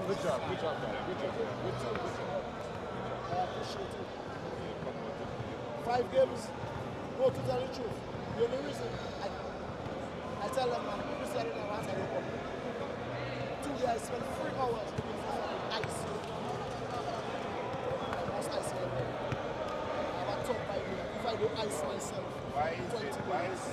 Good job, good job, guys. Good job. Good job. I appreciate it. 5 games, go to tell the truth. The only reason I tell them, man, people say that once I wake up. 2 days, I spent 3 hours looking for ice. I must ice my bed. I have a top 5 minutes. If I do ice myself, 20 minutes.